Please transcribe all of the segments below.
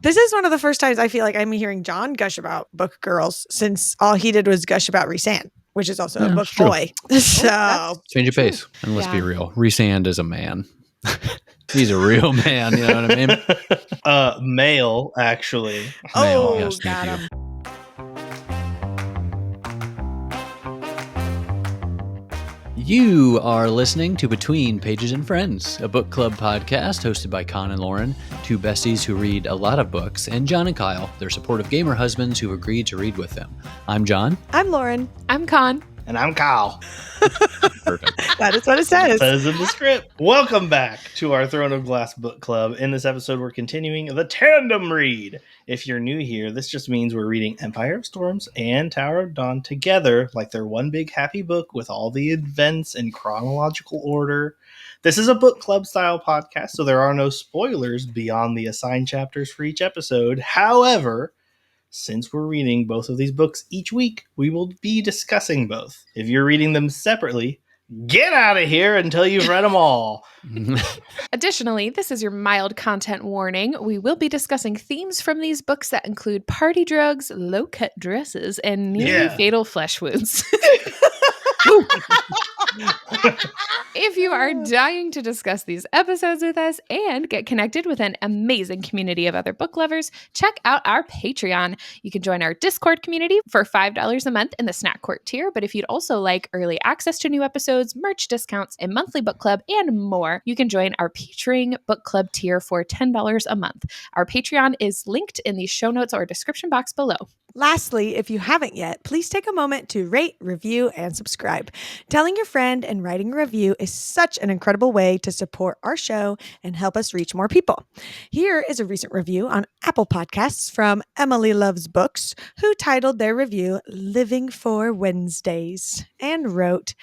This is one of the first times I feel like I'm hearing John gush about book girls, since all he did was gush about Rhysand, which is also a book boy. So change of pace. And let's be real. Rhysand is a man. He's a real man. You know what I mean? Male, actually. Oh, Male, yes, got thank him. You are listening to Between Pages and Friends, a book club podcast hosted by Con and Lauren, two besties who read a lot of books, and John and Kyle, their supportive gamer husbands who agreed to read with them. I'm John. I'm Lauren. I'm Con. And I'm Kyle. Perfect. That is what it says. It says in the script. Welcome back to our Throne of Glass book club. In this episode, we're continuing the Tandem Read. If you're new here, this just means we're reading Empire of Storms and Tower of Dawn together, like they're one big happy book with all the events in chronological order. This is a book club style podcast, so there are no spoilers beyond the assigned chapters for each episode. However, since we're reading both of these books each week, we will be discussing both. If you're reading them separately, get out of here until you've read them all. Additionally, this is your mild content warning. We will be discussing themes from these books that include party drugs, low-cut dresses, and nearly fatal flesh wounds. If you are dying to discuss these episodes with us and get connected with an amazing community of other book lovers, check out our Patreon. You can join our Discord community for $5 a month in the Snack Court tier. But if you'd also like early access to new episodes, merch discounts, a monthly book club, and more, you can join our Patreon book club tier for $10 a month. Our Patreon is linked in the show notes or description box below. Lastly, if you haven't yet, please take a moment to rate, review, and subscribe. Telling your friend and writing a review is such an incredible way to support our show and help us reach more people. Here is a recent review on Apple Podcasts from Emily Loves Books, who titled their review Living for Wednesdays, and wrote,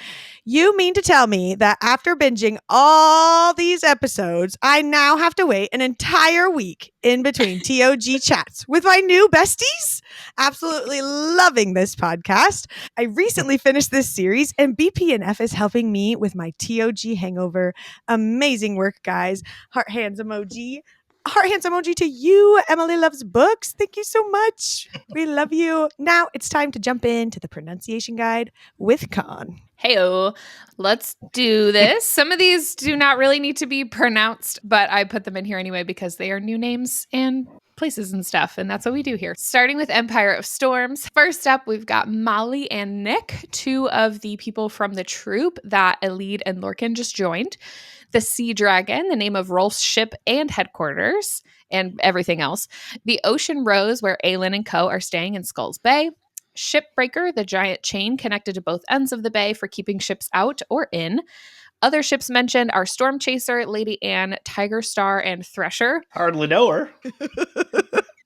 "You mean to tell me that after binging all these episodes, I now have to wait an entire week in between TOG chats with my new besties? Absolutely loving this podcast. I recently finished this series and BPNF is helping me with my TOG hangover. Amazing work, guys. Heart hands emoji. Heart hands emoji to you, Emily Loves Books. Thank you so much. We love you. Now it's time to jump into the pronunciation guide with Con. Heyo, let's do this. Some of these do not really need to be pronounced, but I put them in here anyway because they are new names and places and stuff, and that's what we do here. Starting with Empire of Storms. First up, we've got Molly and Nick, two of the people from the troop that Elide and Lorcan just joined. The Sea Dragon, the name of Rolf's ship and headquarters, and everything else. The Ocean Rose, where Aelin and co. are staying in Skulls Bay. Shipbreaker, the giant chain connected to both ends of the bay for keeping ships out or in. Other ships mentioned are Storm Chaser, Lady Anne, Tiger Star, and Thresher. Hardly know her.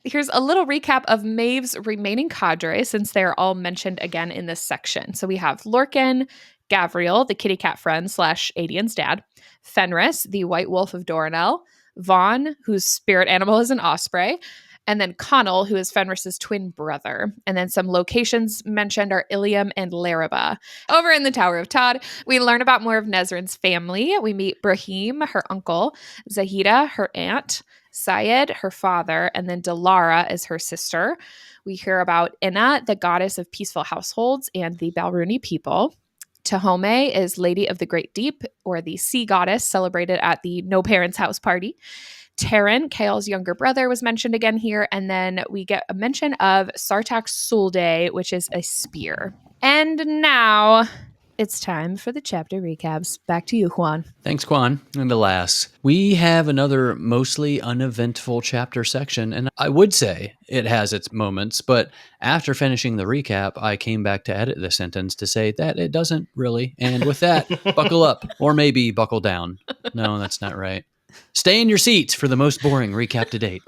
Here's a little recap of Maeve's remaining cadre, since they're all mentioned again in this section. So we have Lorcan, Gavriel, the kitty cat friend / Adian's dad, Fenris, the white wolf of Doranel, Vaughn, whose spirit animal is an osprey, and then Connell, who is Fenris's twin brother. And then some locations mentioned are Ilium and Laraba. Over in the Tower of Todd, we learn about more of Nezrin's family. We meet Brahim, her uncle, Zahida, her aunt, Syed, her father, and then Delara is her sister. We hear about Inna, the goddess of peaceful households, and the Balruni people. Tahome is Lady of the Great Deep, or the sea goddess, celebrated at the No Parents' House party. Terran, Kael's younger brother, was mentioned again here. And then we get a mention of Sartak's Sulde, which is a spear. And now it's time for the chapter recaps. Back to you, Juan. Thanks, Quan. And alas, we have another mostly uneventful chapter section, and I would say it has its moments, but after finishing the recap, I came back to edit the sentence to say that it doesn't really. And with that, buckle up, or maybe buckle down. No, that's not right. Stay in your seats for the most boring recap to date.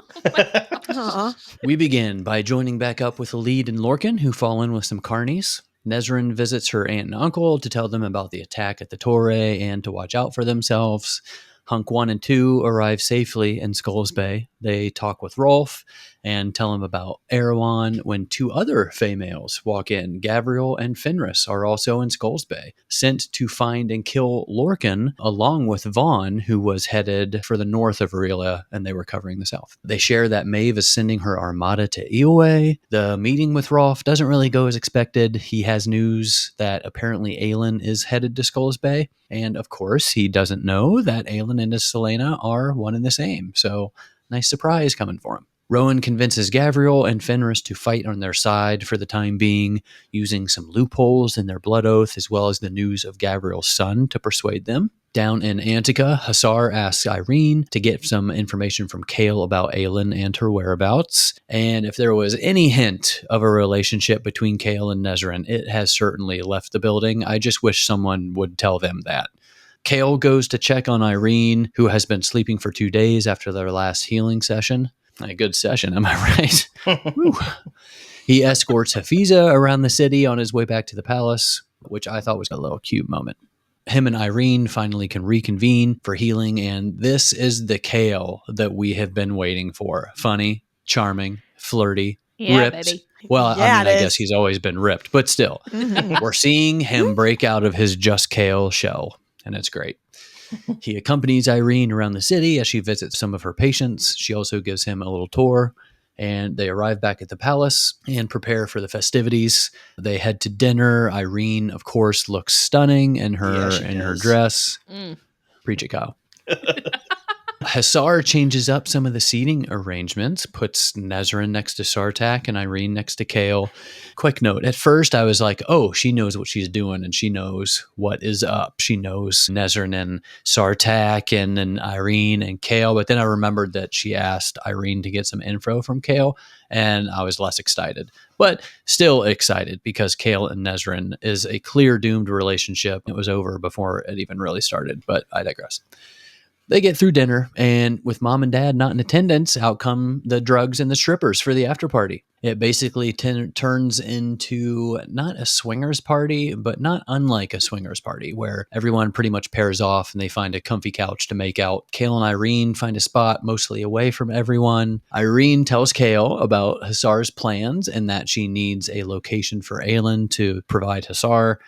We begin by joining back up with Elide and Lorcan, who fall in with some carnies. Nezrin visits her aunt and uncle to tell them about the attack at the Torre and to watch out for themselves. Hunk 1 and 2 arrive safely in Skulls Bay. They talk with Rolf, and tell him about Erewhon when two other Fae males walk in. Gavriel and Fenris are also in Skulls Bay, sent to find and kill Lorcan along with Vaughn, who was headed for the north of Aurelia, and they were covering the south. They share that Maeve is sending her armada to Eoway. The meeting with Rolf doesn't really go as expected. He has news that apparently Aelin is headed to Skulls Bay, and of course he doesn't know that Aelin and Selena are one and the same, so nice surprise coming for him. Rowan convinces Gavriel and Fenris to fight on their side for the time being, using some loopholes in their blood oath as well as the news of Gavriel's son to persuade them. Down in Antica, Hussar asks Irene to get some information from Kale about Aelin and her whereabouts. And if there was any hint of a relationship between Kale and Nezrin, it has certainly left the building. I just wish someone would tell them that. Kale goes to check on Irene, who has been sleeping for 2 days after their last healing session. A good session, am I right? He escorts Hafiza around the city on his way back to the palace, which I thought was a little cute moment. Him and Irene finally can reconvene for healing, and this is the Kale that we have been waiting for. Funny, charming, flirty, ripped. Baby. Well, Yeah, I guess he's always been ripped, but still. We're seeing him break out of his just Kale shell, and it's great. He accompanies Irene around the city as she visits some of her patients. She also gives him a little tour, and they arrive back at the palace and prepare for the festivities. They head to dinner. Irene, of course, looks stunning in her dress. Preach it, Kyle. Hussar changes up some of the seating arrangements, puts Nezrin next to Sartak and Irene next to Kale. Quick note, at first I was like, oh, she knows what she's doing and she knows what is up. She knows Nezrin and Sartak and Irene and Kale, but then I remembered that she asked Irene to get some info from Kale, and I was less excited. But still excited because Kale and Nezrin is a clear doomed relationship. It was over before it even really started, but I digress. They get through dinner, and with mom and dad not in attendance, out come the drugs and the strippers for the after party. It basically turns into not a swingers party, but not unlike a swingers party, where everyone pretty much pairs off and they find a comfy couch to make out. Kale and Irene find a spot mostly away from everyone. Irene tells Kale about Hussar's plans and that she needs a location for Aelin to provide Hussar.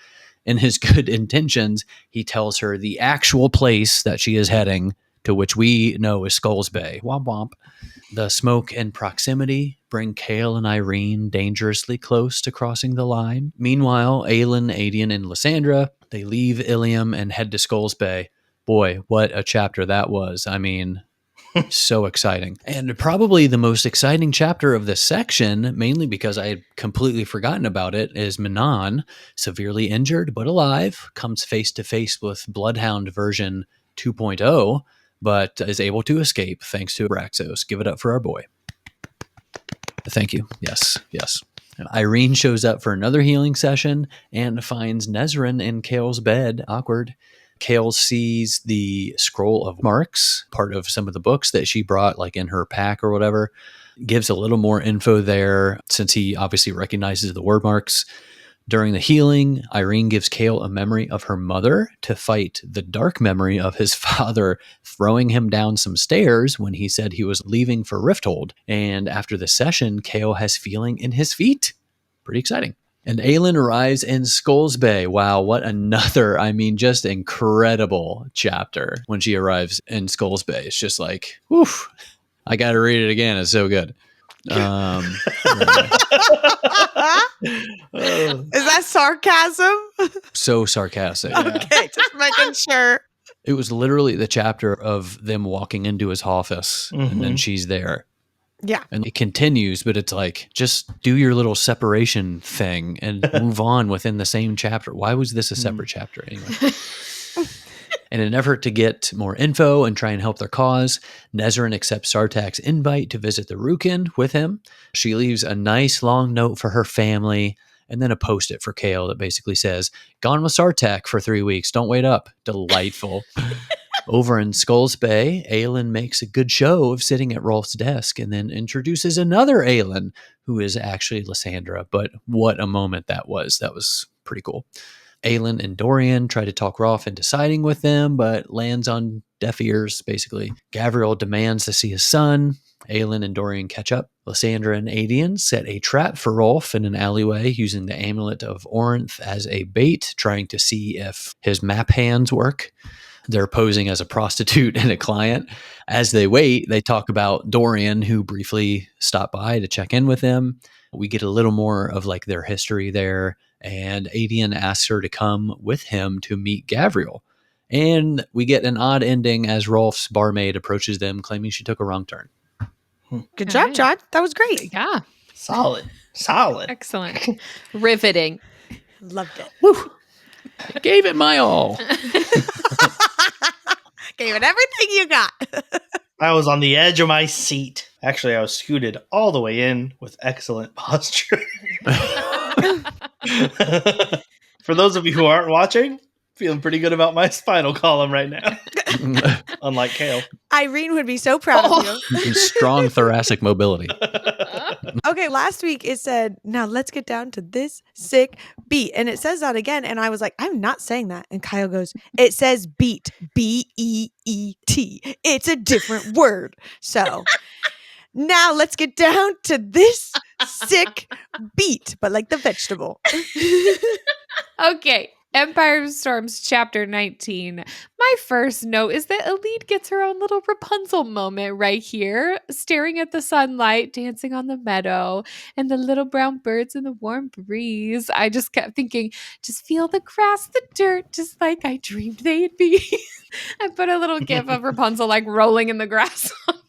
In his good intentions, he tells her the actual place that she is heading, to which we know is Skulls Bay. Womp womp. The smoke and proximity bring Kale and Irene dangerously close to crossing the line. Meanwhile, Aelin, Adian, and Lysandra, they leave Ilium and head to Skulls Bay. Boy, what a chapter that was. I mean, so exciting. And probably the most exciting chapter of this section, mainly because I had completely forgotten about it, is Manon, severely injured but alive, comes face to face with Bloodhound version 2.0, but is able to escape thanks to Abraxos. Give it up for our boy. Thank you. Yes. Irene shows up for another healing session and finds Nezrin in Kale's bed. Awkward. Kale sees the scroll of marks, part of some of the books that she brought, like in her pack or whatever. Gives a little more info there, since he obviously recognizes the word marks. During the healing, Irene gives Kale a memory of her mother to fight the dark memory of his father throwing him down some stairs when he said he was leaving for Rifthold. And after the session, Kale has feeling in his feet. Pretty exciting. And Aelin arrives in Skulls Bay. Wow, what another, just incredible chapter when she arrives in Skulls Bay. It's just like, woof, I got to read it again. It's so good. Is that sarcasm? So sarcastic. Okay, just making sure. It was literally the chapter of them walking into his office, and then she's there. Yeah. And it continues, but it's like, just do your little separation thing and move on within the same chapter. Why was this a separate chapter anyway? In an effort to get more info and try and help their cause, Nezrin accepts Sartak's invite to visit the Rukin with him. She leaves a nice long note for her family and then a post-it for Kale that basically says, "Gone with Sartak for 3 weeks. Don't wait up." Delightful. Over in Skulls Bay, Aelin makes a good show of sitting at Rolf's desk and then introduces another Aelin, who is actually Lysandra. But what a moment that was. That was pretty cool. Aelin and Dorian try to talk Rolf into siding with them, but lands on deaf ears, basically. Gavriel demands to see his son. Aelin and Dorian catch up. Lysandra and Adian set a trap for Rolf in an alleyway using the Amulet of Orinth as a bait, trying to see if his map hands work. They're posing as a prostitute and a client. As they wait, they talk about Dorian, who briefly stopped by to check in with them. We get a little more of like their history there, and Adian asks her to come with him to meet Gavriel. And we get an odd ending as Rolf's barmaid approaches them, claiming she took a wrong turn. Good job, right. John. That was great. Yeah. Solid. Excellent. Riveting. Loved it. Woo! I gave it my all. Gave it everything you got. I was on the edge of my seat. Actually, I was scooted all the way in with excellent posture. For those of you who aren't watching, feeling pretty good about my spinal column right now. Unlike Kale. Irene would be so proud of you. Strong thoracic mobility. Okay, last week it said, now let's get down to this sick beat. And it says that again. And I was like, I'm not saying that. And Kyle goes, it says beat, B-E-E-T. It's a different word. So now let's get down to this sick beat, but like the vegetable. Okay. Empire of Storms, chapter 19. My first note is that Elide gets her own little Rapunzel moment right here, staring at the sunlight, dancing on the meadow, and the little brown birds in the warm breeze. I just kept thinking, just feel the grass, the dirt, just like I dreamed they'd be. I put a little gif of Rapunzel like rolling in the grass on here.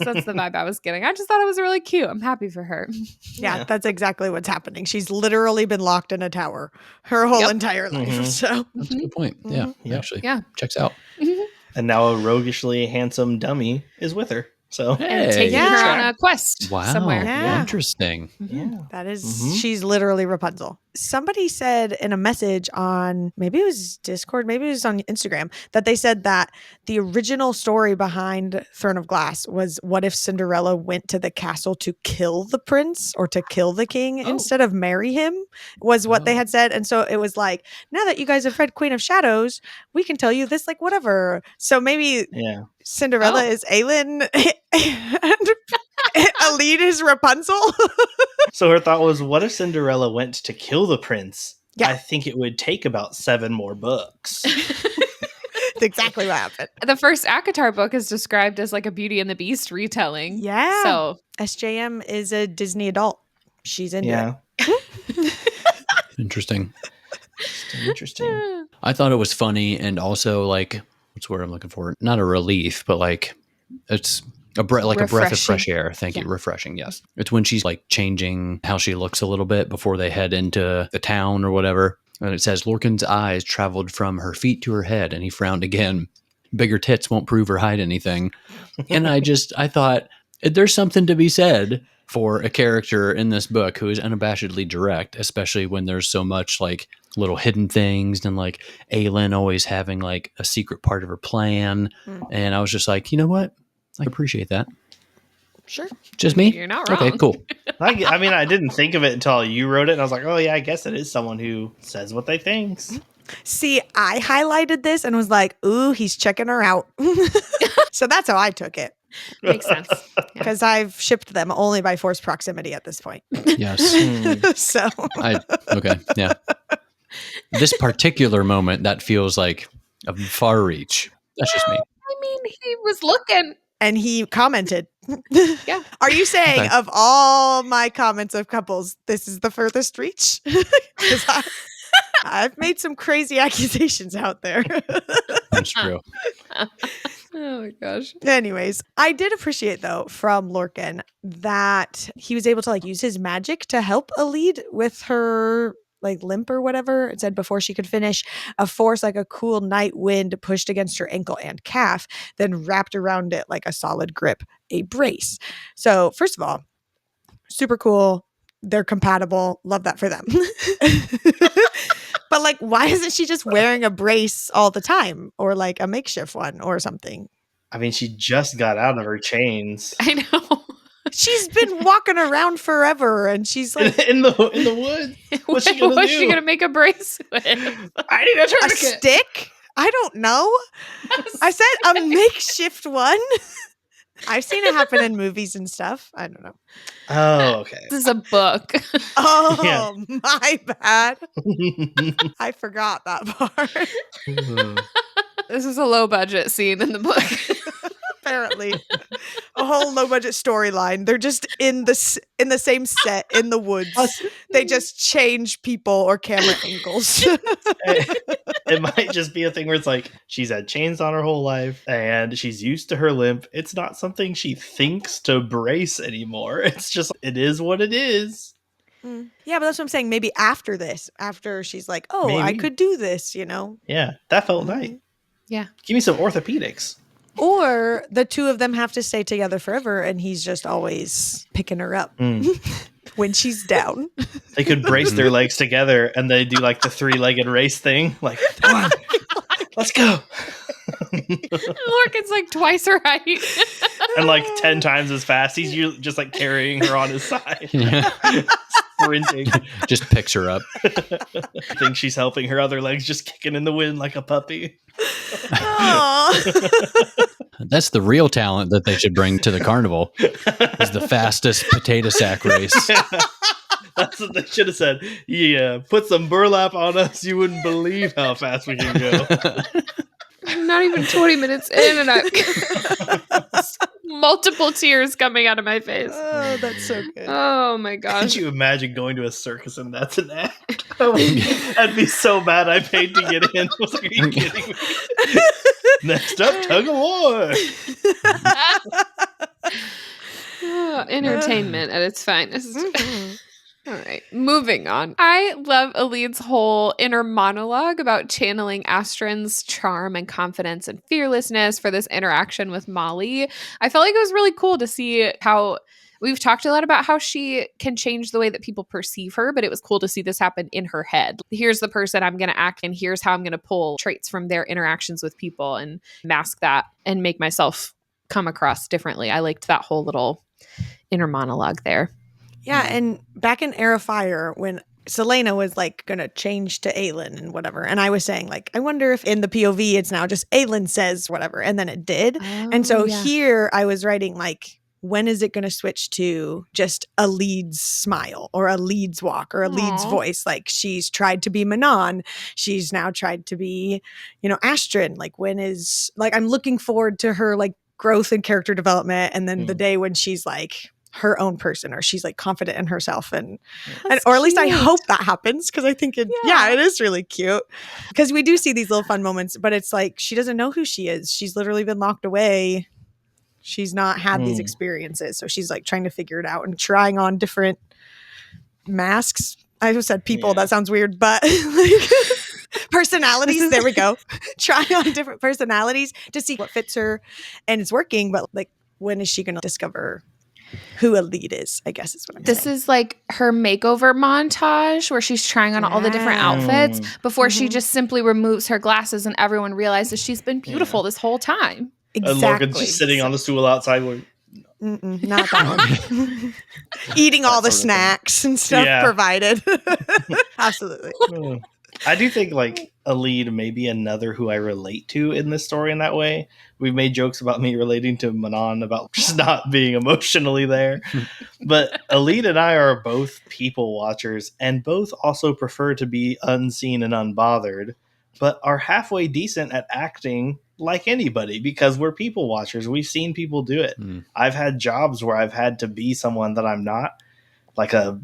So that's the vibe I was getting. I just thought it was really cute. I'm happy for her. Yeah, that's exactly what's happening. She's literally been locked in a tower her whole entire life. Mhm. So That's a good point. Yeah, actually. Yeah. Checks out. And now a roguishly handsome dummy is with her. So And taking Yeah. her on a quest Wow. somewhere. Yeah. Interesting. yeah. that is, Mhm. she's literally Rapunzel. Somebody said in a message on, maybe it was Discord, maybe it was on Instagram, that they said that the original story behind Throne of Glass was what if Cinderella went to the castle to kill the prince or to kill the king instead of marry him, was what they had said. And so it was like, now that you guys have read Queen of Shadows, we can tell you this, like, whatever. So maybe Yeah. Cinderella is Aelin and Elide is Rapunzel. So her thought was, what if Cinderella went to kill the prince? Yeah. I think it would take about 7 more books. That's exactly what happened. The first ACOTAR book is described as like a Beauty and the Beast retelling. Yeah. So SJM is a Disney adult. She's into Yeah. Interesting. Interesting. I thought it was funny and also like, what's the word I'm looking for? Not a relief, but like it's a breath of fresh air. Thank you. Refreshing. Yes. It's when she's like changing how she looks a little bit before they head into the town or whatever. And it says Lorcan's eyes traveled from her feet to her head and he frowned again. Bigger tits won't prove or hide anything. And I thought there's something to be said for a character in this book who is unabashedly direct, especially when there's so much like little hidden things and like Aelin always having like a secret part of her plan. And I was just like, you know what? I appreciate that. Sure. Just me? You're not wrong. Okay, cool. I mean, I didn't think of it until you wrote it, and I was like, oh, yeah, I guess it is someone who says what they think. See, I highlighted this and was like, ooh, he's checking her out. So that's how I took it. Makes sense. Yeah. Because I've shipped them only by forced proximity at this point. Yes. So Okay. Yeah. This particular moment, that feels like a far reach. That's just me. I mean, he was looking. and he commented. Yeah. Are you saying Okay. of all my comments of couples, this is the furthest reach? 'Cause I've made some crazy accusations out there. That's true. Oh my gosh. Anyways, I did appreciate though from Lorcan that he was able to like use his magic to help Elide with her like limp or whatever. It said before she could finish, a force like a cool night wind pushed against her ankle and calf, then wrapped around it like a solid grip, a brace. So first of all, super cool. They're compatible. Love that for them. But like, why isn't she just wearing a brace all the time or like a makeshift one or something? I mean, she just got out of her chains. I know. She's been walking around forever, and she's like in the woods. What's she gonna What's do? she gonna make a bracelet? I need a a tourniquet. stick. I don't know. I said a makeshift one. I've seen it happen in movies and stuff. I don't know. Oh, okay. This is a book. Oh, my bad. I forgot that part. This is a low budget scene in the book. Apparently, a whole low budget storyline. They're just in the same set in the woods. They just change people or camera angles. It might just be a thing where it's like she's had chains on her whole life and she's used to her limp. It's not something she thinks to brace anymore. It's just, it is what it is. Yeah, but that's what I'm saying. Maybe after this, after she's like, oh, I Maybe. could do this, you know? Yeah, that felt nice. Yeah. Give me some orthopedics. Or the two of them have to stay together forever and he's just always picking her up when she's down. They could brace their legs together and they do like the 3-legged race thing. Like, come on, let's go. Lorcan's like twice her height. And like 10 times as fast. He's just like carrying her on his side. Yeah. Sprinting. Just picks her up. I think she's helping her other legs just kicking in the wind like a puppy. That's the real talent that they should bring to the carnival, is the fastest potato sack race. That's what they should have said. Yeah, put some burlap on us. You wouldn't believe how fast we can go. I'm not even 20 minutes in and I multiple tears coming out of my face. Oh, that's so good. Oh my Could gosh. you imagine going to a circus and that's an act? I'd be so mad I paid to get in. I was like, are you kidding me? Next up, tug of war. Oh, entertainment at its finest. All right, moving on. I love Elid's whole inner monologue about channeling Astron's charm and confidence and fearlessness for this interaction with Molly. I felt like it was really cool to see how we've talked a lot about how she can change the way that people perceive her, but it was cool to see this happen in her head. Here's the person I'm going to act, and here's how I'm going to pull traits from their interactions with people and mask that and make myself come across differently. I liked that whole little inner monologue there. Yeah, and back in Air of Fire, when Selena was like going to change to Aelin and whatever, and I was saying like, I wonder if in the POV it's now just Aelin says whatever, and then it did. And so here I was writing like, when is it going to switch to just a lead's smile or a lead's walk or a lead's voice? Like she's tried to be Manon. She's now tried to be, you know, Astrid. Like when is, like, I'm looking forward to her like growth and character development. And then the day when she's like her own person or she's like confident in herself and or at least I hope that happens because I think it is really cute because we do see these little fun moments, but it's like she doesn't know who she is. She's literally been locked away. She's not had these experiences, so she's like trying to figure it out and trying on different masks. I just said people, that sounds weird, but like personalities, there we go. Trying on different personalities to see what fits her, and it's working, but like when is she going to discover who a lead is, I guess is what I'm saying. This is like her makeover montage where she's trying on all the different outfits before she just simply removes her glasses and everyone realizes she's been beautiful this whole time. Exactly. And Morgan's just sitting on the stool outside. Not that one. Eating all the snacks and stuff provided. Absolutely. I do think like a lead may be another who I relate to in this story in that way. We've made jokes about me relating to Manon about just not being emotionally there. But Elite and I are both people watchers and both also prefer to be unseen and unbothered, but are halfway decent at acting like anybody because we're people watchers. We've seen people do it. I've had jobs where I've had to be someone that I'm not, like a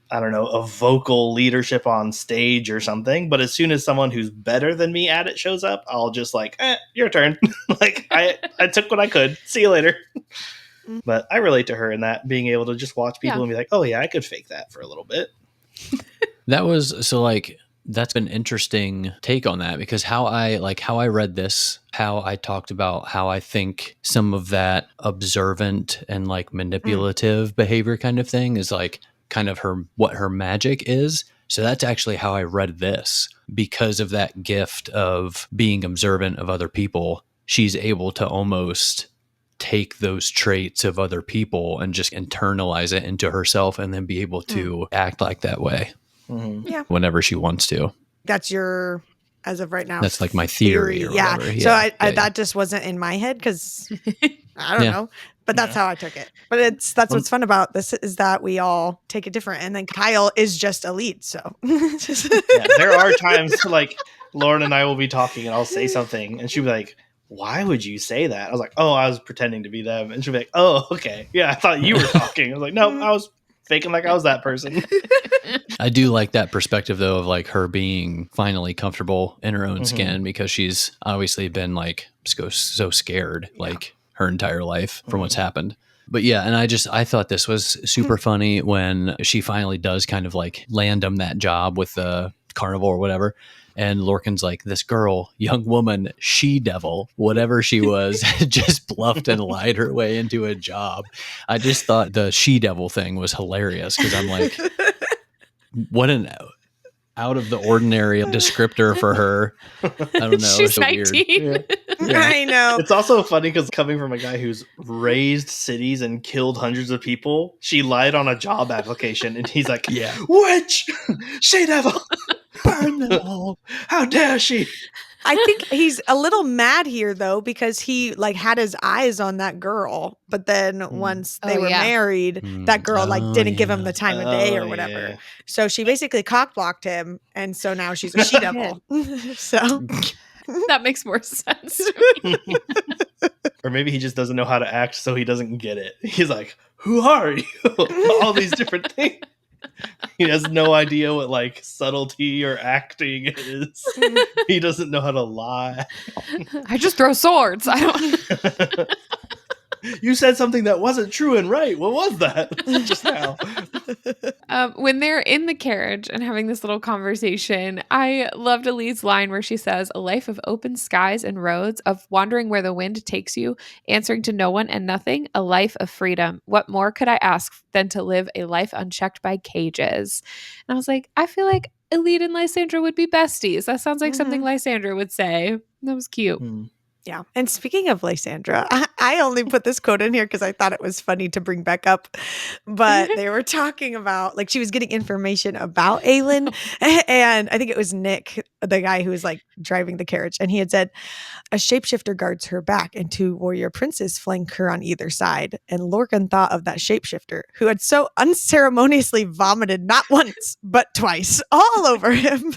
vocal leadership on stage or something. But as soon as someone who's better than me at it shows up, I'll just like, your turn. Like I took what I could. See you later. But I relate to her in that, being able to just watch people and be like, oh yeah, I could fake that for a little bit. That's an interesting take on that because how I read this, how I talked about how I think some of that observant and like manipulative behavior kind of thing is like kind of what her magic is. So that's actually how I read this. Because of that gift of being observant of other people, she's able to almost take those traits of other people and just internalize it into herself and then be able to act like that way Mhm. whenever she wants to. That's your, as of right now. That's like my theory or Yeah. whatever. So Yeah. that just wasn't in my head because I don't Yeah. know, but that's how I took it. But that's what's fun about this is that we all take it different. And then Kyle is just a lead. So Yeah, there are times like Lauren and I will be talking and I'll say something and she'll be like, why would you say that? I was like, oh, I was pretending to be them. And she'll be like, oh, okay. Yeah, I thought you were talking. I was like, no, I was faking like I was that person. I do like that perspective though of like her being finally comfortable in her own skin because she's obviously been like so scared like her entire life from what's happened. But yeah, and I thought this was super funny when she finally does kind of like land him that job with the carnival or whatever. And Lorcan's like, this girl, young woman, she-devil, whatever she was, just bluffed and lied her way into a job. I just thought the she-devil thing was hilarious because I'm like, what an out of the ordinary descriptor for her. I don't know. She's it's so 19. weird. Yeah. I know. It's also funny because coming from a guy who's raised cities and killed hundreds of people, she lied on a job application and he's like, Yeah. witch, she-devil, burn them all. How dare she? I think he's a little mad here though because he like had his eyes on that girl, but then once they were married, that girl like didn't give him the time of day or whatever. Yeah. So she basically cock-blocked him, and so now she's a she-devil. So That makes more sense to me. Or maybe he just doesn't know how to act, so he doesn't get it. He's like, who are you? All these different things. He has no idea what like subtlety or acting is. He doesn't know how to lie. I just throw swords. I don't. You said something that wasn't true and right. What was that? Just now. When they're in the carriage and having this little conversation, I loved Elise line where she says, "A life of open skies and roads, of wandering where the wind takes you, answering to no one and nothing, a life of freedom. What more could I ask than to live a life unchecked by cages?" And I was like, I feel like Elite and Lysandra would be besties. That sounds like something Lysandra would say. That was cute. Yeah. And speaking of Lysandra, I only put this quote in here because I thought it was funny to bring back up. But they were talking about, like, she was getting information about Aelin. And I think it was Nick, the guy who was like driving the carriage. And he had said, a shapeshifter guards her back and two warrior princes flank her on either side. And Lorcan thought of that shapeshifter who had so unceremoniously vomited not once, but twice all over him.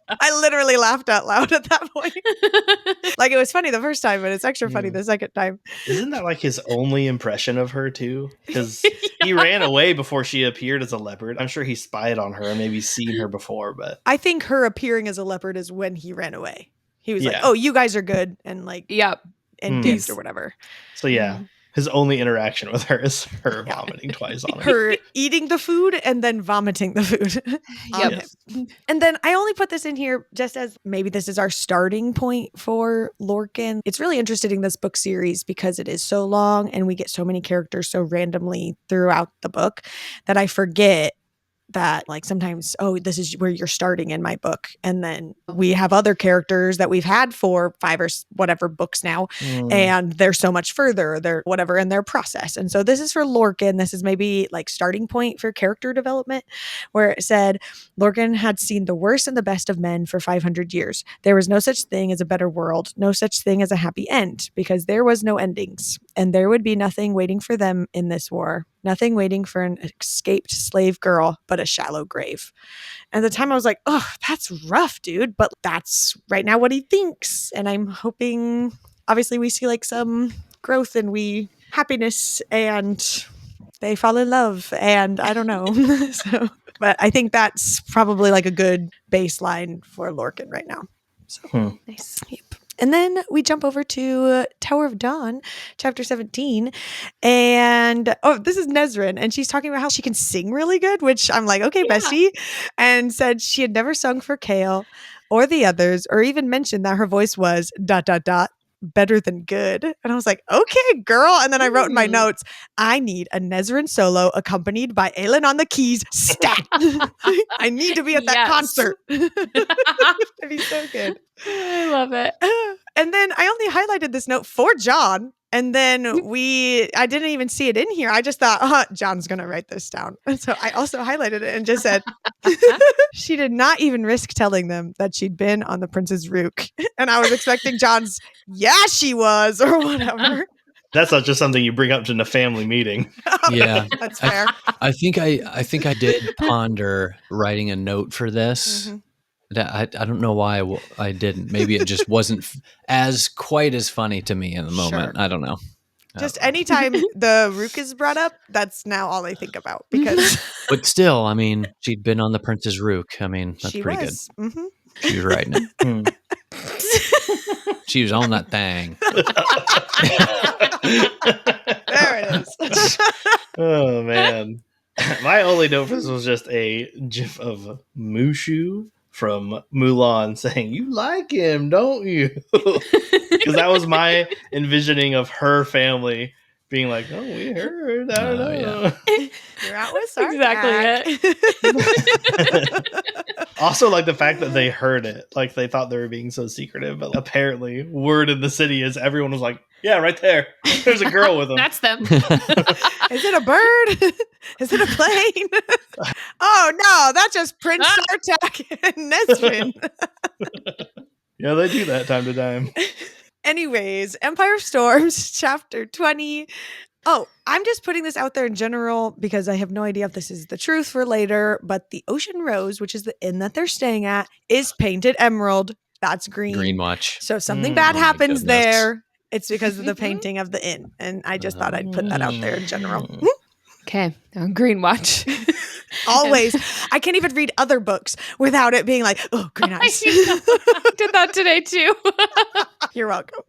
I literally laughed out loud at that point. Like, it was funny the first time, but it's extra funny the second time. Isn't that like his only impression of her too? Because he ran away before she appeared as a leopard. I'm sure he spied on her and maybe seen her before, but I think her appearing as a leopard is when he ran away. He was like, oh, you guys are good. And like, and dipped or whatever. So his only interaction with her is her vomiting twice on her. Her eating the food and then vomiting the food. And then I only put this in here just as maybe this is our starting point for Lorcan. It's really interesting in this book series because it is so long and we get so many characters so randomly throughout the book that I forget that like sometimes, oh, this is where you're starting in my book. And then we have other characters that we've had for 5 or whatever books now. And they're so much further, they're whatever in their process. And so this is for Lorcan. This is maybe like starting point for character development where it said, Lorcan had seen the worst and the best of men for 500 years. There was no such thing as a better world, no such thing as a happy end, because there was no endings. And there would be nothing waiting for them in this war. Nothing waiting for an escaped slave girl, but a shallow grave. And at the time I was like, oh, that's rough, dude. But that's right now what he thinks. And I'm hoping, obviously, we see like some growth and happiness and they fall in love. And I don't know. But I think that's probably like a good baseline for Lorcan right now. So nice. Yep. And then we jump over to Tower of Dawn, chapter 17. And, this is Nesrin. And she's talking about how she can sing really good, which I'm like, okay, bestie. And said she had never sung for Kale or the others, or even mentioned that her voice was ... better than good. And I was like, okay, girl. And then I wrote in my notes, I need a Nesrin solo accompanied by Aelin on the keys. Stat. I need to be at that concert. That'd be so good. I love it. And then I only highlighted this note for John And then I didn't even see it in here. I just thought, John's going to write this down. And so I also highlighted it and just said, she did not even risk telling them that she'd been on the Prince's Rook. And I was expecting John's, yeah, she was, or whatever. That's not just something you bring up in a family meeting. Yeah. That's fair. I think I did ponder writing a note for this. Mm-hmm. I don't know why I didn't. Maybe it just wasn't quite as funny to me in the moment. Sure. I don't know. Just anytime the Rook is brought up, that's now all I think about because But still, I mean, she'd been on the Prince's Rook. I mean, that's she pretty was. good. Mm-hmm. She was writing it. She was on that thing. There it is. Oh, man. My only note for this was just a gif of Mushu from Mulan saying, "You like him, don't you?" Because that was my envisioning of her family being like, "Oh, we heard. I don't know." Yeah. You're out with Sark. Exactly Also, like the fact that they heard it, like they thought they were being so secretive, but apparently, word in the city is everyone was like, "Yeah, right there. There's a girl with him." That's them. Is it a bird? Is it a plane? Oh no, that's just Prince Sartak and Nesrin. Yeah, they do that time to time. Anyways, Empire of Storms, chapter 20. Oh, I'm just putting this out there in general because I have no idea if this is the truth for later, but the Ocean Rose, which is the inn that they're staying at, is painted emerald. That's green. Green watch. So if something Mm, bad oh my happens goodness. there, it's because of the painting of the inn. And I just thought I'd put that out there in general. Okay, Green Watch. Always. I can't even read other books without it being like, oh, green eyes. I did that today too. You're welcome.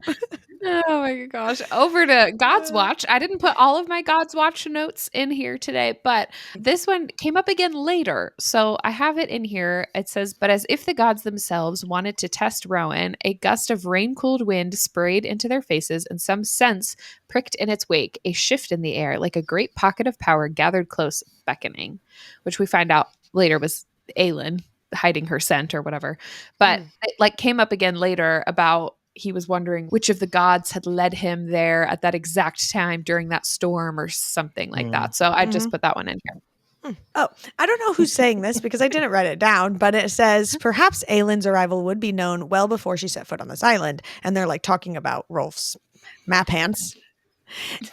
Oh my gosh. Over to God's Watch. I didn't put all of my God's Watch notes in here today, but this one came up again later. So I have it in here. It says, "But as if the gods themselves wanted to test Rowan, a gust of rain-cooled wind sprayed into their faces, and some sense pricked in its wake. A shift in the air, like a great pocket of power gathered close, beckoning," which we find out later was Aelin hiding her scent or whatever. But it came up again later about he was wondering which of the gods had led him there at that exact time during that storm or something like that. So I just put that one in here. Oh, I don't know who's saying this because I didn't write it down, but it says perhaps Aelin's arrival would be known well before she set foot on this island. And they're talking about Rolf's map hands.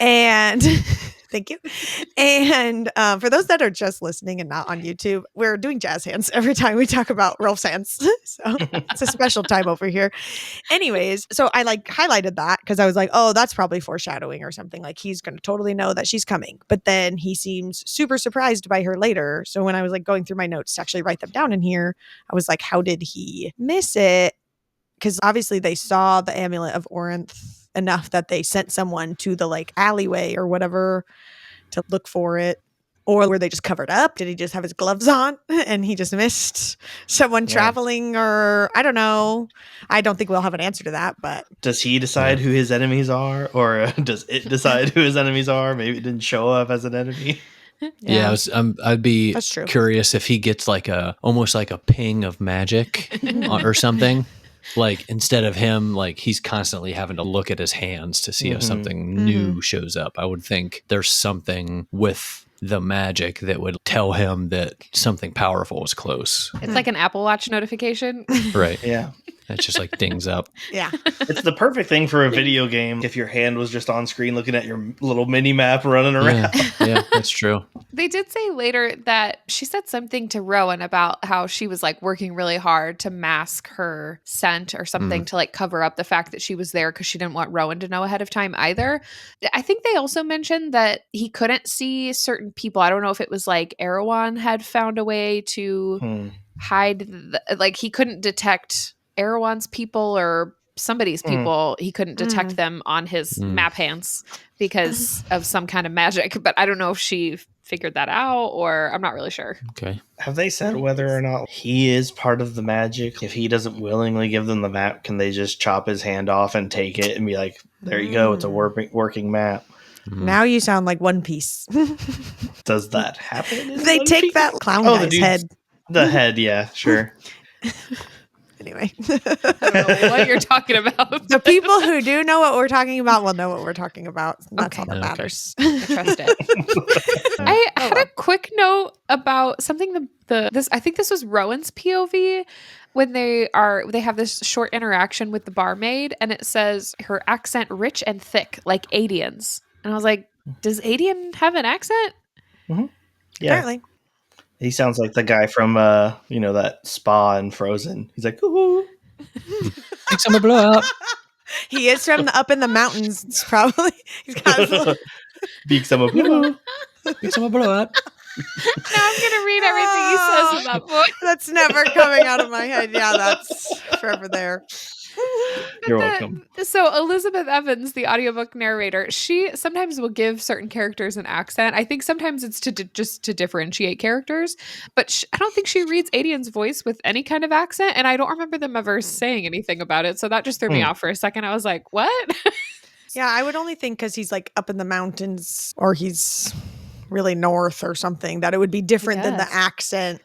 And thank you. And for those that are just listening and not on YouTube, we're doing jazz hands every time we talk about Rolf's hands. So it's a special time over here. Anyways, so I highlighted that because I was like, oh, that's probably foreshadowing or something. Like he's going to totally know that she's coming. But then he seems super surprised by her later. So when I was going through my notes to actually write them down in here, I was like, how did he miss it? Because obviously they saw the amulet of Orinth enough that they sent someone to the alleyway or whatever to look for it. Or were they just covered up? Did he just have his gloves on and he just missed someone traveling? Or I don't know. I don't think we'll have an answer to that. But does he decide who his enemies are, or does it decide who his enemies are? Maybe it didn't show up as an enemy. Yeah, I'd be That's true. curious if he gets almost like a ping of magic or something. Instead of him, he's constantly having to look at his hands to see if something new shows up. I would think there's something with the magic that would tell him that something powerful was close. It's like an Apple Watch notification. Right. Yeah. It just dings up. yeah. It's the perfect thing for a video game if your hand was just on screen looking at your little mini map running around. Yeah, that's true. They did say later that she said something to Rowan about how she was working really hard to mask her scent or something to cover up the fact that she was there because she didn't want Rowan to know ahead of time either. I think they also mentioned that he couldn't see certain people. I don't know if it was Erewhon had found a way to hide, he couldn't detect Erewhon's people or somebody's people. He couldn't detect them on his map hands because of some kind of magic, but I don't know if she figured that out or I'm not really sure. Okay. Have they said whether or not he is part of the magic? If he doesn't willingly give them the map, can they just chop his hand off and take it and be like, there you go, it's a working map? Now you sound like One Piece. Does that happen? They take that clown guy's head. The head, yeah, sure. Anyway. I don't know what you're talking about. The people who do know what we're talking about will know what we're talking about. That's Okay. all that Okay. matters. I trust it. I Oh, had well. a quick note about something this I think this was Rowan's POV when they have this short interaction with the barmaid, and it says her accent rich and thick like Adian's. And I was like, does Adian have an accent? Yeah. Apparently. He sounds like the guy from that spa in Frozen. He's like, ooh. Think someone blow up. He is from up in the mountains, probably. He's got his little- Big summer blue. Think someone blow up. Now I'm gonna read everything he says in that book. That's never coming out of my head. Yeah, that's forever there. You're welcome. So Elizabeth Evans, the audiobook narrator, she sometimes will give certain characters an accent. I think sometimes it's just to differentiate characters, but I don't think she reads Adian's voice with any kind of accent, and I don't remember them ever saying anything about it. So that just threw me off for a second. I was like, what? Yeah, I would only think because he's like up in the mountains or he's really north or something, that it would be different than the Yes. accent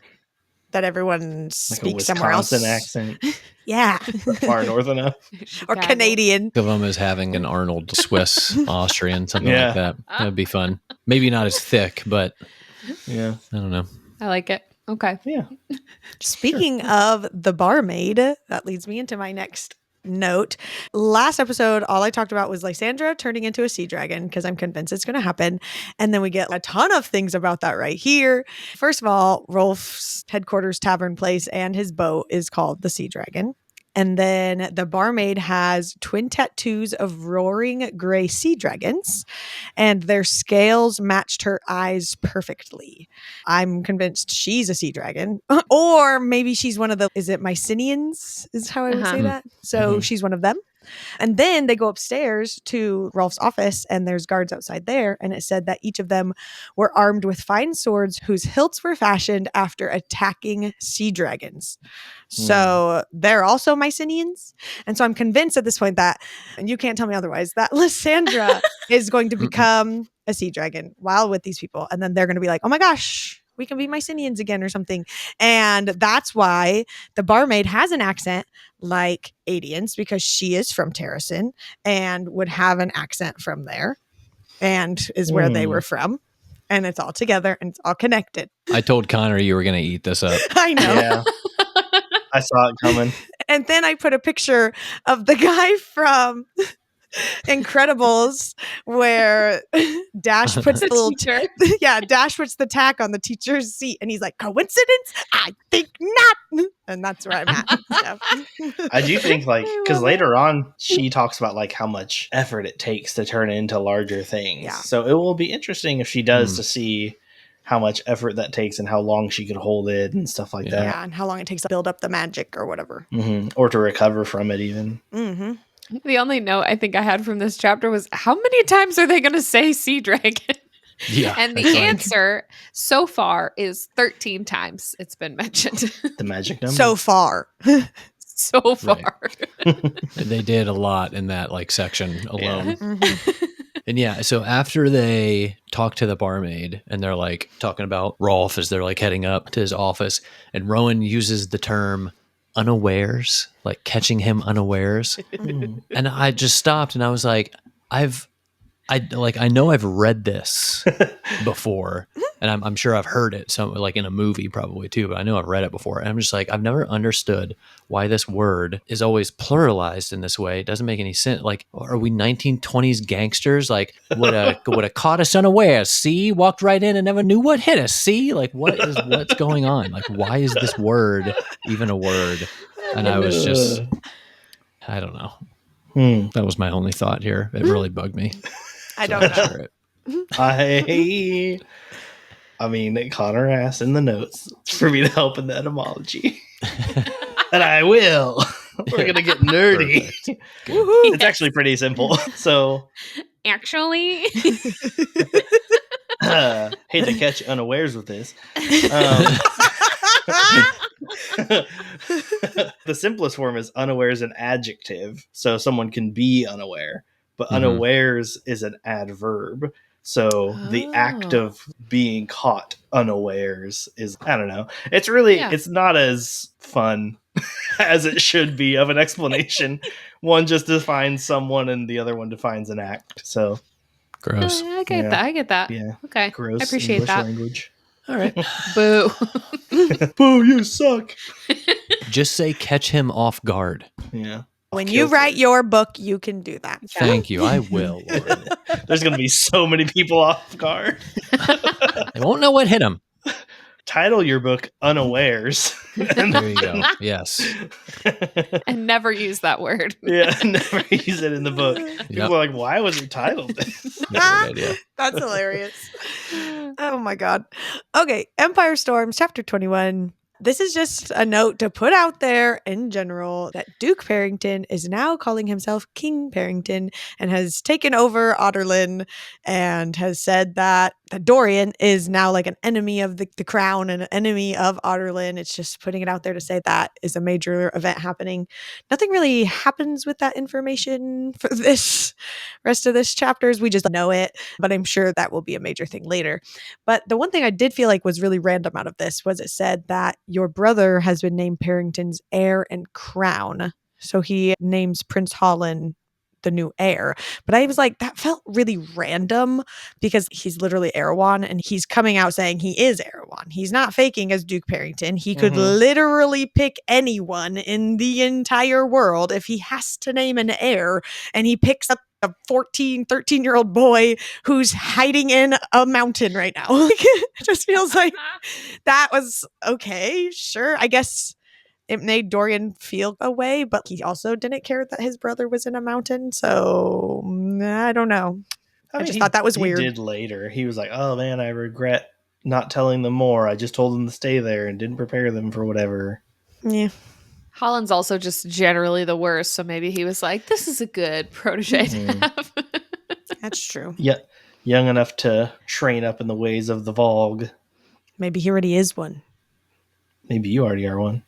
that everyone Like a speaks somewhere else. Wisconsin accent. Yeah. Far north enough. Or Chicago. Canadian. Think of him as having an Arnold Swiss Austrian, something Yeah. like that. That'd be fun. Maybe not as thick, but Yeah. I don't know. I like it. Okay. Yeah. Speaking of the barmaid, that leads me into my next note. Last episode, all I talked about was Lysandra turning into a sea dragon because I'm convinced it's going to happen. And then we get a ton of things about that right here. First of all, Rolf's headquarters tavern place and his boat is called the Sea Dragon. And then the barmaid has twin tattoos of roaring gray sea dragons, and their scales matched her eyes perfectly. I'm convinced she's a sea dragon, or maybe she's one of the, is it Mycenians? Is how I would say that. So she's one of them. And then they go upstairs to Rolf's office, and there's guards outside there. And it said that each of them were armed with fine swords whose hilts were fashioned after attacking sea dragons. So they're also Mycenians. And so I'm convinced at this point that, and you can't tell me otherwise, that Lysandra is going to become a sea dragon while with these people. And then they're going to be like, oh my gosh, we can be Mycenians again or something. And that's why the barmaid has an accent like Adian's, because she is from Terracin and would have an accent from there and is where they were from. And it's all together and it's all connected. I told Connor you were going to eat this up. I know. Yeah. I saw it coming. And then I put a picture of the guy from Incredibles where Dash puts the little Dash puts the tack on the teacher's seat and he's like, coincidence? I think not. And that's where I'm at. So. I do think I because love later on she talks about like how much effort it takes to turn into larger things. Yeah. So it will be interesting if she does to see how much effort that takes and how long she could hold it and stuff like that. Yeah, and how long it takes to build up the magic or whatever. Or to recover from it even. The only note I think I had from this chapter was, how many times are they going to say sea dragon? Yeah. And the that's fine. answer so far is 13 times it's been mentioned. The magic number. So far. So far. They did a lot in that like section alone. Mhm. And yeah, so after they talk to the barmaid and they're like talking about Rolf as they're like heading up to his office, and Rowan uses the term unawares, like catching him unawares. And I just stopped and I was like, I know I've read this before, and I'm sure I've heard it some like in a movie probably too, but I know I've read it before. And I'm just like, I've never understood why this word is always pluralized in this way. It doesn't make any sense. Like, are we 1920s gangsters? Like, would have caught us unawares? See, walked right in and never knew what hit us. See, like, what's going on? Like, why is this word even a word? And I was just, I don't know. That was my only thought here. It really bugged me. I don't know. I mean, Connor asked in the notes for me to help in the etymology. And I will. We're going to get nerdy. It's actually pretty simple. So, Actually, hate to catch you unawares with this. The simplest form is unaware is an adjective. So someone can be unaware, but unawares is an adverb. So the act Oh. of being caught unawares is, I don't know. It's really, Yeah. it's not as fun as it should be of an explanation. One just defines someone and the other one defines an act. So, Gross. I get Yeah. that. I get that. yeah. Okay. Gross I appreciate English that. language. All right. Boo. Boo, you suck. Just say catch him off guard. Yeah. When you write your book, you can do that. Thank you. I will, Lauren. There's going to be so many people off guard. They won't know what hit him. Title your book Unawares. There you go. Yes. And never use that word. Yeah, never use it in the book. People Yep. are like, why was it titled this? Not a good idea. That's hilarious. Oh my God. Okay. Empire Storms, chapter 21. This is just a note to put out there in general that Duke Parrington is now calling himself King Parrington and has taken over Otterlin and has said that Dorian is now like an enemy of the crown and an enemy of Otterlin. It's just putting it out there to say that is a major event happening. Nothing really happens with that information for this rest of this chapters. We just know it, but I'm sure that will be a major thing later. But the one thing I did feel like was really random out of this was it said that your brother has been named Parrington's heir and crown. So he names Prince Holland the new heir. But I was like, that felt really random because he's literally Erewhon and he's coming out saying he is Erewhon. He's not faking as Duke Parrington. He could literally pick anyone in the entire world if he has to name an heir, and he picks up a 14, 13-year-old boy who's hiding in a mountain right now. It just feels like that was okay, sure. I guess it made Dorian feel a way, but he also didn't care that his brother was in a mountain. So I don't know. I just thought that was weird. He did later. He was like, oh man, I regret not telling them more. I just told them to stay there and didn't prepare them for whatever. Yeah. Holland's also just generally the worst. So maybe he was like, this is a good protege to have. That's true. Yeah. Young enough to train up in the ways of the Vogue. Maybe he already is one. Maybe you already are one.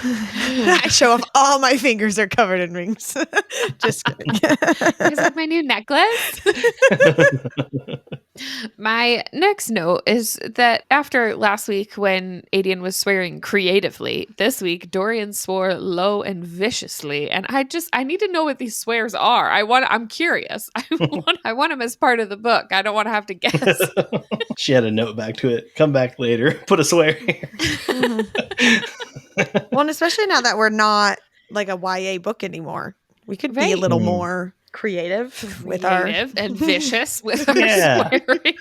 I show off all my fingers are covered in rings. Just kidding. Is that my new necklace? My next note is that after last week when Adian was swearing creatively, this week Dorian swore low and viciously. And I need to know what these swears are. I'm curious. I want them as part of the book. I don't want to have to guess. She had a note back to it. Come back later. Put a swear here. Well, and especially now that we're not like a YA book anymore, we could be a little more creative with our and vicious with our swearing.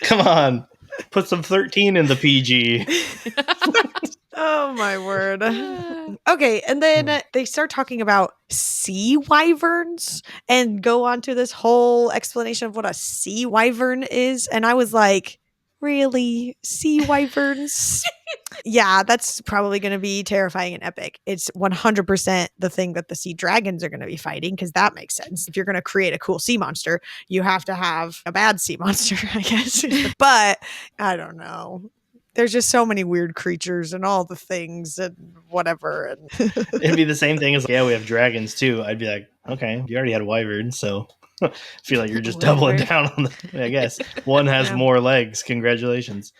Come on. Put some 13 in the PG. Oh my word. Okay, and then they start talking about sea wyverns and go on to this whole explanation of what a sea wyvern is. And I was like, really? Sea wyverns? Yeah, that's probably going to be terrifying and epic. It's 100% the thing that the sea dragons are going to be fighting, because that makes sense. If you're going to create a cool sea monster, you have to have a bad sea monster, I guess. But I don't know. There's just so many weird creatures and all the things and whatever. And it'd be the same thing as, we have dragons too. I'd be like, okay, you already had wyverns, so I feel like you're just doubling down on I guess. One has more legs. Congratulations.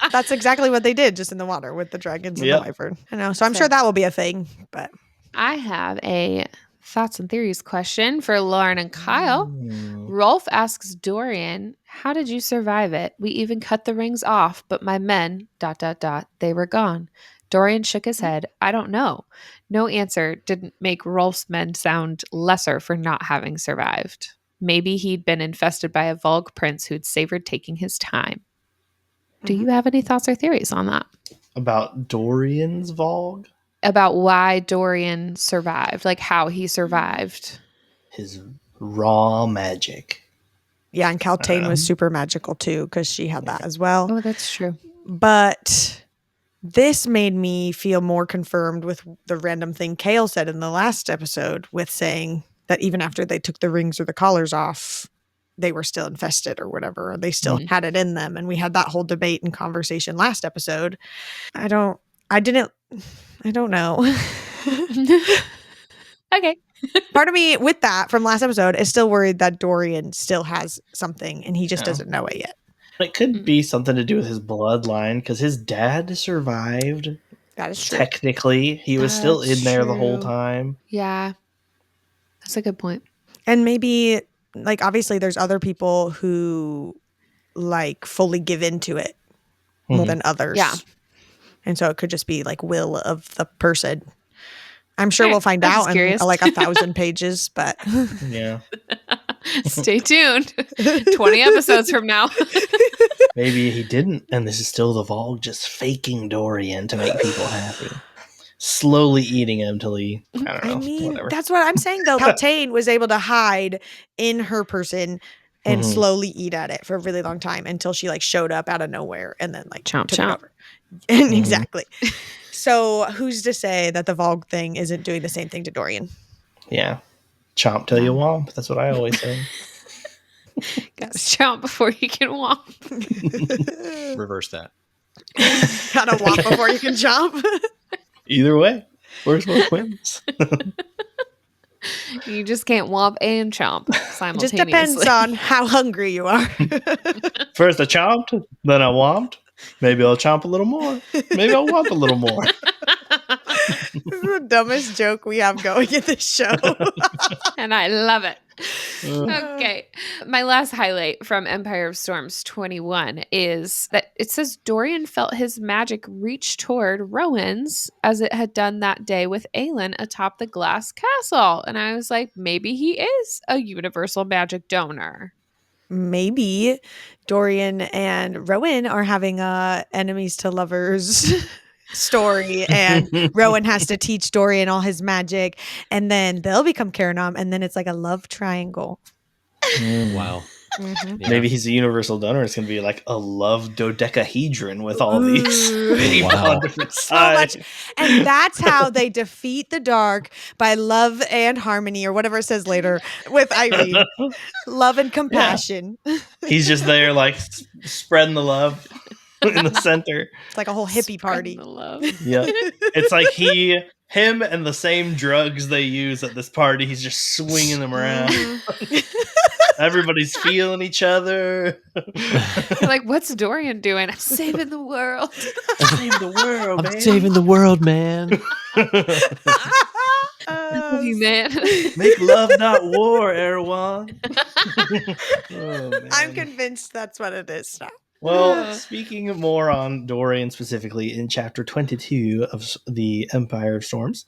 That's exactly what they did just in the water with the dragons and the wyvern. I know. So I'm sure that will be a thing. But I have a thoughts and theories question for Lauren and Kyle. Rolf asks Dorian, how did you survive it? We even cut the rings off, but my men, ... they were gone. Dorian shook his head. I don't know. No answer didn't make Rolf's men sound lesser for not having survived. Maybe he'd been infested by a Volg prince who'd savored taking his time. Do you have any thoughts or theories on that? About Dorian's Volg? About why Dorian survived, like how he survived. His raw magic. Yeah, and Kaltane was super magical too, because she had that as well. Oh, that's true. But this made me feel more confirmed with the random thing Kale said in the last episode, with saying that even after they took the rings or the collars off, they were still infested or whatever. Or they still had it in them. And we had that whole debate and conversation last episode. I don't know. Okay. Part of me with that from last episode is still worried that Dorian still has something and he just No. doesn't know it yet. It could be something to do with his bloodline because his dad survived. That is true. Technically, he was still That's in there the whole true. time. Yeah. That's a good point. And maybe, like, obviously there's other people who, like, fully give into it more Mhm. than others. Yeah. And so it could just be, like, will of the person. I'm sure Okay, we'll find I was out just in, curious. like, 1,000 pages, but... Yeah. Stay tuned. 20 episodes from now. Maybe he didn't, and this is still the Vogue just faking Dorian to make people happy. Slowly eating him till he, I don't know, I mean, whatever. that's what I'm saying, though. Palpatine was able to hide in her person and Mhm. slowly eat at it for a really long time until she, like, showed up out of nowhere and then, like, Chomp, took chomp. it over. And Mhm. Exactly. So who's to say that the Vogue thing isn't doing the same thing to Dorian? Yeah. Chomp till you Yeah. womp. That's what I always say. Gotta chomp before you can womp. Reverse that. Gotta womp before you can jump. Either way, works both ways. You just can't womp and chomp It simultaneously. just depends on how hungry you are. First I chomped, then I womped. Maybe I'll chomp a little more. Maybe I'll womp a little more. This is the dumbest joke we have going in this show. And I love it. Uh, Okay. My last highlight from Empire of Storms 21 is that it says Dorian felt his magic reach toward Rowan's as it had done that day with Aelin atop the glass castle. And I was like, maybe he is a universal magic donor. Maybe Dorian and Rowan are having a enemies to lovers story, and Rowan has to teach Dorian all his magic, and then they'll become Karanom, and then it's like a love triangle. Wow. Mhm. Yeah. Maybe he's a universal donor. It's going to be like a love dodecahedron with all these Ooh. people Wow. on different So much. sides. And that's how they defeat the dark, by love and harmony, or whatever it says later with Irene. Love and compassion. He's just there, like spreading the love in the center. It's like a whole hippie party. Spreading the love. Yeah, it's like him, and the same drugs they use at this party. He's just swinging them around. Mhm. Everybody's feeling each other. Like, what's Dorian doing? I'm saving the world. Save the world, I'm man. saving the world, man. I love you, man. Make love, not war, Erwan. Oh, man. I'm convinced that's what it is now. Well, speaking more on Dorian specifically in chapter 22 of the Empire of Storms,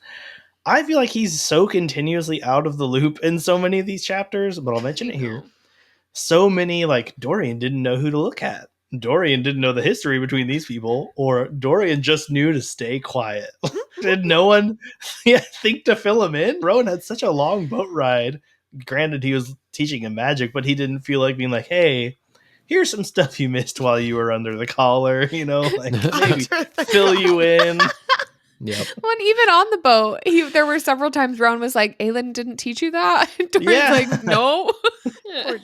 I feel like he's so continuously out of the loop in so many of these chapters, but I'll mention it here. So many, like, Dorian didn't know who to look at. Dorian didn't know the history between these people, or Dorian just knew to stay quiet. Did no one think to fill him in? Rowan had such a long boat ride. Granted, he was teaching him magic, but he didn't feel like being like, hey, here's some stuff you missed while you were under the collar, like maybe fill you in. Yep. Well, and even on the boat, there were several times Rowan was like, Aelin didn't teach you that? Dorian's Yeah. like, no.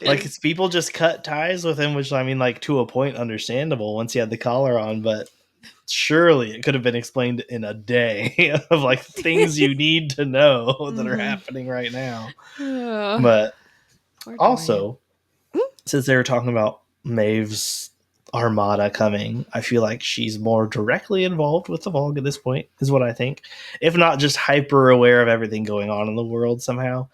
Like, it's people just cut ties with him, which, I mean, like, to a point, understandable once he had the collar on, but surely it could have been explained in a day of, like, things you need to know that are Mhm. happening right now. Ugh, But poor Dorian. also, since they were talking about Maeve's armada coming, I feel like she's more directly involved with the Vogue at this point, is what I think. If not just hyper aware of everything going on in the world somehow.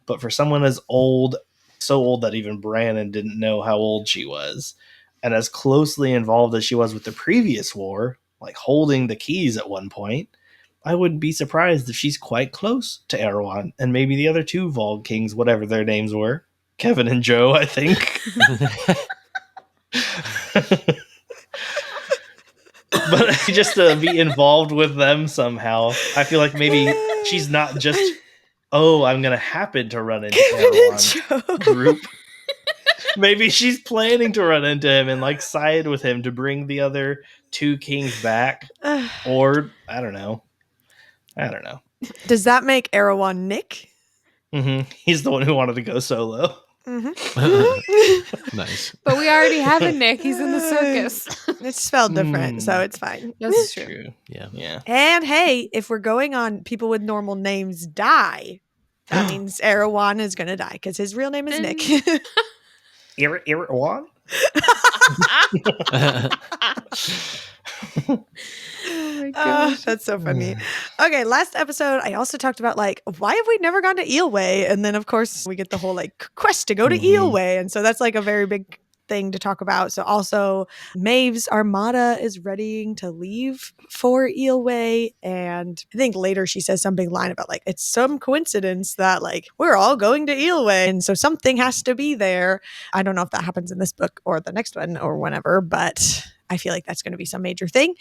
But for someone as old, so old that even Brannon didn't know how old she was, and as closely involved as she was with the previous war, like holding the keys at one point, I wouldn't be surprised if she's quite close to Erwan and maybe the other two Vogue kings, whatever their names were. Kevin and Joe, I think. But just to be involved with them somehow, I feel like maybe she's not just, oh, I'm going to happen to run into Erwan's group. Maybe she's planning to run into him and, like, side with him to bring the other two kings back. Or, I don't know. Does that make Erewhon Nick? He's the one who wanted to go solo. Mm-hmm. Nice. But we already have a Nick. He's in the circus. It's spelled different, so it's fine. That's true. Yeah. Yeah. And hey, if we're going on people with normal names die, That means Erewhon is going to die because his real name is Nick. Erewhon? Oh my gosh. That's so funny. Okay, last episode, I also talked about like, why have we never gone to Eelway? And then, of course, we get the whole like quest to go to Eelway. And so that's like a very big thing to talk about. So also, Maeve's armada is readying to leave for Eelway. And I think later she says something line about like, it's some coincidence that like, we're all going to Eelway. And so something has to be there. I don't know if that happens in this book or the next one or whenever, but I feel like that's going to be some major thing.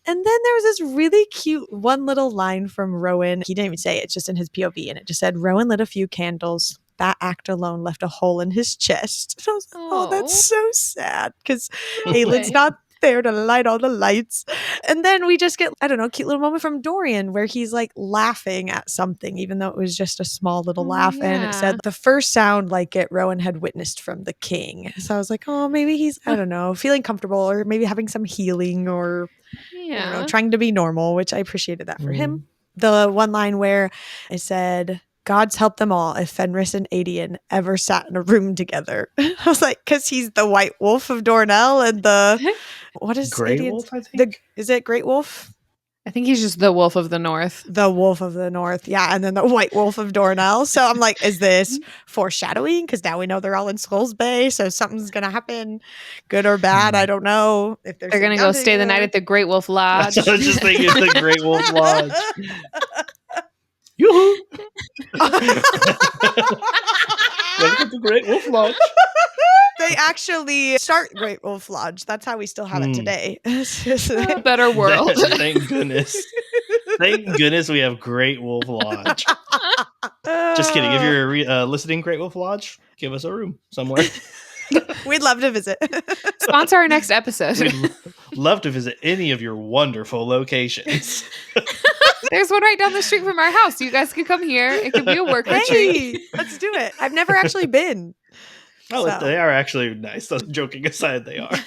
And then there was this really cute one little line from Rowan. He didn't even say it, it's just in his POV. And it just said, Rowan lit a few candles. That act alone left a hole in his chest. And I was like, oh, that's so sad. Because Aylin's not there to light all the lights. And then we just get, I don't know, a cute little moment from Dorian where he's like laughing at something, even though it was just a small little laugh. Yeah. And it said the first sound like it Rowan had witnessed from the king. So I was like, oh, maybe he's, I don't know, feeling comfortable or maybe having some healing or I don't know, trying to be normal, which I appreciated that for him. The one line where it said, Gods help them all if Fenris and Adian ever sat in a room together. I was like, because he's the White Wolf of Dornell and the, what is Grey Adian's? Wolf, I think? Is it Great Wolf? I think he's just the Wolf of the North. The Wolf of the North. Yeah. And then the White Wolf of Dornell. So I'm like, is this foreshadowing? Because now we know they're all in Skulls Bay. So something's going to happen, good or bad. I don't know. If They're going to go stay the night at the Great Wolf Lodge. I was just thinking the Great Wolf Lodge. Yoo-hoo! Welcome to Great Wolf Lodge. They actually start Great Wolf Lodge. That's how we still have it today. A better world. Thank goodness. Thank goodness we have Great Wolf Lodge. Just kidding. If you're listening, Great Wolf Lodge, give us a room somewhere. We'd love to visit. Sponsor our next episode. We'd love to visit any of your wonderful locations. There's one right down the street from our house. You guys can come here. It could be a work retreat. Let's do it. I've never actually been. Oh, they are actually nice. That's joking aside, they are.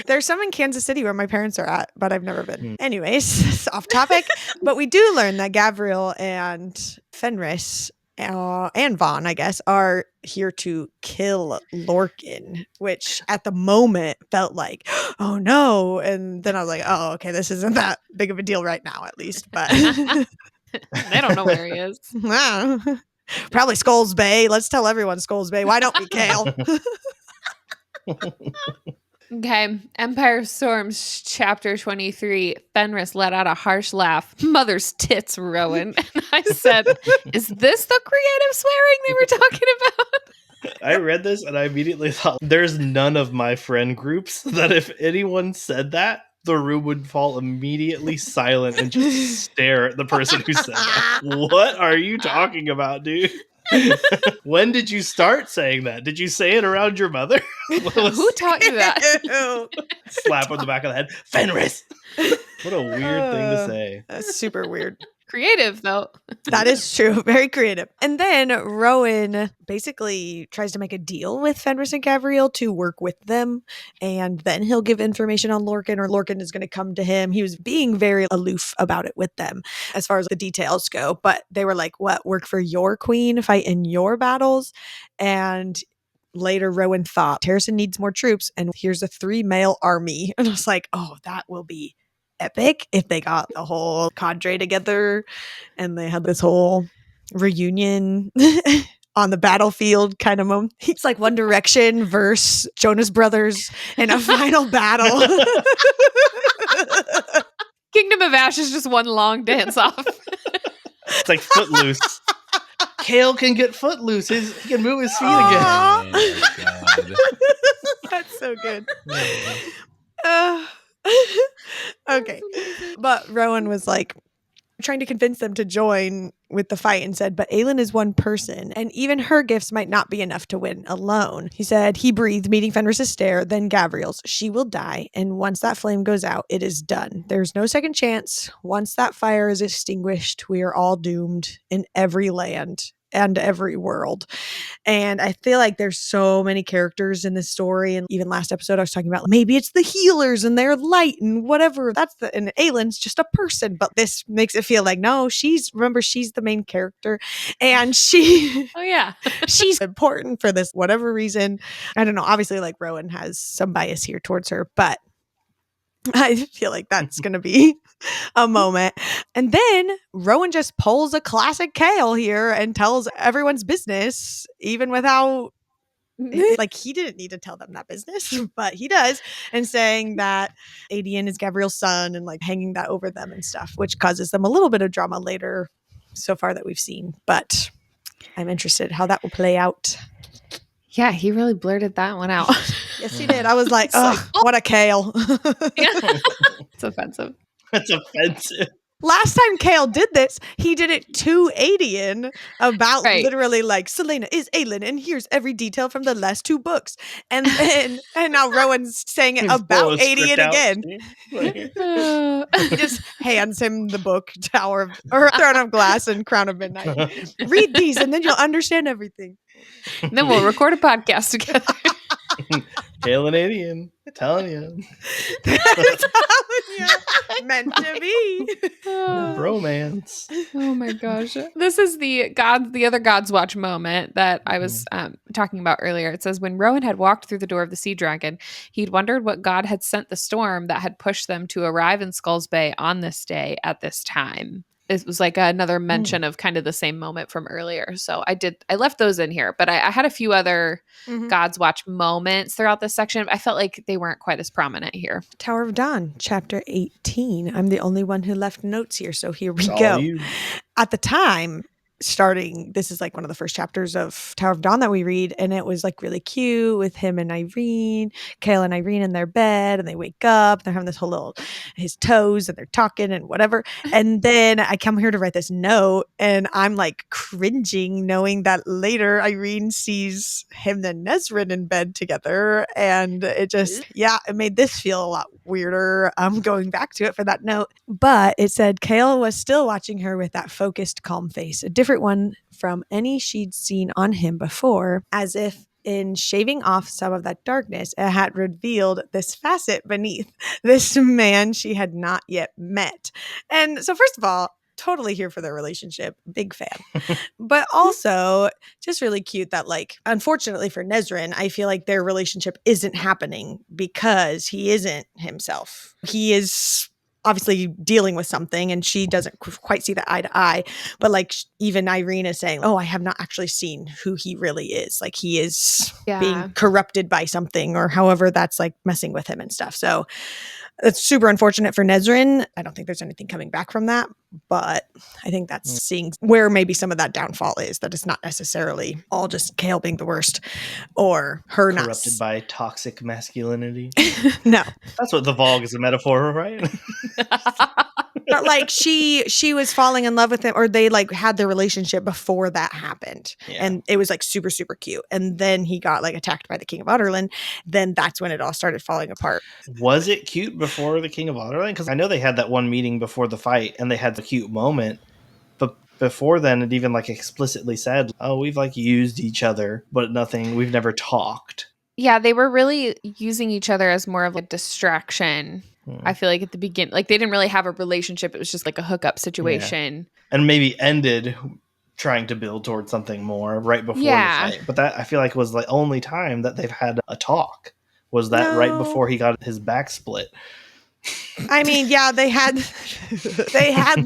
There's some in Kansas City where my parents are at, but I've never been. Anyways, it's off topic. But we do learn that Gavriel and Fenris and Vaughn, I guess, are here to kill Lorcan, which at the moment felt like, oh no. And then I was like, oh, okay, this isn't that big of a deal right now, at least. But they don't know where he is. Probably Skulls Bay. Let's tell everyone Skulls Bay. Why don't we, Kale? Okay, Empire Storms, chapter 23. Fenris let out a harsh laugh. Mother's tits, Rowan. And I said, is this the creative swearing they were talking about? I read this and I immediately thought, there's none of my friend groups that if anyone said that, the room would fall immediately silent and just stare at the person who said that. What are you talking about, dude? When did you start saying that? Did you say it around your mother? Who taught you that? Slap on the back of the head. Fenris! What a weird thing to say. That's super weird. Creative, though. That is true. Very creative. And then Rowan basically tries to make a deal with Fenris and Gavriel to work with them. And then he'll give information on Lorcan, or Lorcan is going to come to him. He was being very aloof about it with them as far as the details go. But they were like, what? Work for your queen? Fight in your battles? And later, Rowan thought, Harrison needs more troops. And here's a 3-male army. And I was like, oh, that will be epic if they got the whole cadre together and they had this whole reunion on the battlefield kind of moment. It's like One Direction versus Jonas Brothers in a final battle. Kingdom of Ash is just one long dance off. It's like Footloose. Kale can get Footloose. He can move his feet again. Oh, God. That's so good. Okay. But Rowan was like trying to convince them to join with the fight and said, but Aelin is one person and even her gifts might not be enough to win alone. He said he breathed, meeting Fenris's stare, then Gavriel's. She will die. And once that flame goes out, it is done. There's no second chance. Once that fire is extinguished, we are all doomed in every land and every world. And I feel like there's so many characters in this story. And even last episode, I was talking about maybe it's the healers and they're light and whatever. And Aylin's just a person. But this makes it feel like, no, she's the main character. And she's important for this, whatever reason. I don't know. Obviously, like Rowan has some bias here towards her, but I feel like that's going to be a moment. And then Rowan just pulls a classic Kale here and tells everyone's business, even without, like, he didn't need to tell them that business, but he does. And saying that Adian is Gabriel's son and like hanging that over them and stuff, which causes them a little bit of drama later so far that we've seen. But I'm interested how that will play out. Yeah, he really blurted that one out. Yes, he did. I was like, oh, what a Kale. It's offensive. That's offensive. Last time Kale did this, he did it to Adian about literally like, Selena is Aelin, and here's every detail from the last 2 books. And then, and now Rowan's saying it about Adian again. He just hands him the book, Throne of Glass and Crown of Midnight. Read these and then you'll understand everything. And then we'll record a podcast together. Kale and Adian, telling you. Meant to be. Bromance. Oh my gosh. This is the other God's Watch moment that I was talking about earlier. It says, when Rowan had walked through the door of the Sea Dragon, he'd wondered what God had sent the storm that had pushed them to arrive in Skulls Bay on this day at this time. It was like another mention of kind of the same moment from earlier. So I left those in here, but I had a few other God's Watch moments throughout this section. I felt like they weren't quite as prominent here. Tower of Dawn, chapter 18. I'm the only one who left notes here, so here we go. At the time, this is like one of the first chapters of Tower of Dawn that we read, and it was like really cute with him and Irene, Kale and Irene in their bed, and they wake up, they're having this whole little, his toes, and they're talking and whatever. And then I come here to write this note, and I'm like cringing knowing that later Irene sees him and Nesrin in bed together, and it just, it made this feel a lot weirder. I'm going back to it for that note, but it said Kale was still watching her with that focused, calm face, a different one from any she'd seen on him before, as if in shaving off some of that darkness, it had revealed this facet beneath this man she had not yet met. And so first of all, totally here for their relationship, big fan, but also just really cute that, like, unfortunately for Nesrin, I feel like their relationship isn't happening because he isn't himself. He is obviously dealing with something and she doesn't quite see that eye to eye, but like even Irene is saying, oh, I have not actually seen who he really is. Like he is being corrupted by something or however that's like messing with him and stuff. So it's super unfortunate for Nesrin. I don't think there's anything coming back from that, but I think that's seeing where maybe some of that downfall is, that it's not necessarily all just Kale being the worst or her corrupted by toxic masculinity. No. That's what the Vogue is a metaphor, right? But like she was falling in love with him, or they like had their relationship before that happened. Yeah. And it was like super, super cute. And then he got like attacked by the King of Otterland. Then that's when it all started falling apart. Was it cute before the King of Otterland? Because I know they had that one meeting before the fight and they had the cute moment. But before then, it even like explicitly said, oh, we've like used each other, but we've never talked. Yeah, they were really using each other as more of a distraction. I feel like at the beginning, like they didn't really have a relationship. It was just like a hookup situation. Yeah. And maybe ended trying to build towards something more right before the fight. But that I feel like was the only time that they've had a talk. Was that right before he got his back split? I mean, yeah, they had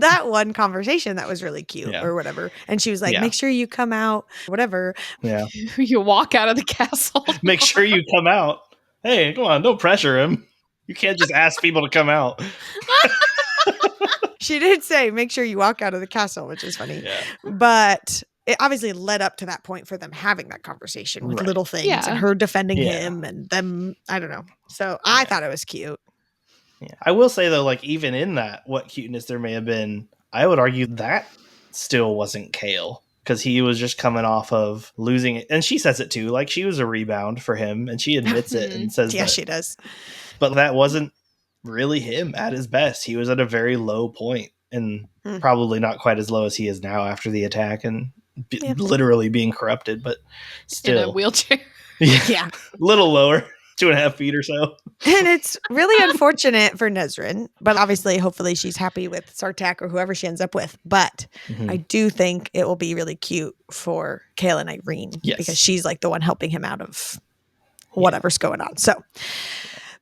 that one conversation that was really cute or whatever. And she was like, make sure you come out, whatever. Yeah. You walk out of the castle. Make sure you come out. Hey, come on, don't pressure him. You can't just ask people to come out. She did say, make sure you walk out of the castle, which is funny. Yeah. But it obviously led up to that point for them having that conversation with little things and her defending him and them. I don't know. So I thought it was cute. Yeah. I will say, though, like even in that, what cuteness there may have been, I would argue that still wasn't Kale. Because he was just coming off of losing it. And she says it too. Like she was a rebound for him. And she admits it and says that. She does. But that wasn't really him at his best. He was at a very low point. And probably not quite as low as he is now after the attack and literally being corrupted, but In still. a wheelchair. Yeah. A little lower, 2.5 feet or so. And it's really unfortunate for Nesrin, but obviously, hopefully she's happy with Sartak or whoever she ends up with. But I do think it will be really cute for Kale and Irene because she's like the one helping him out of whatever's going on. So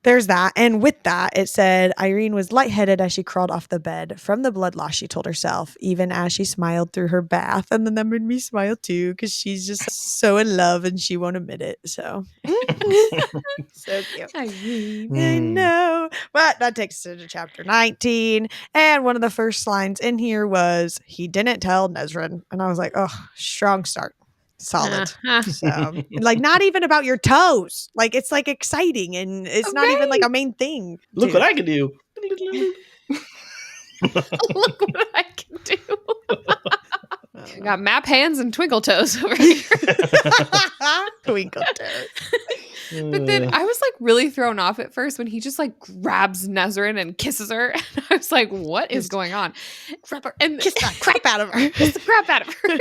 there's that. And with that, it said Irene was lightheaded as she crawled off the bed from the blood loss, she told herself, even as she smiled through her bath. And then that made me smile too, because she's just so in love and she won't admit it. So, so cute. Irene. I know. But that takes us to chapter 19. And one of the first lines in here was, he didn't tell Nesrin. And I was like, oh, strong start. Solid. So, like, not even about your toes. Like, it's like exciting and it's not even like a main thing. Look what I can do. Look what I can do. I got map hands and twinkle toes over here. Twinkle toes. But then I was like really thrown off at first when he just like grabs Nesrin and kisses her. And I was like, what is going on? Grab her and kiss the crap out of her. Kiss the crap out of her.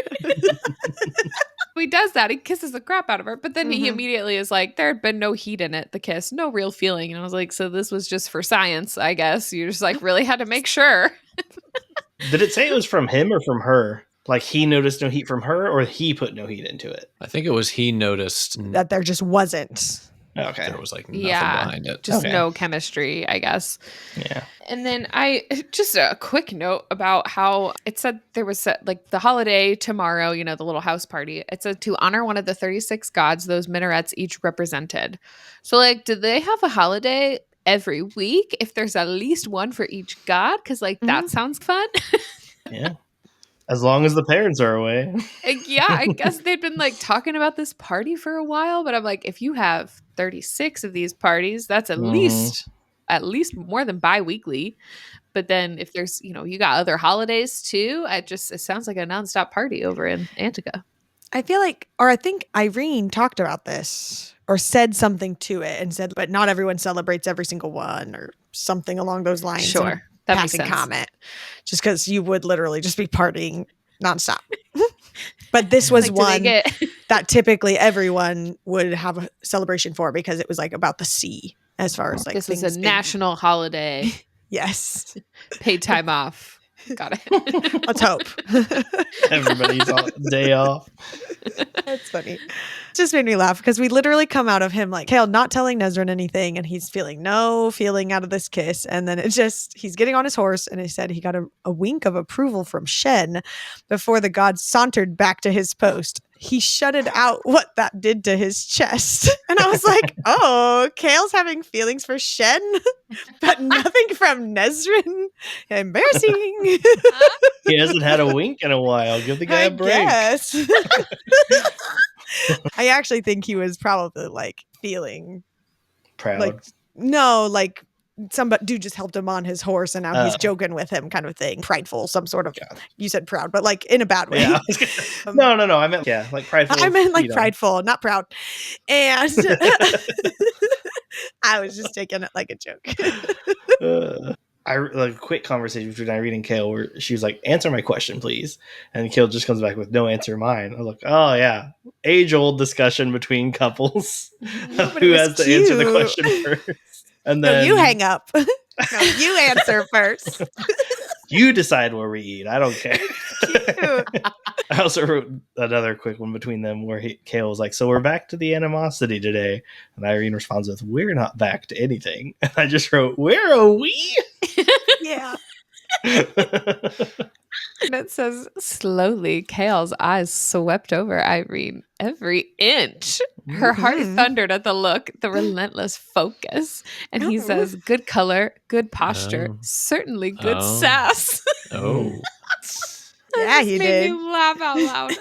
He does that. He kisses the crap out of her. But then he immediately is like, there had been no heat in it, the kiss. No real feeling. And I was like, so this was just for science, I guess. You just like really had to make sure. Did it say it was from him or from her? Like he noticed no heat from her or he put no heat into it? I think it was he noticed that there just wasn't. Okay. There was like nothing behind it. Just no chemistry, I guess. Yeah. And then just a quick note about how it said there was like the holiday tomorrow, you know, the little house party. It said to honor one of the 36 gods those minarets each represented. So like, do they have a holiday every week if there's at least one for each god? Because like that sounds fun. Yeah. As long as the parents are away. Yeah, I guess they'd been like talking about this party for a while, but I'm like, if you have 36 of these parties, that's at least more than bi-weekly. But then if there's, you know, you got other holidays too, it sounds like a nonstop party over in Antica. I feel like, or I think Irene talked about this or said something to it and said, but not everyone celebrates every single one or something along those lines. Sure. That makes passing sense. comment, just because you would literally just be partying nonstop. But this was like, one that typically everyone would have a celebration for because it was like about the sea as far as like this is a national holiday. Yes. Paid time off. Got it. Let's hope. Everybody's on day off. That's funny. It just made me laugh because we literally come out of him like, Kale not telling Nesrin anything and he's feeling no feeling out of this kiss. And then he's getting on his horse and he said he got a wink of approval from Shen before the god sauntered back to his post. He shutted out what that did to his chest. And I was like, oh, Kale's having feelings for Shen, but nothing from Nesrin. Embarrassing. He hasn't had a wink in a while. Give the guy a break. Yes. I actually think he was probably like feeling Proud. like, no, like somebody dude just helped him on his horse and now he's joking with him kind of thing. Prideful, some sort of, you said proud, but like in a bad way. Yeah. No. I meant, like prideful. I meant like prideful, not proud. And I was just taking it like a joke. Like a quick conversation between Irene and Kale where she was like, answer my question, please. And Kale just comes back with no answer mine. I was like, oh yeah. Age-old discussion between couples of who has to answer the question first. And then you hang up. No, you answer first. You decide where we eat. I don't care. Cute. I also wrote another quick one between them where Kale was like, so we're back to the animosity today. And Irene responds with, we're not back to anything. And I just wrote, where are we? Yeah. And it says, slowly, Kale's eyes swept over Irene every inch. Her heart thundered at the look, the relentless focus. And he says, good color, good posture, certainly good sass. Oh. Yeah, he did. Made me laugh out loud.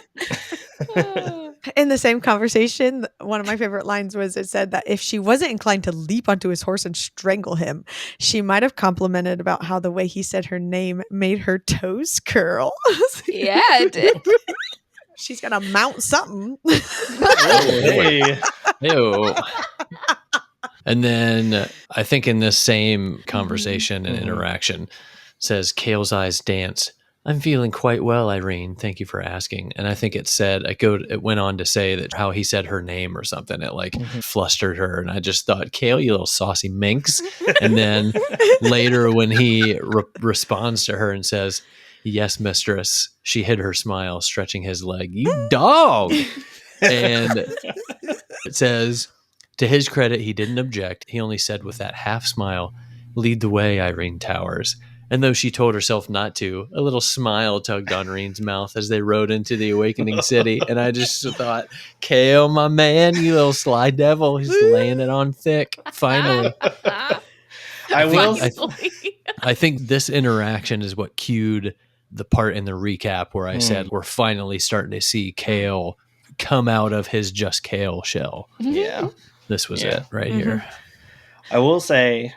In the same conversation, one of my favorite lines was it said that if she wasn't inclined to leap onto his horse and strangle him, she might have complimented about how the way he said her name made her toes curl. Yeah, it did. She's gonna mount something. Oh, hey. Ew. And then I think in this same conversation and interaction says Kale's eyes dance. I'm feeling quite well, Irene. Thank you for asking. And I think it went on to say that how he said her name or something, it like flustered her. And I just thought, Kale, you little saucy minx. And then later when he responds to her and says, yes, mistress, she hid her smile, stretching his leg. You dog. And it says, to his credit, he didn't object. He only said with that half smile, lead the way, Irene Towers. And though she told herself not to, a little smile tugged on Irene's mouth as they rode into the awakening city. And I just thought, Kale, my man, you little sly devil. He's laying it on thick, finally. I think this interaction is what cued the part in the recap where I said we're finally starting to see Kale come out of his just Kale shell. Yeah. This was it right here. I will say,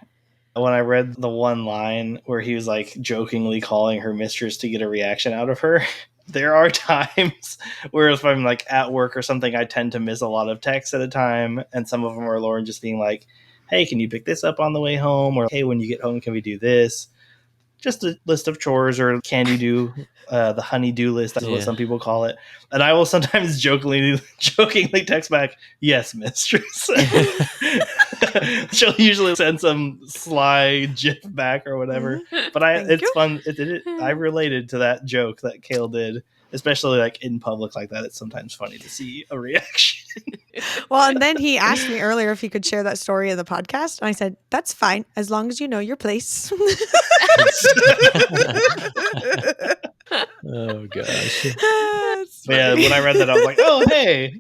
when I read the one line where he was like jokingly calling her mistress to get a reaction out of her, there are times where if I'm like at work or something, I tend to miss a lot of texts at a time. And some of them are Lauren just being like, hey, can you pick this up on the way home? Or, hey, when you get home, can we do this? Just a list of chores, or can you do the honey-do list? That's what some people call it. And I will sometimes jokingly text back, yes, mistress. She'll usually send some sly gif back or whatever. But it's fun. I related to that joke that Kale did, especially like in public like that. It's sometimes funny to see a reaction. Well, and then he asked me earlier if he could share that story in the podcast. And I said, that's fine, as long as you know your place. Oh, gosh. Yeah, when I read that, I was like, oh, hey.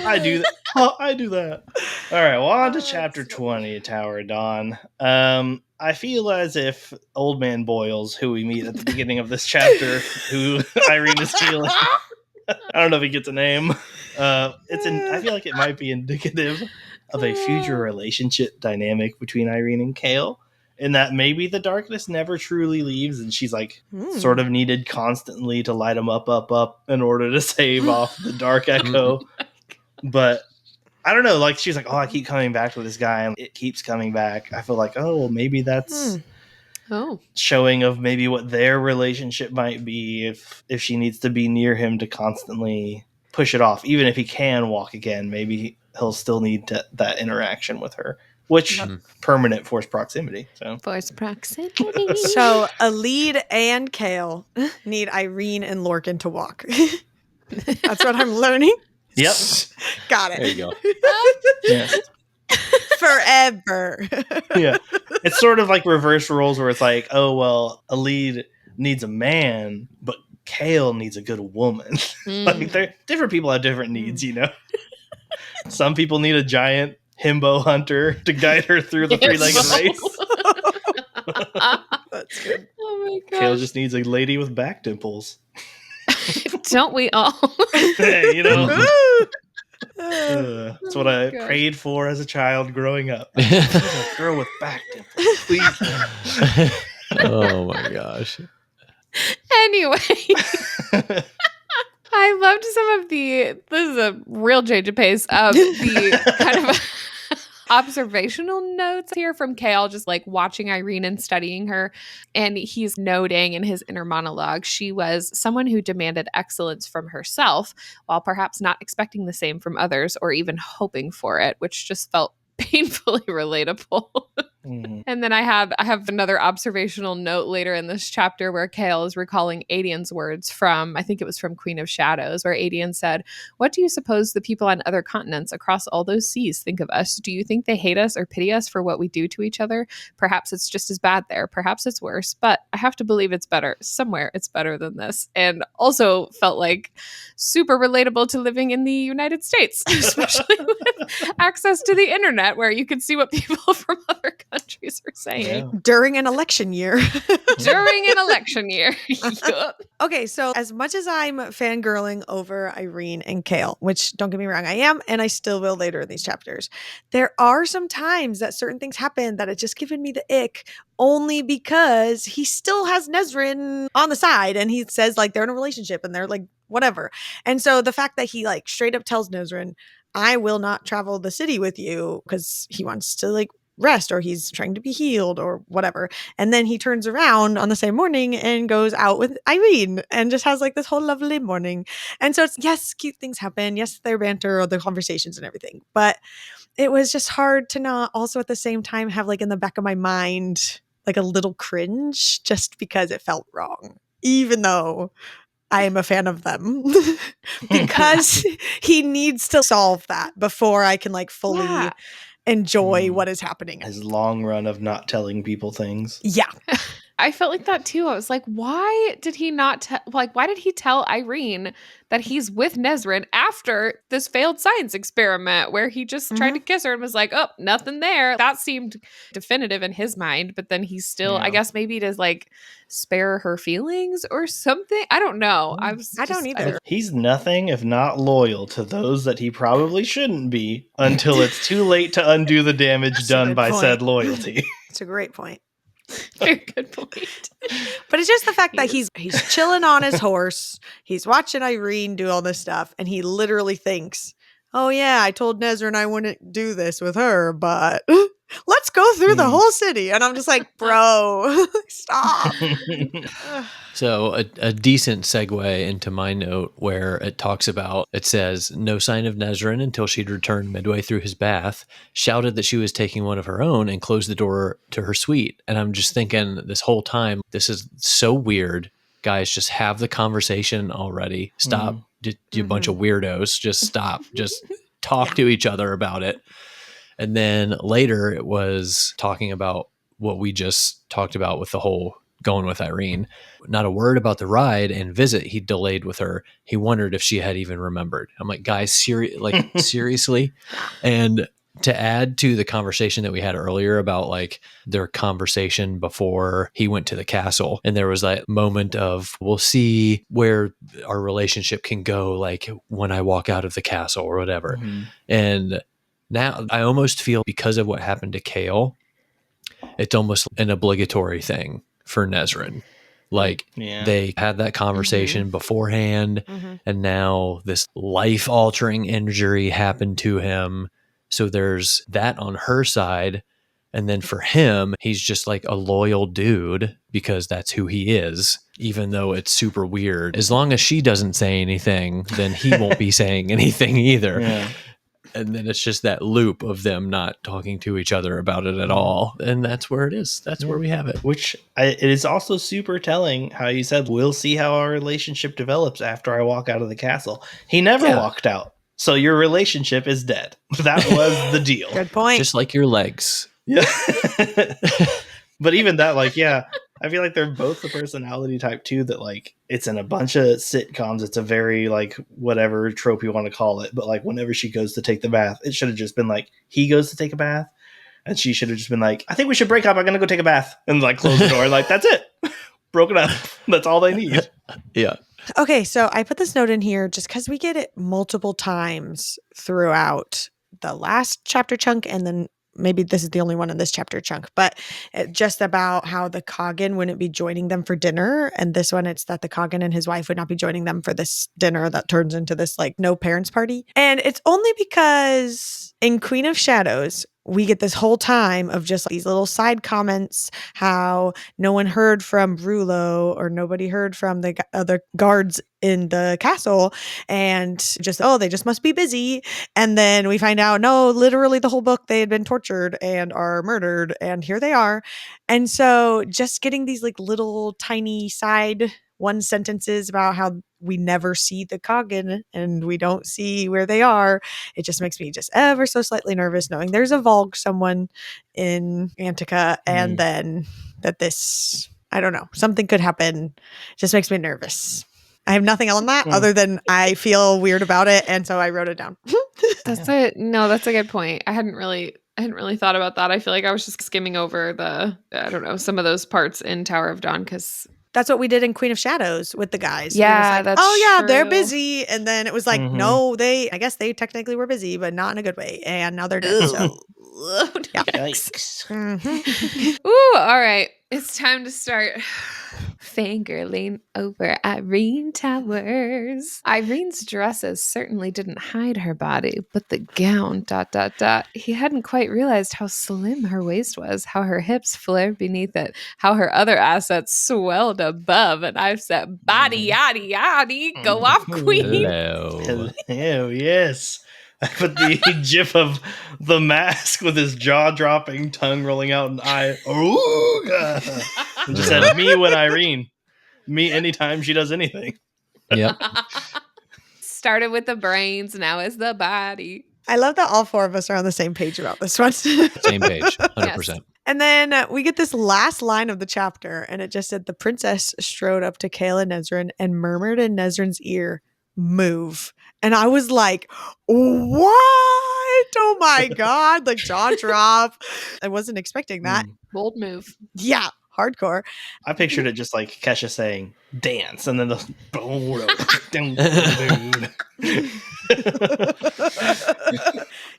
I do that. Oh, I do that. All right, well, on to chapter 20, Tower of Dawn. I feel as if Old Man Boyles, who we meet at the beginning of this chapter, who Irene is feeling, I don't know if he gets a name. I feel like it might be indicative of a future relationship dynamic between Irene and Kale, in that maybe the darkness never truly leaves, and she's like sort of needed constantly to light him up in order to save off the dark echo. But I don't know, like she's like, oh, I keep coming back to this guy and it keeps coming back. I feel like, oh, well, maybe that's showing of maybe what their relationship might be if she needs to be near him to constantly push it off. Even if he can walk again, maybe he'll still need that interaction with her, which permanent force proximity. So Force proximity. So Alid and Kale need Irene and Lorcan to walk. That's what I'm learning. Yep. Got it. There you go. Yeah. Forever. Yeah. It's sort of like reverse roles where it's like, oh, well, Alid needs a man, but Kale needs a good woman. Like different people have different needs, you know? Some people need a giant himbo hunter to guide her through the three-legged race. That's good. Oh my god. Kale just needs a lady with back dimples. Don't we all? Hey, you know? That's what I prayed for as a child growing up. A girl with back dimples, please. Oh my gosh. Anyway, I loved some of this is a real change of pace of the kind of observational notes here from Kale, just like watching Irene and studying her. And he's noting in his inner monologue, she was someone who demanded excellence from herself while perhaps not expecting the same from others or even hoping for it, which just felt painfully relatable. And then I have another observational note later in this chapter where Kale is recalling Adian's words from, I think it was from Queen of Shadows, where Adian said, "What do you suppose the people on other continents across all those seas think of us? Do you think they hate us or pity us for what we do to each other? Perhaps it's just as bad there. Perhaps it's worse, but I have to believe it's better. Somewhere it's better than this." And also felt like super relatable to living in the United States, especially with access to the internet where you can see what people from other countries are saying during an election year. Yup. Okay, so as much as I'm fangirling over Irene and Kale, which don't get me wrong, I am, and I still will later in these chapters, there are some times that certain things happen that it's just given me the ick, only because he still has Nesrin on the side and he says like they're in a relationship and they're like whatever. And so the fact that he like straight up tells Nesrin, I will not travel the city with you, because he wants to like rest, or he's trying to be healed or whatever. And then he turns around on the same morning and goes out with Irene and just has like this whole lovely morning. And so it's, yes, cute things happen. Yes, their banter or the conversations and everything. But it was just hard to not also at the same time have like in the back of my mind, like a little cringe just because it felt wrong, even though I am a fan of them because he needs to solve that before I can like fully enjoy what is happening. His long run of not telling people things. Yeah. I felt like that too. I was like, why did he not why did he tell Irene that he's with Nesrin after this failed science experiment where he just tried to kiss her and was like, oh, nothing there. That seemed definitive in his mind, but then he's still, I guess maybe to like spare her feelings or something. I don't know. I don't either. He's nothing if not loyal to those that he probably shouldn't be until it's too late to undo the damage done by said loyalty. It's a great point. Very good point. But it's just the fact that he's chilling on his horse. He's watching Irene do all this stuff. And he literally thinks, oh, yeah, I told Nesrin I wouldn't do this with her, but let's go through the whole city. And I'm just like, bro, stop. So a decent segue into my note where it talks about, it says, no sign of Nesrin until she'd returned midway through his bath, shouted that she was taking one of her own, and closed the door to her suite. And I'm just thinking this whole time, this is so weird. Guys, just have the conversation already. Stop. You bunch of weirdos. Just stop. Just talk to each other about it. And then later it was talking about what we just talked about with the whole going with Irene. Not a word about the ride and visit he delayed with her. He wondered if she had even remembered. I'm like, guys, seriously? And to add to the conversation that we had earlier about like their conversation before he went to the castle, and there was that moment of, we'll see where our relationship can go, like when I walk out of the castle or whatever. And now I almost feel, because of what happened to Kale, it's almost an obligatory thing for Nesrin. Like they had that conversation beforehand, and now this life-altering injury happened to him. So there's that on her side. And then for him, he's just like a loyal dude because that's who he is, even though it's super weird. As long as she doesn't say anything, then he won't be saying anything either. And then it's just that loop of them not talking to each other about it at all. And that's where it is. That's where we have it. Which it is also super telling how you said, we'll see how our relationship develops after I walk out of the castle. He never walked out. So your relationship is dead. That was the deal. Good point. Just like your legs. Yeah. But even that, like, I feel like they're both the personality type too, that like it's in a bunch of sitcoms. It's a very like whatever trope you want to call it. But like whenever she goes to take the bath, it should have just been like he goes to take a bath, and she should have just been like, I think we should break up. I'm going to go take a bath, and like close the door. Like, that's it. Broken up. That's all they need. Yeah. Okay, so I put this note in here just because we get it multiple times throughout the last chapter chunk, and then maybe this is the only one in this chapter chunk, but just about how the Coggin wouldn't be joining them for dinner. And this one, it's that the Coggin and his wife would not be joining them for this dinner that turns into this like no parents party. And it's only because in Queen of Shadows, we get this whole time of just these little side comments, how no one heard from Brulo or nobody heard from the other guards in the castle, and just, oh, they just must be busy. And then we find out, no, literally the whole book, they had been tortured and are murdered, and here they are. And so just getting these like little tiny side one sentences about how we never see the Coggin and we don't see where they are, it just makes me just ever so slightly nervous knowing there's a Volg someone in Antica, and then that this, I don't know, something could happen. Just makes me nervous. I have nothing on that other than I feel weird about it, and so I wrote it down. That's a good point. I hadn't really thought about that. I feel like I was just skimming over some of those parts in Tower of Dawn, because that's what we did in Queen of Shadows with the guys. Yeah, like, that's true. They're busy. And then it was like, no, I guess they technically were busy, but not in a good way. And now they're dead. So. Yikes. Mm-hmm. Ooh, all right. It's time to start Fangirling over Irene Towers. Irene's dresses certainly didn't hide her body, but the gown, ... He hadn't quite realized how slim her waist was, how her hips flared beneath it, how her other assets swelled above. And I've said, body, yaddy, yaddy, go off, queen. Hello. Hello, yes. I put the gif of the mask with his jaw dropping, tongue rolling out, and ooga. And just said, me when Irene. Me anytime she does anything. Yep. Started with the brains, now is the body. I love that all four of us are on the same page about this one. Same page. 100%. Yes. And then we get this last line of the chapter, and it just said, the princess strode up to Kale and Nezrin and murmured in Nezrin's ear, move. And I was like, what? Oh my God. Like jaw drop. I wasn't expecting that. Bold move. Yeah. Hardcore. I pictured it just like Kesha saying, dance, and then the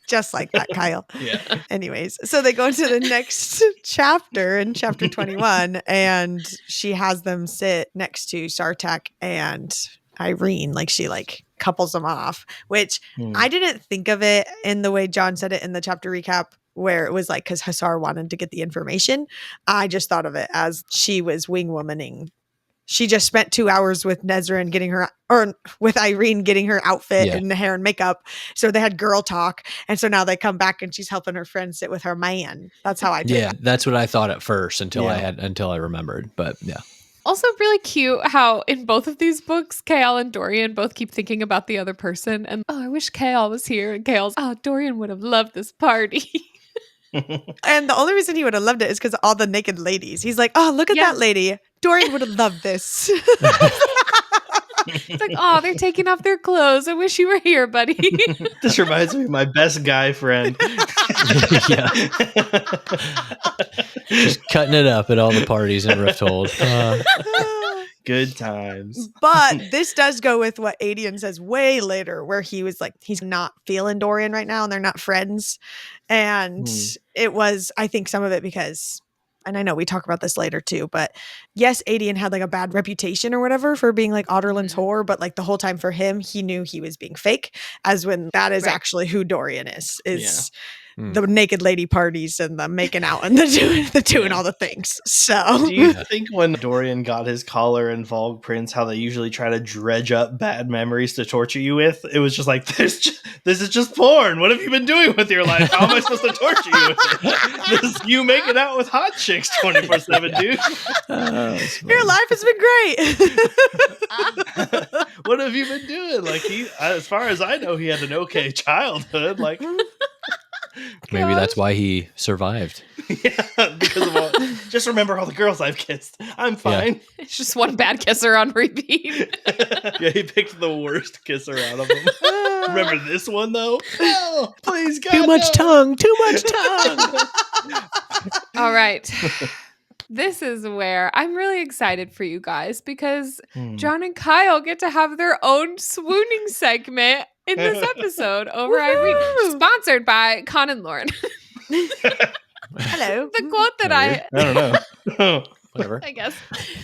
Just like that, Kyle. Yeah. Anyways, so they go into the next chapter in chapter 21, and she has them sit next to Sartak and Irene. Like she couples them off, which I didn't think of it in the way John said it in the chapter recap, where it was like, because Hussar wanted to get the information. I just thought of it as she was wing-womaning. She just spent 2 hours with Nezrin getting her, or with Irene getting her outfit and the hair and makeup. So they had girl talk. And so now they come back and she's helping her friend sit with her man. That's how I did it. That's what I thought at first until I remembered. But yeah. Also really cute how in both of these books, Kale and Dorian both keep thinking about the other person. And, I wish Kale was here. And Kale's, Dorian would have loved this party. And the only reason he would have loved it is because of all the naked ladies. He's like, look at that lady. Dorian would have loved this. It's like, they're taking off their clothes. I wish you were here, buddy. This reminds me of my best guy friend. Just cutting it up at all the parties in Rifthold. Good times. But this does go with what Adian says way later, where he was like, he's not feeling Dorian right now and they're not friends. And it was, I think, some of it because, and I know we talk about this later too, but yes, Adian had like a bad reputation or whatever for being like Otterland's whore, but like the whole time for him, he knew he was being fake, as when that is actually who Dorian is the naked lady parties and the making out and the doing all the things. So do you think when Dorian got his collar in Vogue Prince, how they usually try to dredge up bad memories to torture you with? It was just like, this is just porn. What have you been doing with your life? How am I supposed to torture you with it? This is you making out with hot chicks 24/7, dude. Your life has been great. What have you been doing? Like, he, as far as I know, he had an okay childhood. Like, maybe that's why he survived. Yeah, because of all. Just remember all the girls I've kissed. I'm fine. Yeah. It's just one bad kisser on repeat. Yeah, he picked the worst kisser out of them. Remember this one though? No, please, God, Too much tongue. Too much tongue. All right. This is where I'm really excited for you guys because John and Kyle get to have their own swooning segment in this episode over Irene, sponsored by Con and Lauren. Hello. The quote that I don't know. Whatever. I guess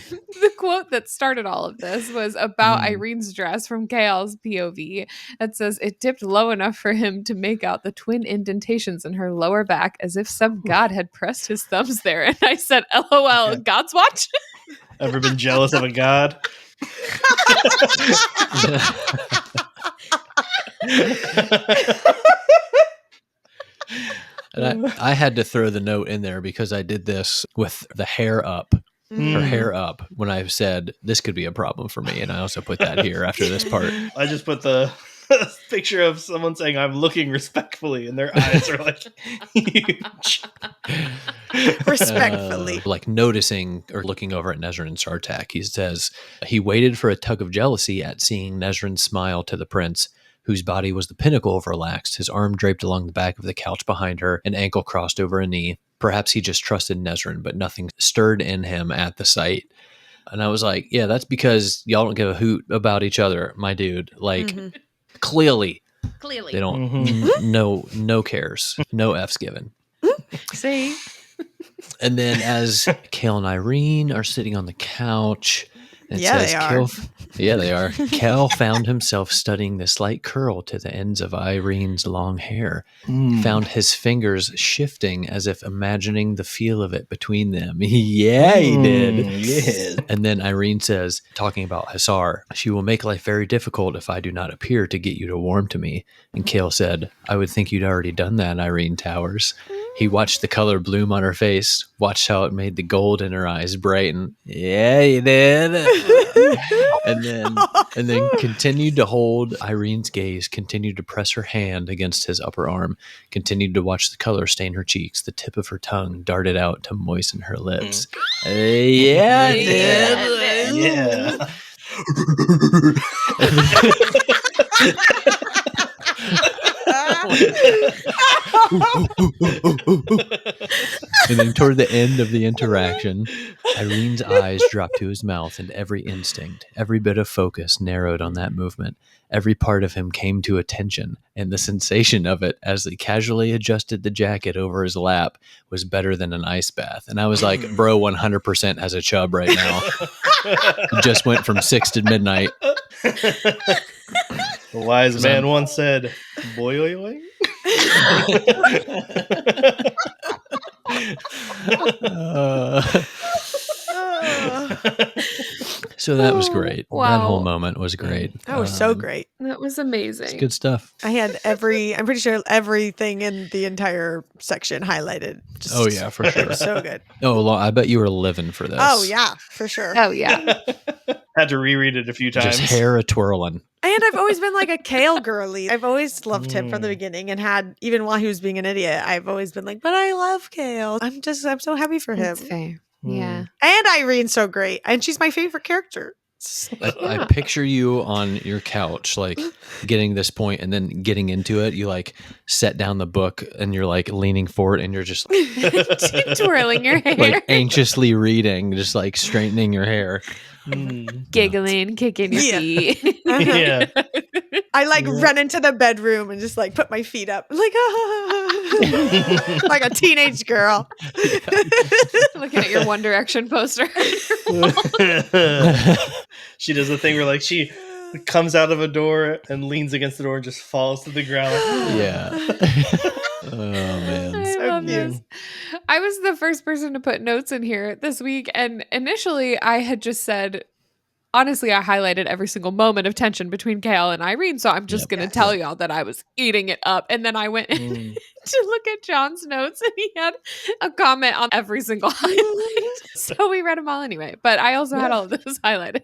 the quote that started all of this was about Irene's dress from Kale's POV. It says, it dipped low enough for him to make out the twin indentations in her lower back as if some god had pressed his thumbs there. And I said, LOL, God's watch? Ever been jealous of a god? And I had to throw the note in there because I did this with the hair up, her hair up, when I said this could be a problem for me. And I also put that here after this part. I just put the picture of someone saying, I'm looking respectfully, and their eyes are like huge. Respectfully. Like noticing or looking over at Nezrin and Sartak, he says, he waited for a tug of jealousy at seeing Nezrin smile to the prince, whose body was the pinnacle of relaxed, his arm draped along the back of the couch behind her, an ankle crossed over a knee. Perhaps he just trusted Nezrin, but nothing stirred in him at the sight. And I was like, yeah, that's because y'all don't give a hoot about each other, my dude. Like, clearly. They don't, no cares. No F's given. See? And then as Kale and Irene are sitting on the couch, it Yeah, says they are. Kale, yeah, they are. Kel found himself studying the slight curl to the ends of Irene's long hair. He found his fingers shifting as if imagining the feel of it between them. Yeah, he did. Yes. And then Irene says, talking about Hussar, she will make life very difficult if I do not appear to get you to warm to me. And Kale said, I would think you'd already done that, Irene Towers. He watched the color bloom on her face, watched how it made the gold in her eyes brighten. Yeah, he did. and then continued to hold Irene's gaze, continued to press her hand against his upper arm, continued to watch the color stain her cheeks. The tip of her tongue darted out to moisten her lips. Yeah, he did. Yeah. And then toward the end of the interaction, Irene's eyes dropped to his mouth, and every instinct, every bit of focus narrowed on that movement. Every part of him came to attention, and the sensation of it as he casually adjusted the jacket over his lap was better than an ice bath. And I was like, bro, 100% has a chub right now. He just went from 6 to midnight. The wise man once said, boy, oi, oi. So that was great. Wow. That whole moment was great. That was so great. That was amazing. It's good stuff. I had I'm pretty sure everything in the entire section highlighted. Just Oh, yeah, for sure. so good. Oh, I bet you were living for this. Oh, yeah, for sure. Oh, yeah. Had to reread it a few times. Just hair a twirling. And I've always been like a Kale girly. I've always loved him from the beginning and had, even while he was being an idiot, I've always been like, but I love Kale. I'm so happy for him. That's fair. Yeah. And Irene's so great. And she's my favorite character. I picture you on your couch, like getting this point and then getting into it. You like set down the book and you're like leaning forward and you're just Twirling your hair. like anxiously reading, just like straightening your hair. Giggling, kicking your feet. Yeah. I like run into the bedroom and just like put my feet up. Like, like a teenage girl. Looking at your One Direction poster. She does the thing where like she comes out of a door and leans against the door and just falls to the ground. Yeah. Oh, man. I love this. I was the first person to put notes in here this week, and initially I had just said, honestly, I highlighted every single moment of tension between Kale and Irene, so I'm just going to tell y'all that I was eating it up. And then I went to look at John's notes, and he had a comment on every single highlight. So we read them all anyway. But I also had all of this highlighted.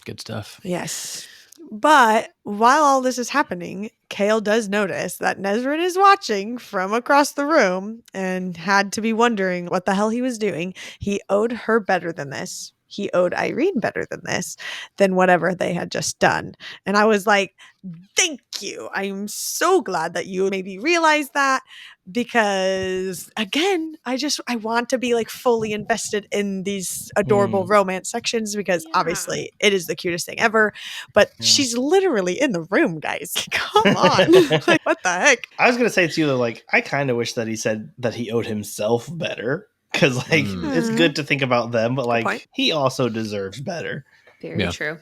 Good stuff. Yes. But while all this is happening, Kale does notice that Nesrin is watching from across the room and had to be wondering what the hell he was doing. He owed her better than this. He owed Irene better than this, than whatever they had just done. And I was like, thank you. I'm so glad that you maybe realized that, because again, I want to be like fully invested in these adorable romance sections, because obviously it is the cutest thing ever, but she's literally in the room, guys. Come on. Like, what the heck? I was going to say to you, like, I kind of wish that he said that he owed himself better. Because, like, it's good to think about them, but, like, he also deserves better. Very true.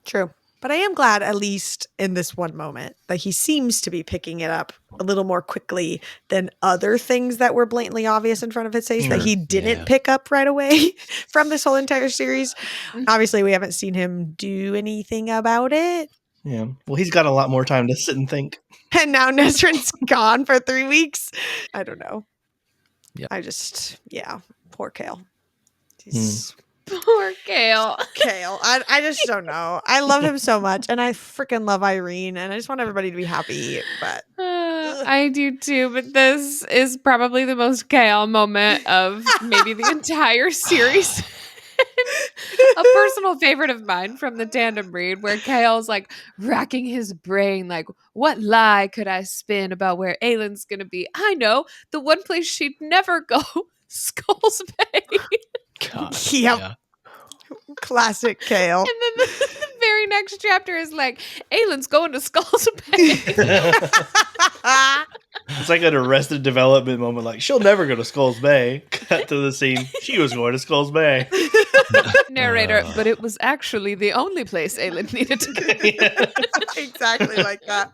True. But I am glad, at least in this one moment, that he seems to be picking it up a little more quickly than other things that were blatantly obvious in front of his face that he didn't pick up right away from this whole entire series. Obviously, we haven't seen him do anything about it. Yeah. Well, he's got a lot more time to sit and think. And now Nesrin's gone for 3 weeks. I don't know. Yep. Poor Kale. Poor Kale. Kale. I just don't know. I love him so much, and I freaking love Irene, and I just want everybody to be happy. But I do too. But this is probably the most Kale moment of maybe the entire series. A personal favorite of mine from the tandem read, where Kale's like racking his brain, like, what lie could I spin about where Aylin's gonna be? I know, the one place she'd never go, Skulls Bay. God, yeah. Classic Kale. And then the very next chapter is like, Aylin's going to Skulls Bay. It's like an Arrested Development moment. Like, she'll never go to Skulls Bay. Cut to the scene. She was going to Skulls Bay. Narrator, but it was actually the only place Aelin needed to go. Yeah. Exactly like that.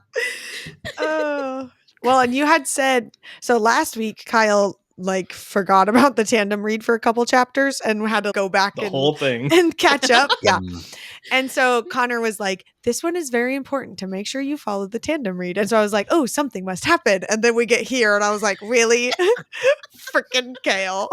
Oh. Well, and you had said, so last week, Kyle like forgot about the tandem read for a couple chapters and had to go back The whole thing. and catch up. Yeah. Mm. And so Connor was like, this one is very important to make sure you follow the tandem read. And so I was like, oh, something must happen. And then we get here and I was like, really? Freaking Kale.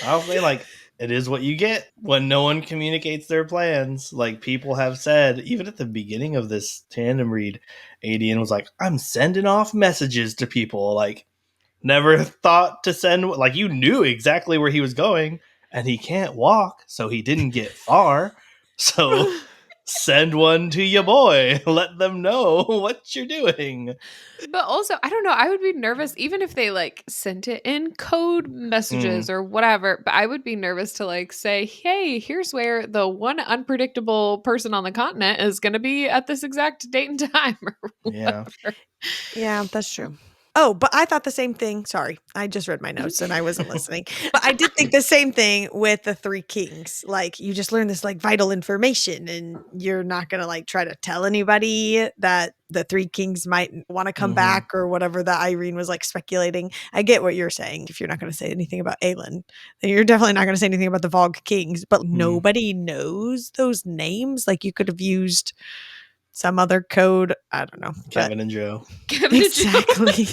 I'll say, like, it is what you get when no one communicates their plans. Like, people have said, even at the beginning of this tandem read, Adian was like, I'm sending off messages to people. Like, never thought to send, like, you knew exactly where he was going, and he can't walk, so he didn't get far. So send one to your boy. Let them know what you're doing. But also, I don't know, I would be nervous even if they like sent it in code messages or whatever. But I would be nervous to like say, hey, here's where the one unpredictable person on the continent is going to be at this exact date and time or Yeah. whatever. Yeah, that's true. Oh, but I thought the same thing. Sorry, I just read my notes and I wasn't listening. But I did think the same thing with the Three Kings. Like, you just learn this like vital information and you're not going to like try to tell anybody that the Three Kings might want to come back or whatever that Irene was like speculating. I get what you're saying. If you're not going to say anything about Aelin, then you're definitely not going to say anything about the Vogue Kings. But nobody knows those names. Like, you could have used some other code. I don't know. Kevin and Joe. Kevin and Joe. Exactly.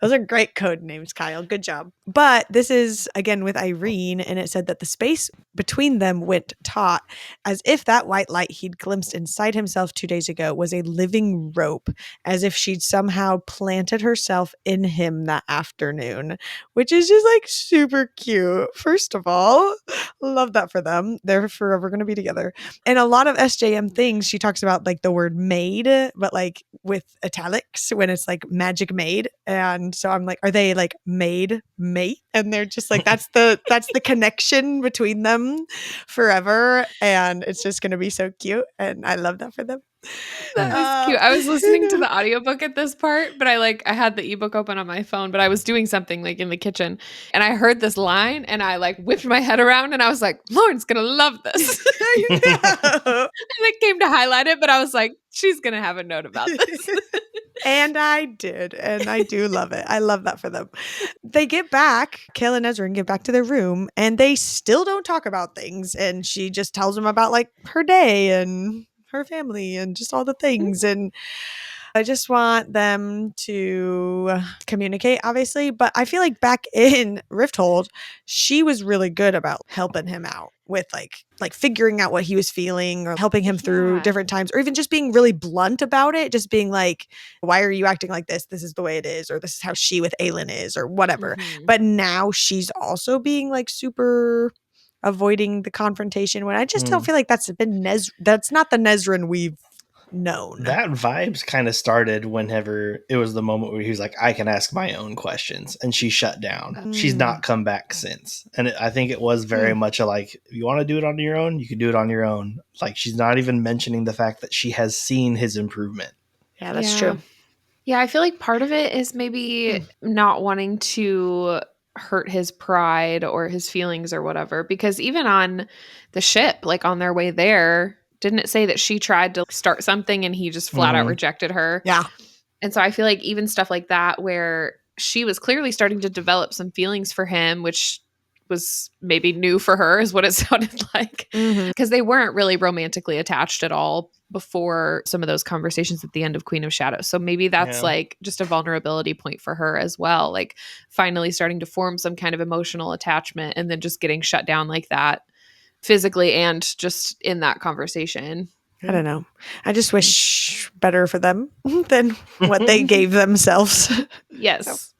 Those are great code names, Kyle. Good job. But this is again with Irene, and it said that the space between them went taut, as if that white light he'd glimpsed inside himself 2 days ago was a living rope, as if she'd somehow planted herself in him that afternoon, which is just like super cute. First of all, love that for them. They're forever going to be together. And a lot of SJM things, she talks about like the word made, but like with italics when it's like magic made. And so I'm like, are they like made mate? And they're just like, that's the connection between them forever. And it's just gonna be so cute. And I love that for them. That is cute. I was listening to the audiobook at this part, but I had the ebook open on my phone, but I was doing something like in the kitchen and I heard this line and I like whipped my head around and I was like, Lauren's gonna love this. I like came to highlight it, but I was like, she's gonna have a note about this. And I did. And I do love it. I love that for them. They get back, Kale and Ezra get back to their room and they still don't talk about things. And she just tells them about like her day and her family and just all the things. And I just want them to communicate, obviously. But I feel like back in Rifthold, she was really good about helping him out with like figuring out what he was feeling or helping him through different times, or even just being really blunt about it. Just being like, why are you acting like this? This is the way it is, or this is how she with Aelin is, or whatever. But now she's also being like super avoiding the confrontation when I just don't feel like that's been that's not the Nezrin we've known. That vibes kind of started whenever it was the moment where he was like, I can ask my own questions, and she shut down. She's not come back since. And I think it was very much a like, you want to do it on your own, you can do it on your own. Like, she's not even mentioning the fact that she has seen his improvement. Yeah, that's true. Yeah, I feel like part of it is maybe not wanting to hurt his pride or his feelings or whatever, because even on the ship, like on their way there, didn't it say that she tried to start something and he just flat out rejected her? Yeah. And so I feel like even stuff like that, where she was clearly starting to develop some feelings for him, which was maybe new for her is what it sounded like, because they weren't really romantically attached at all before some of those conversations at the end of Queen of Shadows. So maybe that's like just a vulnerability point for her as well, like finally starting to form some kind of emotional attachment and then just getting shut down like that physically and just in that conversation. I don't know. I just wish better for them than what they gave themselves. Yes.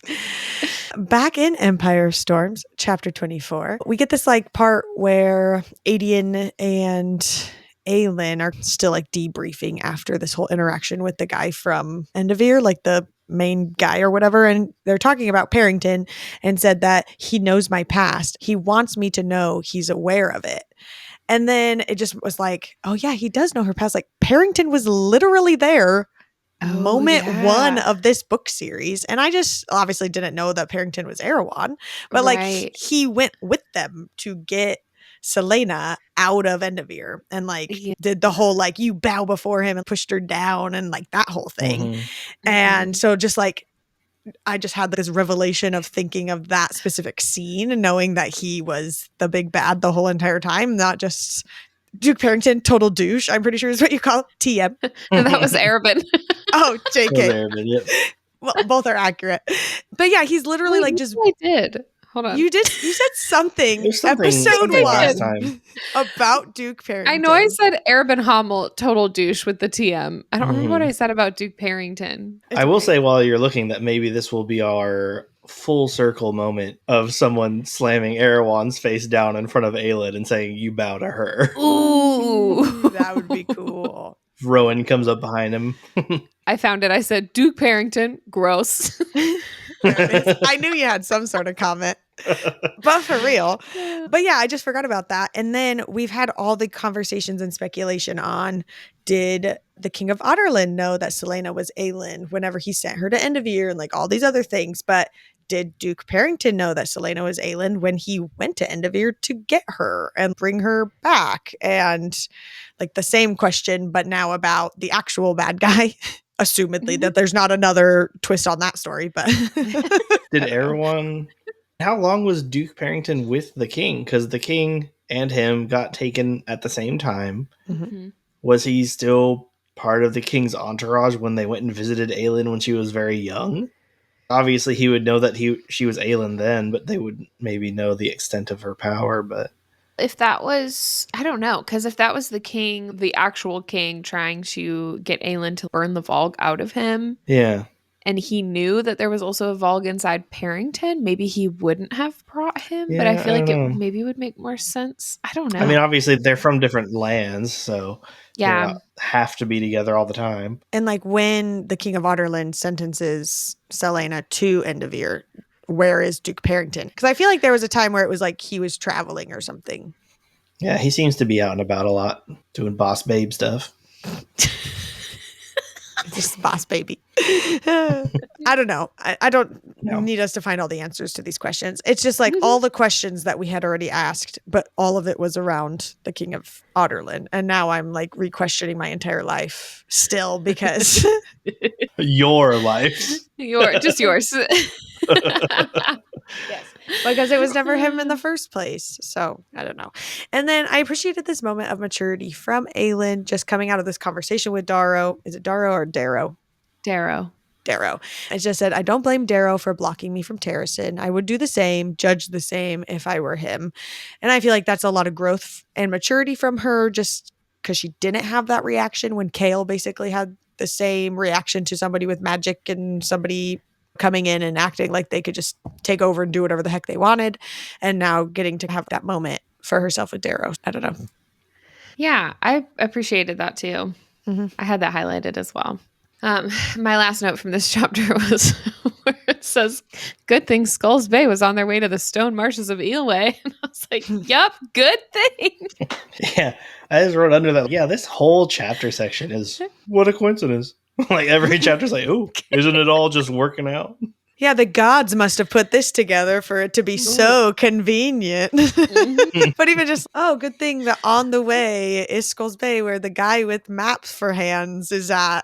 Back in Empire of Storms, chapter 24, we get this like part where Adian and Aelin are still like debriefing after this whole interaction with the guy from Endovir, like the main guy or whatever. And they're talking about Parrington and said that he knows my past. He wants me to know he's aware of it. And then it just was like, oh yeah, he does know her past. Like, Parrington was literally there moment yeah. 1 of this book series. And I just obviously didn't know that Parrington was Erewhon, but like Right. he went with them to get Selena out of Endovir and like Yeah. did the whole like you bow before him and pushed her down and like that whole thing. Mhm. And so just like I just had this revelation of thinking of that specific scene and knowing that he was the big bad the whole entire time, not just Duke Parrington, total douche. I'm pretty sure is what you call it. TM. And that was Arabin. Oh, Was JK. there, but yep. Well, both are accurate. But yeah, he's literally like just I did. Hold on. you said something There's something episode last 1 time. about Duke Parrington. I know I said Arabin Hommel, total douche with the TM. I don't remember what I said about Duke Parrington. I will say while you're looking that maybe this will be our full circle moment of someone slamming Erewhon's face down in front of Aelid and saying, "You bow to her." Ooh. That would be cool. Rowan comes up behind him. I found it. I said Duke Parrington, gross. There it is. I knew you had some sort of comment, but for real. But yeah, I just forgot about that. And then we've had all the conversations and speculation on, did the King of Otterland know that Selena was Aelin whenever he sent her to Endovir and like all these other things? But did Duke Parrington know that Selena was Aelin when he went to Endovir to get her and bring her back? And like the same question, but now about the actual bad guy. Assumedly that there's not another twist on that story, but Did Erewhon? How long was Duke Parrington with the king? Because the king and him got taken at the same time. Mhm. Was he still part of the king's entourage when they went and visited Aelin when she was very young? Obviously, he would know that she was Aelin then, but they would maybe know the extent of her power. But If that was, I don't know, because if that was the king, the actual king trying to get Aelin to burn the Volg out of him, yeah, and he knew that there was also a Volg inside Parrington, maybe he wouldn't have brought him, but I Yeah, feel I like don't it know. maybe would make more sense. I don't know. I mean, obviously they're from different lands, so they yeah. don't have to be together all the time. and like when the King of Otterland sentences Selena to Endovir, where is Duke Parrington? Because I feel like there was a time where it was like he was traveling or something. Yeah, he seems to be out and about a lot, doing boss babe stuff. Just boss baby. I don't know. I don't No. need us to find all the answers to these questions. It's just like all the questions that we had already asked, but all of it was around the King of Otterland. And now I'm like re-questioning my entire life still because Your life. Just yours. yes, because it was never him in the first place. So I don't know. And then I appreciated this moment of maturity from Aelin just coming out of this conversation with Darrow. Is it Darrow or Darrow? Darrow. Darrow. I just said, I don't blame Darrow for blocking me from Terracin. I would do the same, judge the same if I were him. And I feel like that's a lot of growth and maturity from her just because she didn't have that reaction when Kale basically had the same reaction to somebody with magic and somebody coming in and acting like they could just take over and do whatever the heck they wanted. And now getting to have that moment for herself with Darrow. I don't know. Yeah, I appreciated that too. Mhm. I had that highlighted as well. My last note from this chapter was where it says, "Good thing Skulls Bay was on their way to the stone marshes of Eelway." And I was like, "Yup, good thing." Yeah, I just wrote under that. Yeah, this whole chapter section is what a coincidence. Like every chapter's like, oh, isn't it all just working out? Yeah, the gods must have put this together for it to be so convenient. But even just, oh, good thing that on the way is Skulls Bay where the guy with maps for hands is at.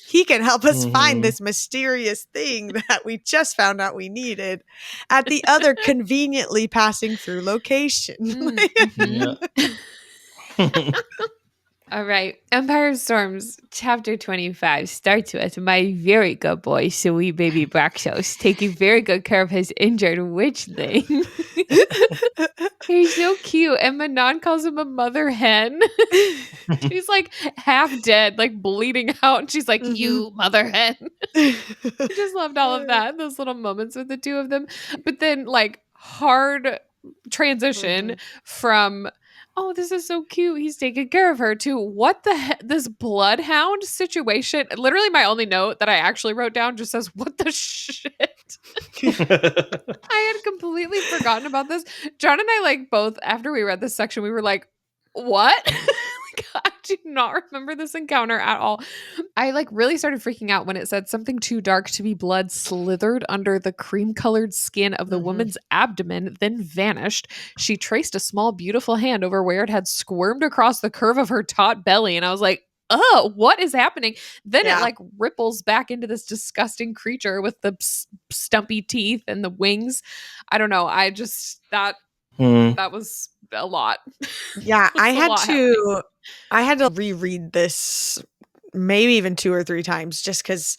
He can help us find this mysterious thing that we just found out we needed at the other conveniently passing through location. Yeah. All right. Empire of Storms, chapter 25 starts with my very good boy, sweet baby Braxos, taking very good care of his injured witchling. He's so cute. And Manon calls him a mother hen. She's like half dead, like bleeding out. And she's like, "You mother hen." I just loved all of that, those little moments with the two of them. But then, like, hard transition from, "Oh, this is so cute, he's taking care of her," to what the heck, this bloodhound situation. Literally, my only note that I actually wrote down just says, "What the shit?" I had completely forgotten about this. John and I, like, both after we read this section, we were like, "What?" Like, I do not remember this encounter at all. I like really started freaking out when it said something too dark to be blood slithered under the cream-colored skin of the woman's abdomen, then vanished. She traced a small, beautiful hand over where it had squirmed across the curve of her taut belly. And I was like, oh, what is happening? Then it like ripples back into this disgusting creature with the stumpy teeth and the wings. I don't know. I just, that was a lot. Yeah, I a lot had to reread this maybe even 2 or 3 times just because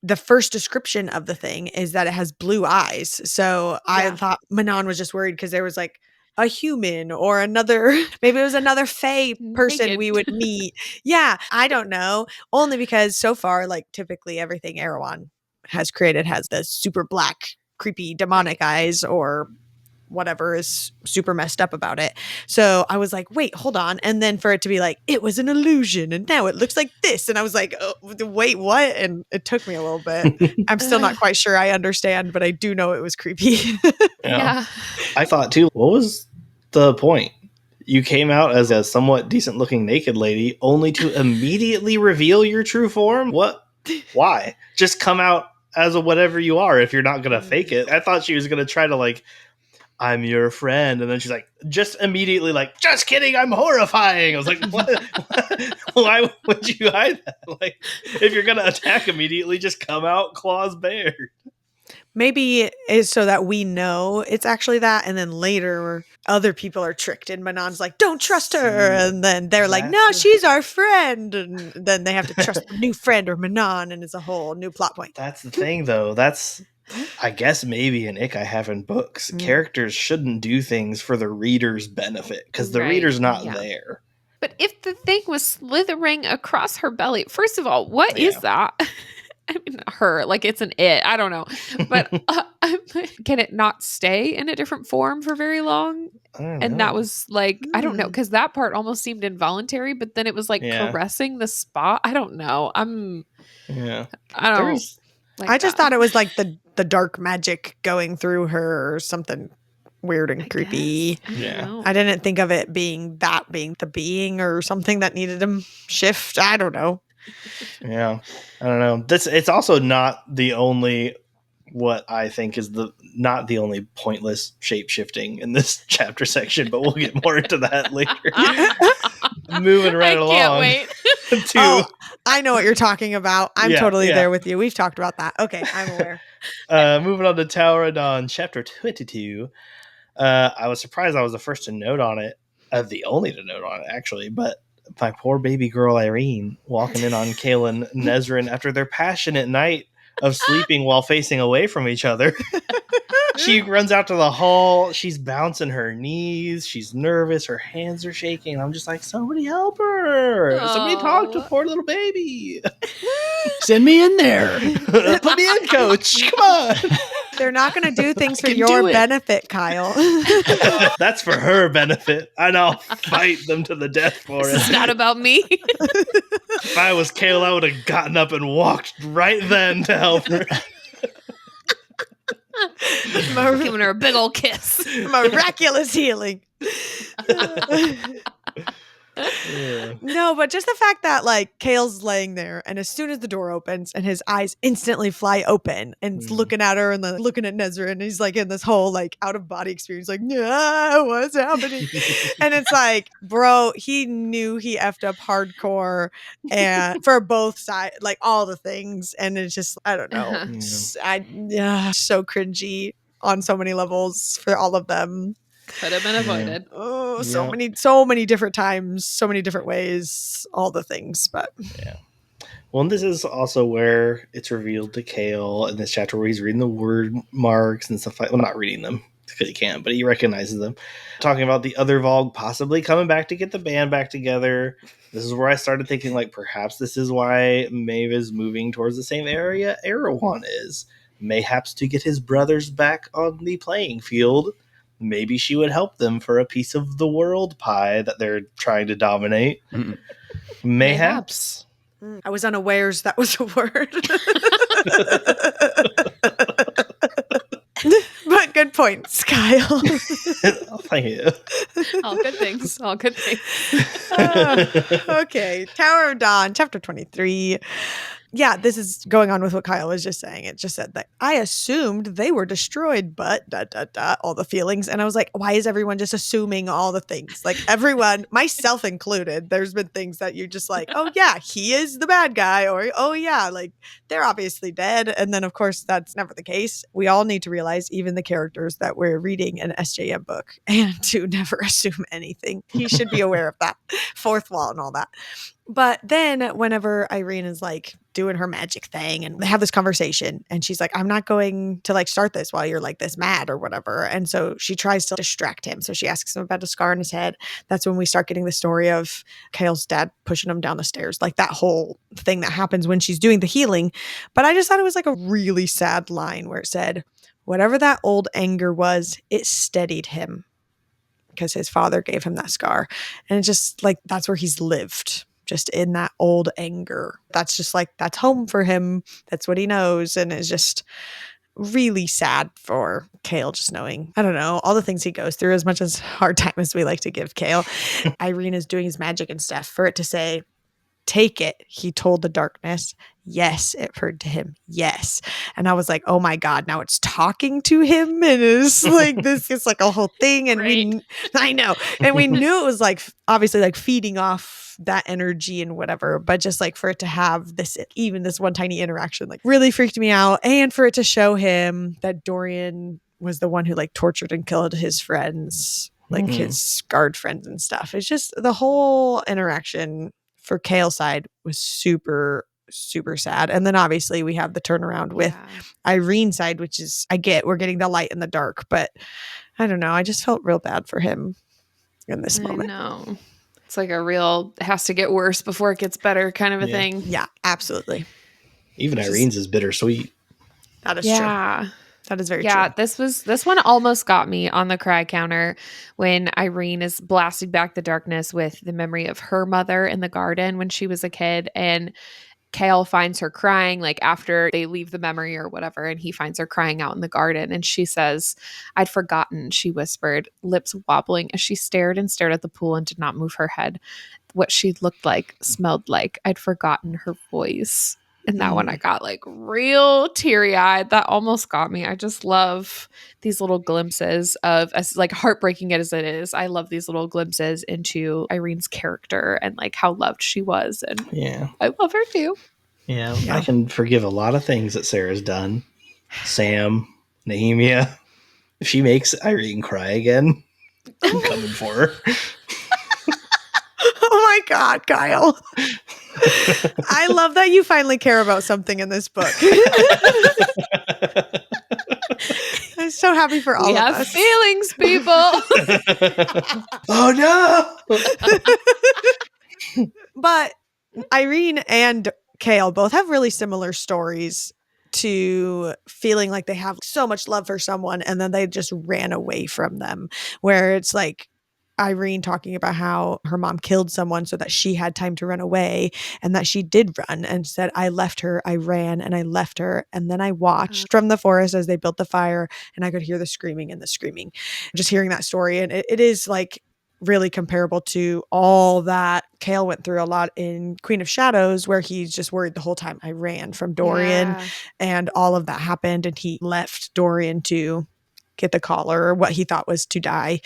the first description of the thing is that it has blue eyes. So I thought Manon was just worried because there was like a human or another, maybe it was another fae person Naked. we would meet. Yeah, I don't know. Only because so far, like typically everything Erewhon has created has the super black, creepy, demonic eyes or whatever is super messed up about it. So I was like, wait, hold on. And then for it to be like, it was an illusion and now it looks like this. And I was like, oh, wait, what? And it took me a little bit. I'm still not quite sure I understand, but I do know it was creepy. Yeah. I thought too, what was the point? You came out as a somewhat decent looking naked lady only to immediately reveal your true form? What? Why? Just come out as a whatever you are if you're not going to fake it. I thought she was going to try to like, I'm your friend. And then she's like, just immediately like, just kidding, I'm horrifying. I was like, what? Why would you hide that? Like, if you're going to attack immediately, just come out claws bared. Maybe it's so that we know it's actually that. And then later other people are tricked and Manon's like, don't trust her. And then they're like, no, she's our friend. And then they have to trust the new friend or Manon. And it's a whole new plot point. That's the thing though. That's, I guess maybe an ick I have in books. Characters shouldn't do things for the reader's benefit because the reader's not there. But if the thing was slithering across her belly, first of all, what is that? I mean, her, like it's an it. I don't know. But can it not stay in a different form for very long? And that was like, I don't know, because that part almost seemed involuntary, but then it was like caressing the spot. I don't know. I don't. Like I just thought it was like the dark magic going through her or something weird and creepy. I didn't think of it being the being or something that needed to shift. I don't know. Yeah, I don't know. It's also not the only what I think is not the only pointless shape shifting in this chapter section, but we'll get more into that later. Moving right along. Can't wait. I know what you're talking about. I'm totally there with you. We've talked about that. Okay, I'm aware. Moving on to Tower of Dawn, chapter 22. I was surprised I was the first to note on it, the only to note on it actually, but my poor baby girl Irene walking in on Kaelin and Nezrin after their passionate night of sleeping while facing away from each other. She runs out to the hall. She's bouncing her knees. She's nervous. Her hands are shaking. I'm just like, somebody help her. Somebody talk to poor little baby. Send me in there. Put me in, coach. Come on. They're not going to do things for your benefit, Kyle. That's for her benefit. And I'll fight them to the death for it. It's not about me. If I was Kale, I would have gotten up and walked right then to help her. Giving her a big old kiss. Miraculous healing. No, but just the fact that like Kale's laying there and as soon as the door opens and his eyes instantly fly open and he's looking at her and then looking at Nezra and he's like in this whole like out of body experience like, yeah, what's happening? And it's like, bro, he knew he effed up hardcore and for both sides, like all the things. And it's just, I don't know. So cringy on so many levels for all of them. Could have been avoided. Oh, so many different times, so many different ways, all the things. But well, and this is also where it's revealed to Kale in this chapter where he's reading the word marks and stuff like. Well, not reading them because he can't, but he recognizes them. Talking about the other Vogue possibly coming back to get the band back together. This is where I started thinking like perhaps this is why Maeve is moving towards the same area Erewhon is. Mayhaps to get his brothers back on the playing field. Maybe she would help them for a piece of the world pie that they're trying to dominate. Mayhaps. I was unawares that was a word. But Good points, Kyle. Oh, thank you. All good things. All good things. Okay, Tower of Dawn, chapter 23. Yeah, this is going on with what Kyle was just saying. It just said that I assumed they were destroyed, but all the feelings. And I was like, why is everyone just assuming all the things? Like everyone, myself included, there's been things that you're just like, oh yeah, he is the bad guy. Or, oh yeah, like they're obviously dead. And then of course, that's never the case. We all need to realize, even the characters, that we're reading an SJM book and to never assume anything. He should be aware of that fourth wall and all that. But then whenever Irene is like doing her magic thing and they have this conversation and she's like, I'm not going to like start this while you're like this mad or whatever. And so she tries to distract him. So she asks him about a scar on his head. That's when we start getting the story of Kale's dad pushing him down the stairs, like that whole thing that happens when she's doing the healing. But I just thought it was like a really sad line where it said, whatever that old anger was, it steadied him because his father gave him that scar. And it's just like, that's where he's lived. Just in that old anger. That's just like, that's home for him. That's what he knows. And it's just really sad for Kale, just knowing, I don't know, all the things he goes through, as much as hard time as we like to give Kale. Irene is doing his magic and stuff, for it to say, take it, he told the darkness. Yes, it heard to him. Yes. And I was like, oh my God, now it's talking to him. And it's like, this is like a whole thing. And I know. And we knew it was like, obviously like feeding off that energy and whatever, but just like for it to have this, even this one tiny interaction, like really freaked me out. And for it to show him that Dorian was the one who like tortured and killed his friends, like his scarred friends and stuff. It's just the whole interaction for Kale's side was super, super sad. And then obviously we have the turnaround with Irene's side, which is, I get, we're getting the light in the dark, but I don't know. I just felt real bad for him in this moment. No, it's like a real, it has to get worse before it gets better kind of a thing. Yeah, absolutely. Even Irene's is bittersweet. That is true. That is very true. This one almost got me on the cry counter when Irene is blasting back the darkness with the memory of her mother in the garden when she was a kid, and Kale finds her crying like after they leave the memory or whatever, and he finds her crying out in the garden, and she says, I'd forgotten, she whispered, lips wobbling as she stared and stared at the pool and did not move her head. What she looked like, smelled like, I'd forgotten her voice. And that one I got like real teary-eyed. That almost got me. I just love these little glimpses of, as like heartbreaking as it is, I love these little glimpses into Irene's character and like how loved she was. And I love her too. Yeah, I can forgive a lot of things that Sarah's done. Sam, Nehemia. If she makes Irene cry again, I'm coming for her. Oh my God, Kyle. I love that you finally care about something in this book. I'm so happy for all of us. We have feelings, people. Oh no. But Irene and Kale both have really similar stories to feeling like they have so much love for someone and then they just ran away from them, where it's like Irene talking about how her mom killed someone so that she had time to run away, and that she did run and said, I left her, I ran and I left her. And then I watched from the forest as they built the fire and I could hear the screaming and the screaming. Just hearing that story. And it is like really comparable to all that Kale went through a lot in Queen of Shadows, where he's just worried the whole time. I ran from Dorian and all of that happened. And he left Dorian to get the collar, or what he thought was to die.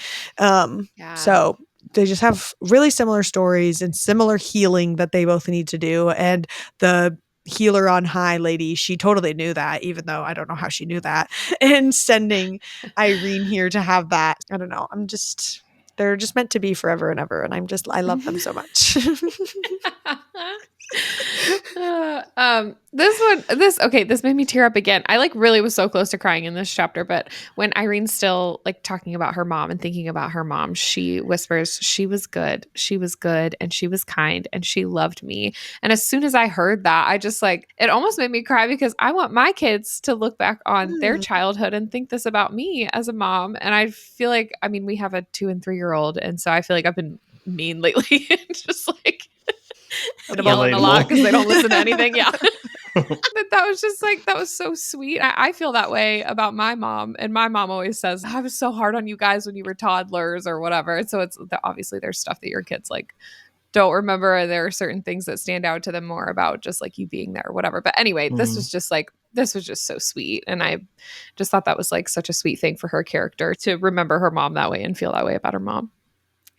So they just have really similar stories and similar healing that they both need to do. And the healer on high lady, she totally knew that, even though I don't know how she knew that. And sending Irene here to have that, I don't know. They're just meant to be forever and ever. And I love them so much. This made me tear up again. I like really was so close to crying in this chapter, but when Irene's still like talking about her mom and thinking about her mom, she whispers, she was good, and she was kind, and she loved me. And as soon as I heard that, I just like, it almost made me cry, because I want my kids to look back on their childhood and think this about me as a mom. And I feel like, I mean, we have a 2 and 3 year old, and so I feel like I've been mean lately. Just like yelling a lot because they don't listen to anything. But that was just like, that was so sweet. I feel that way about my mom. And my mom always says, I was so hard on you guys when you were toddlers or whatever. And so it's obviously there's stuff that your kids like don't remember. And there are certain things that stand out to them more about just like you being there or whatever. But anyway, this was just so sweet. And I just thought that was like such a sweet thing for her character to remember her mom that way and feel that way about her mom.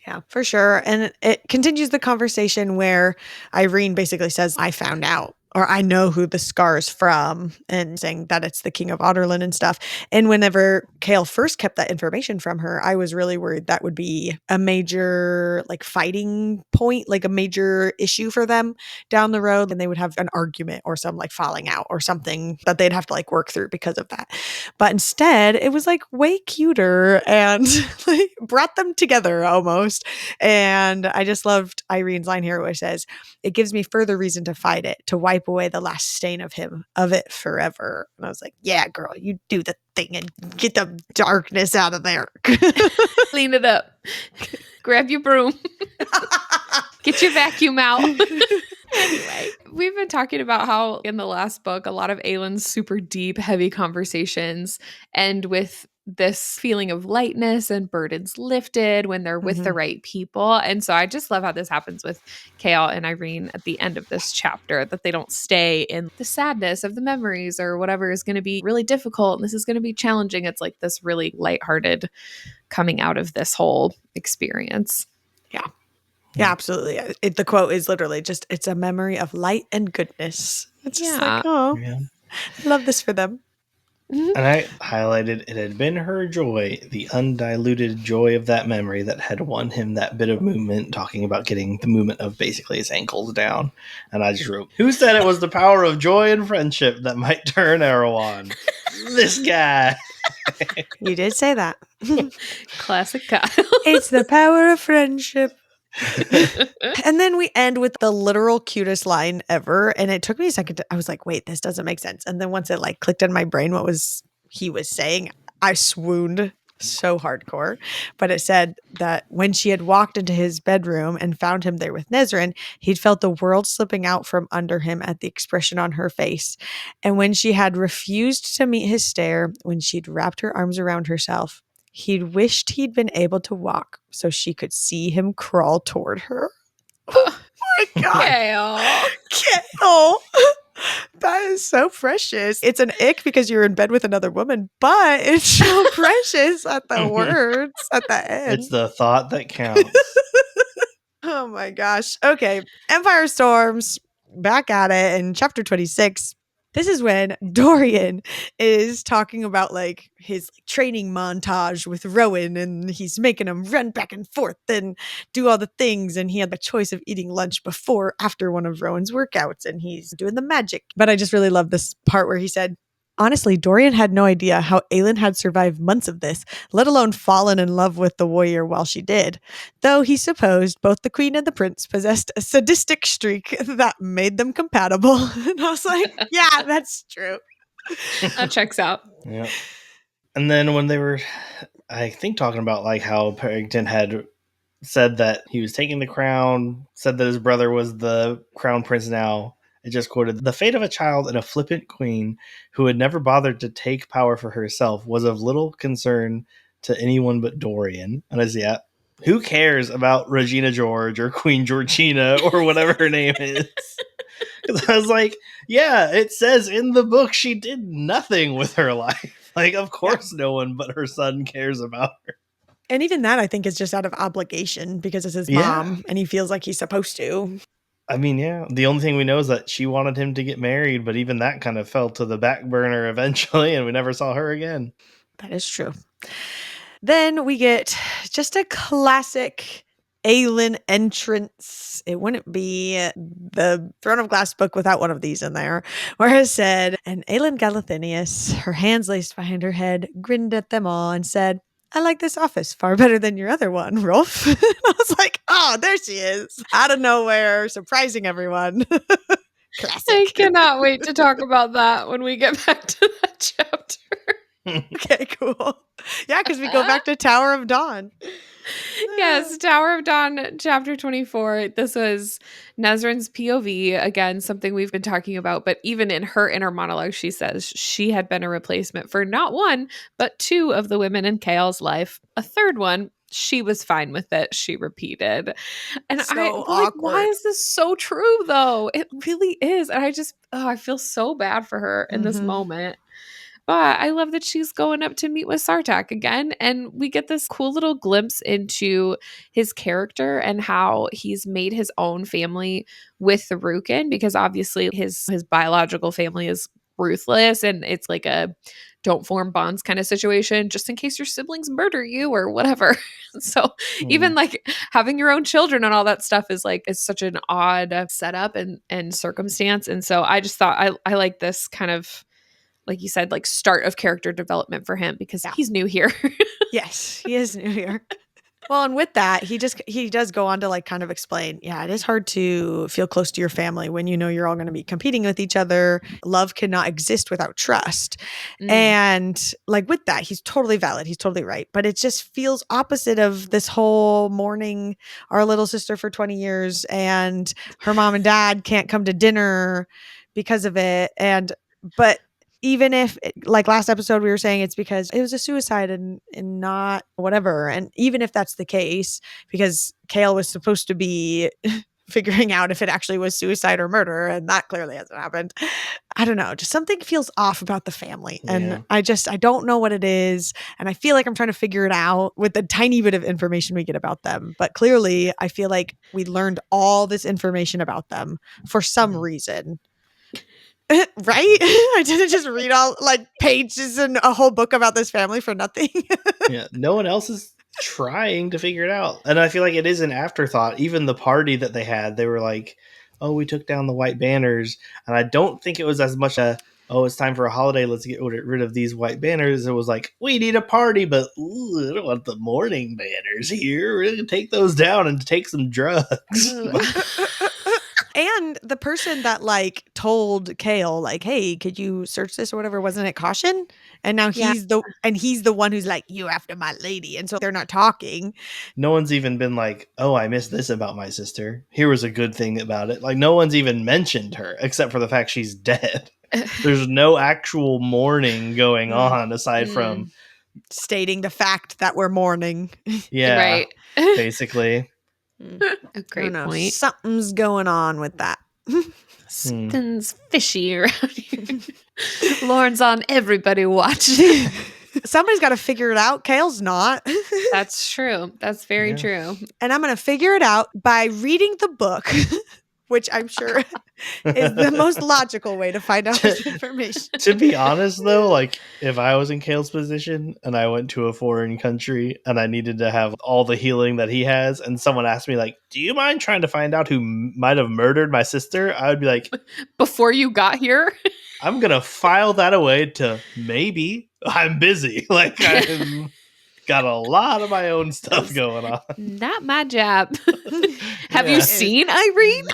Yeah, for sure. And it continues the conversation where Irene basically says, I found out, or I know who the scar's from, and saying that it's the King of Otterlin and stuff. And whenever Kale first kept that information from her, I was really worried that would be a major like fighting point, like a major issue for them down the road. And they would have an argument or some like falling out or something that they'd have to like work through because of that. But instead, it was like way cuter and like brought them together almost. And I just loved Irene's line here where it says, it gives me further reason to fight it, to wipe away the last stain of it forever. And I was like, yeah, girl, you do the thing and get the darkness out of there. Clean it up. Grab your broom. Get your vacuum out. Anyway, we've been talking about how in the last book, a lot of Aylin's super deep, heavy conversations end with this feeling of lightness and burdens lifted when they're with the right people. And so I just love how this happens with Kale and Irene at the end of this chapter, that they don't stay in the sadness of the memories or whatever is going to be really difficult and this is going to be challenging. It's like this really lighthearted coming out of this whole experience. Yeah. Yeah, absolutely. The quote is literally just, it's a memory of light and goodness. It's just like, oh, I love this for them. And I highlighted, it had been her joy, the undiluted joy of that memory that had won him that bit of movement, talking about getting the movement of basically his ankles down. And I just wrote, who said it was the power of joy and friendship that might turn Erewhon? This guy. You did say that. Classic Kyle. It's the power of friendship. And then we end with the literal cutest line ever. And it took me a second. I was like, wait, this doesn't make sense. And then once it like clicked in my brain what he was saying, I swooned so hardcore. But it said that when she had walked into his bedroom and found him there with Nezrin, he'd felt the world slipping out from under him at the expression on her face. And when she had refused to meet his stare, when she'd wrapped her arms around herself, he'd wished he'd been able to walk so she could see him crawl toward her. Oh my God. Kale. That is so precious. It's an ick because you're in bed with another woman, but it's so precious at the words at the end. It's the thought that counts. Oh my gosh. Okay. Empire Storms, back at it in chapter 26. This is when Dorian is talking about like his training montage with Rowan, and he's making him run back and forth and do all the things. And he had the choice of eating lunch before or after one of Rowan's workouts, and he's doing the magic. But I just really love this part where he said, honestly, Dorian had no idea how Aelin had survived months of this, let alone fallen in love with the warrior while she did. Though he supposed both the queen and the prince possessed a sadistic streak that made them compatible. And I was like, yeah, that's true. That checks out. Yeah. And then when they were, I think, talking about like how Paddington had said that he was taking the crown, said that his brother was the crown prince now, it just quoted, the fate of a child and a flippant queen who had never bothered to take power for herself was of little concern to anyone but Dorian. And I said, yeah, who cares about Regina George or Queen Georgina or whatever her name is? Because I was like, yeah, it says in the book she did nothing with her life. Like, of course no one but her son cares about her. And even that, I think, is just out of obligation because it's his mom and he feels like he's supposed to. I mean, yeah, the only thing we know is that she wanted him to get married, but even that kind of fell to the back burner eventually, and we never saw her again. That is true. Then we get just a classic Aelin entrance. It wouldn't be the Throne of Glass book without one of these in there, where it said, and Aelin Galathinius, her hands laced behind her head, grinned at them all and said, I like this office far better than your other one, Rolf. I was like, oh, there she is. Out of nowhere, surprising everyone. Classic. I cannot wait to talk about that when we get back to that chapter. Okay, cool. Yeah, because we go back to Tower of Dawn. Yes, Tower of Dawn, chapter 24. This was Nezrin's POV. Again, something we've been talking about, but even in her inner monologue, she says she had been a replacement for not one, but two of the women in Kale's life. A third one, she was fine with it, she repeated. And So I'm like, why awkward. is this so true, though? It really is. And I feel so bad for her in this Mhm. moment. But I love that she's going up to meet with Sartak again. And we get this cool little glimpse into his character and how he's made his own family with the Rukin, because obviously his biological family is ruthless and it's like a don't form bonds kind of situation just in case your siblings murder you or whatever. So even like having your own children and all that stuff is such an odd setup and circumstance. And so I just thought I like this kind of, like you said, like start of character development for him because he's new here. Yes, he is new here. Well, and with that, he does go on to like kind of explain, yeah, it is hard to feel close to your family when you know you're all going to be competing with each other. Love cannot exist without trust. And like with that, he's totally valid. He's totally right. But it just feels opposite of this whole mourning our little sister for 20 years and her mom and dad can't come to dinner because of it. But even if like last episode we were saying it's because it was a suicide and not whatever, and even if that's the case because Kale was supposed to be figuring out if it actually was suicide or murder and that clearly hasn't happened, I don't know, just something feels off about the family. And I don't know what it is, and I feel like I'm trying to figure it out with the tiny bit of information we get about them, but clearly I feel like we learned all this information about them for some reason. Right? I didn't just read all like pages and a whole book about this family for nothing. Yeah, no one else is trying to figure it out. And I feel like it is an afterthought. Even the party that they had, they were like, oh, we took down the white banners. And I don't think it was as much oh, it's time for a holiday, let's get rid of these white banners. It was like, we need a party, but I don't want the mourning banners here. We're going to take those down and take some drugs. And the person that like told Kale like, hey, could you search this or whatever, wasn't it Caution? And now he's the one who's like, you after my lady. And so they're not talking. No one's even been like, oh, I missed this about my sister. Here was a good thing about it. Like no one's even mentioned her except for the fact she's dead. There's no actual mourning going on aside from stating the fact that we're mourning. Yeah, right. Basically. A great point. Something's going on with that. Something's fishy around here. Lauren's on everybody watch. Somebody's got to figure it out. Kale's not. That's true. That's very true. And I'm going to figure it out by reading the book, which I'm sure is the most logical way to find out this information. To be honest, though, like if I was in Kale's position and I went to a foreign country and I needed to have all the healing that he has, and someone asked me, like, do you mind trying to find out who might have murdered my sister? I would be like, before you got here? I'm going to file that away to maybe. I'm busy. Like, I'm got a lot of my own stuff going on. Not my job. Have you seen Irene?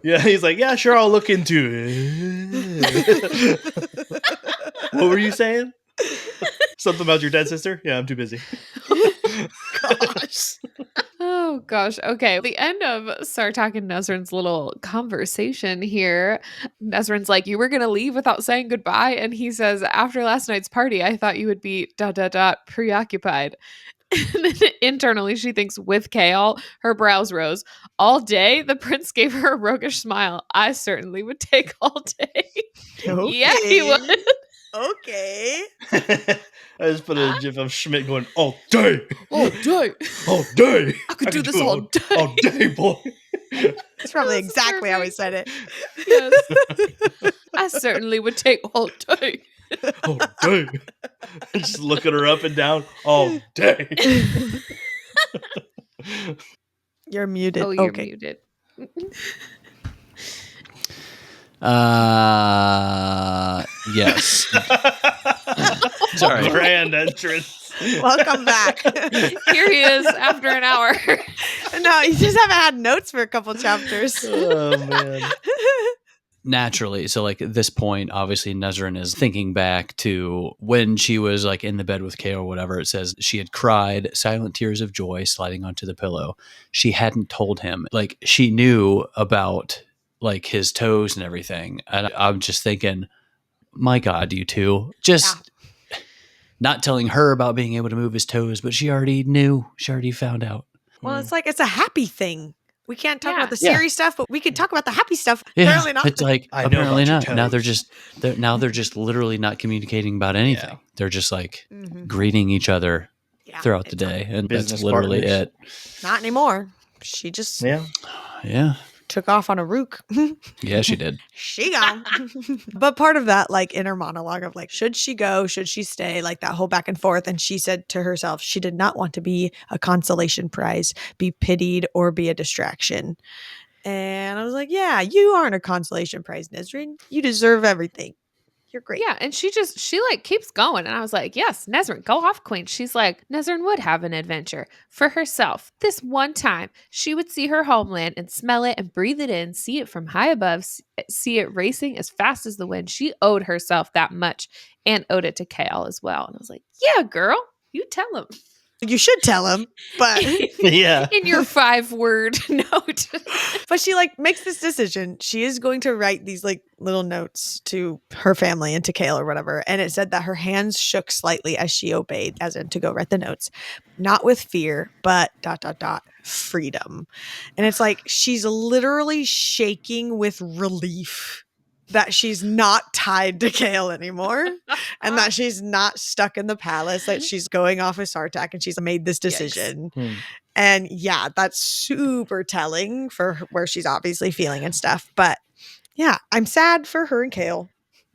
Yeah, he's like, yeah, sure, I'll look into it. What were you saying? Something about your dead sister? Yeah, I'm too busy. Gosh. Oh, gosh. Okay. The end of Sartak and Nezrin's little conversation here. Nezrin's like, you were going to leave without saying goodbye. And he says, after last night's party, I thought you would be ... preoccupied. And then internally, she thinks with Kale, her brows rose. All day, the prince gave her a roguish smile. I certainly would take all day. Okay. Yeah, he would. Okay. I just put a gif of Schmidt going, all day. All day. All day. I could do this all day. All day, boy. That's probably exactly how he said it. Yes. I certainly would take all day. All day. Just looking her up and down all day. You're muted. Oh, you're okay. muted. Yes. Sorry. Grand entrance. Welcome back. Here he is after an hour. No, you just haven't had notes for a couple chapters. Oh, man. naturally, so like at this point, obviously Nezrin is thinking back to when she was like in the bed with Kay or whatever. It says she had cried silent tears of joy sliding onto the pillow. She hadn't told him. Like she knew about like his toes and everything. And I'm just thinking, my God, you two. Just not telling her about being able to move his toes, but she already knew. She already found out. Well, it's like it's a happy thing. We can't talk about the Yeah. serious stuff, but we can talk about the happy stuff. Yeah, Apparently not. it's like I know apparently about your not. toes. Now they're just literally not communicating about anything. Yeah. They're just like Mhm. greeting each other Yeah, throughout the it's day, and Business that's literally partners. it. not anymore. She just Yeah. Yeah, took off on a rook. yeah, she did. She gone. But part of that like inner monologue of like, should she go? Should she stay? Like that whole back and forth. And she said to herself, she did not want to be a consolation prize, be pitied, or be a distraction. And I was like, yeah, you aren't a consolation prize, Nezrin. You deserve everything. You're great. Yeah, and she like keeps going. And I was like, yes, Nezrin, go off, queen. She's like, Nezrin would have an adventure for herself. This one time, she would see her homeland and smell it and breathe it in, see it from high above, see it racing as fast as the wind. She owed herself that much and owed it to Kale as well. And I was like, yeah, girl, you tell him. You should tell him, but Yeah. In your 5-word note. but she like makes this decision. She is going to write these like little notes to her family and to Kale or whatever. And it said that her hands shook slightly as she obeyed, as in to go write the notes, not with fear, but ... freedom. And it's like she's literally shaking with relief that she's not tied to Kale anymore and that she's not stuck in the palace, that she's going off with Sartak and she's made this decision. And yeah, that's super telling for where she's obviously feeling and stuff. But yeah, I'm sad for her and Kale.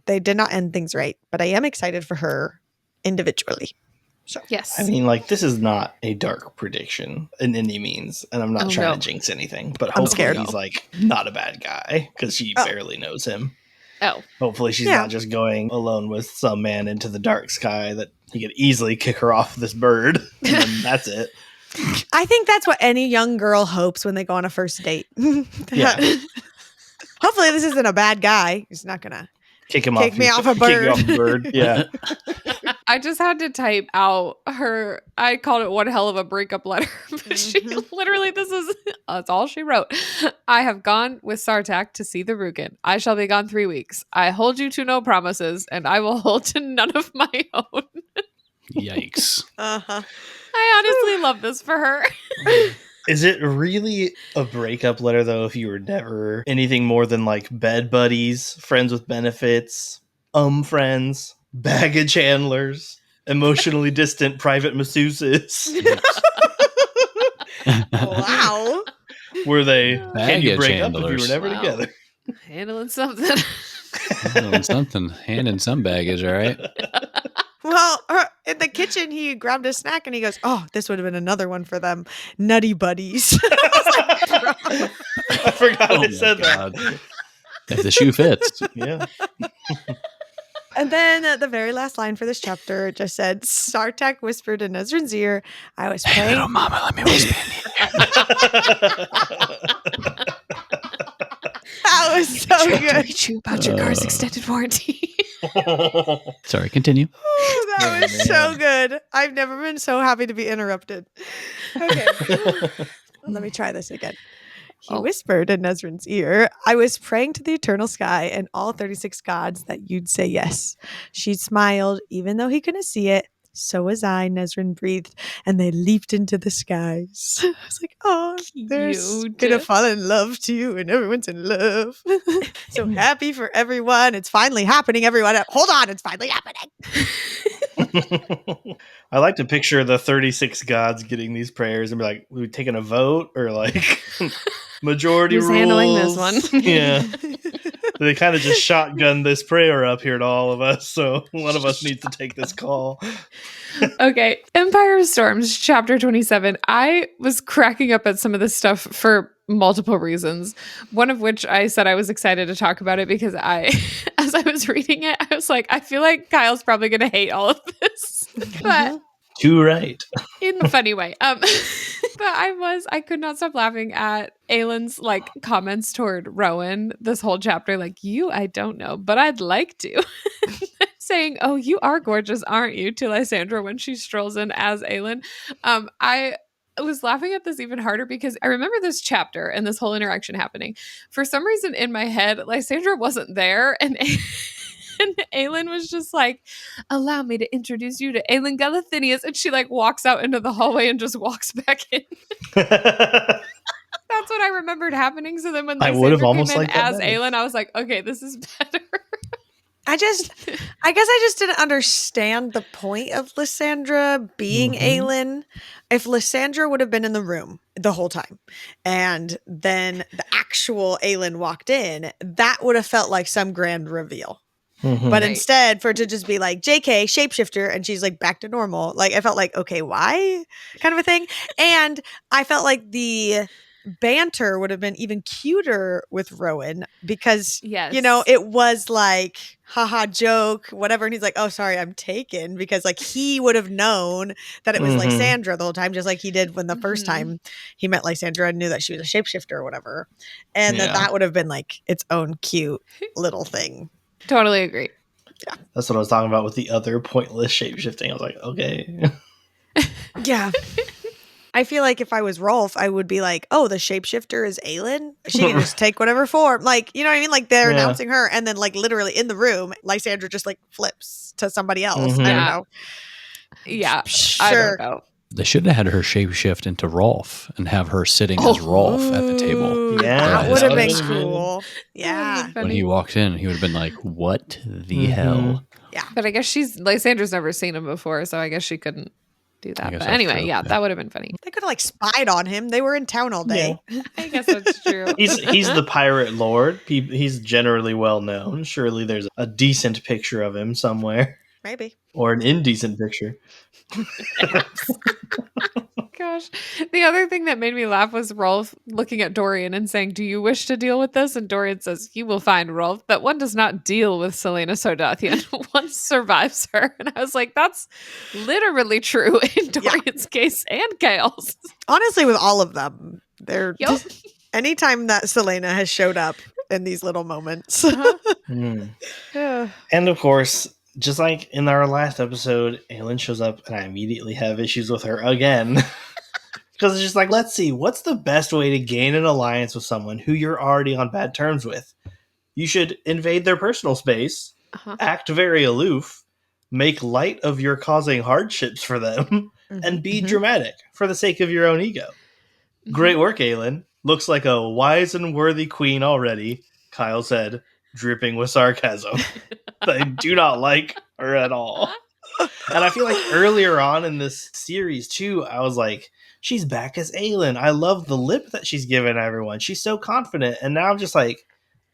They did not end things right, but I am excited for her individually. So Yes. I mean, like, this is not a dark prediction in any means, and I'm not trying to jinx anything, but I'm hopefully scared. he's, like, not a bad guy, because she barely knows him. Oh. Hopefully she's not just going alone with some man into the dark sky that he could easily kick her off this bird, and then that's it. I think that's what any young girl hopes when they go on a first date. Yeah. Hopefully this isn't a bad guy. He's not going to Kick me off a Kick you off a bird. bird, yeah. I just had to type out I called it one hell of a breakup letter. But she literally, that's all she wrote. I have gone with Sartak to see the Rugen. I shall be gone 3 weeks. I hold you to no promises, and I will hold to none of my own. Yikes. Uh-huh. I honestly love this for her. Is it really a breakup letter, though, if you were never anything more than, like, bed buddies, friends with benefits, friends, baggage handlers, emotionally distant private masseuses? Wow. Were they, can you Baggage break up if you handlers. were never Wow. together? Handling something. Handling something, handing some baggage, all right? Well, in the kitchen, he grabbed a snack and he goes, oh, this would have been another one for them. Nutty buddies. I forgot Oh I my said God. that. If the shoe fits. Yeah. And then the very last line for this chapter just said, Sartak whispered in Nezrin's ear, I was Hey, little praying. mama, let me whisper That was so good. Reach you about your car's extended warranty. Sorry, continue. Oh, that Oh, was so man. good. I've never been so happy to be interrupted. Okay. Let me try this again. He whispered in Nezrin's ear, I was praying to the eternal sky and all 36 gods that you'd say yes. She smiled, even though he couldn't see it. So was I, Nezrin breathed, and they leaped into the skies. I was like, oh, they're Cute. gonna fall in love too, and everyone's in love. So happy for everyone. It's finally happening, everyone. Hold on, it's finally happening. I like to picture the 36 gods getting these prayers and be like, we taking a vote or like majority Who's rules. handling this one? Yeah. They kind of just shotgun this prayer up here to all of us. So one of us needs to take this call. Okay, Empire of Storms, chapter 27. I was cracking up at some of this stuff for multiple reasons. One of which I said I was excited to talk about it because as I was reading it, I was like, I feel like Kyle's probably going to hate all of this. But Too right. in a funny way. But I could not stop laughing at Aylin's like comments toward Rowan this whole chapter. Like, I don't know, but I'd like to. Saying, "Oh, you are gorgeous, aren't you?" to Lysandra when she strolls in as Aylin. I was laughing at this even harder because I remember this chapter and this whole interaction happening. For some reason in my head, Lysandra wasn't there, and and Aylin was just like, "Allow me to introduce you to Aylin Galathinius," and she like walks out into the hallway and just walks back in. That's what I remembered happening. So then when I would have Lysandra almost came in liked that as better. Aylin, I was like, okay, this is better. I guess I just didn't understand the point of Lysandra being Aylin. If Lysandra would have been in the room the whole time and then the actual Aylin walked in, that would have felt like some grand reveal. But Right. instead, for it to just be like JK shapeshifter and she's like back to normal, like I felt like, okay, why? Kind of a thing. And I felt like the banter would have been even cuter with Rowan because Yes. it was like haha joke, whatever. And he's like, oh, sorry, I'm taken, because like he would have known that it was Lysandra the whole time, just like he did when the first time he met Lysandra and knew that she was a shapeshifter or whatever. And that would have been like its own cute little thing. Totally agree. Yeah. That's what I was talking about with the other pointless shapeshifting. I was like, okay. Yeah. I feel like if I was Rolf, I would be like, oh, the shapeshifter is Aylin. She can just take whatever form. Like, you know what I mean? Like they're announcing her, and then like literally in the room, Lysandra just like flips to somebody else. I don't know. Yeah. Sure. I don't know. They should have had her shapeshift into Rolf and have her sitting as Rolf at the table. Ooh, Yeah, that would have been that would've been- cool. Yeah. When he walked in, he would have been like, what the hell? Yeah. But I guess Lysandra's never seen him before, so I guess she couldn't do that. guess But that's anyway, true. yeah, that would have been funny. They could have like spied on him. They were in town all day. I guess that's true. He's the pirate lord. He's generally well known. Surely there's a decent picture of him somewhere. Maybe. Or an indecent picture. Gosh. The other thing that made me laugh was Rolf looking at Dorian and saying, "Do you wish to deal with this?" And Dorian says, "You will find, Rolf, that one does not deal with Selena Sardathian. One survives her." And I was like, that's literally true in Dorian's case and Gale's. Honestly, with all of them, they're Yup. anytime that Selena has showed up in these little moments. Yeah. And of course, just like in our last episode, Aylin shows up and I immediately have issues with her again. Because it's just like, let's see, what's the best way to gain an alliance with someone who you're already on bad terms with? You should invade their personal space, act very aloof, make light of your causing hardships for them, and be dramatic for the sake of your own ego. Great work, Aylin. Looks like a wise and worthy queen already, Kyle said, dripping with sarcasm. I do not like her at all. And I feel like earlier on in this series, too, I was like, she's back as Aylin. I love the lip that she's given everyone. She's so confident. And now I'm just like,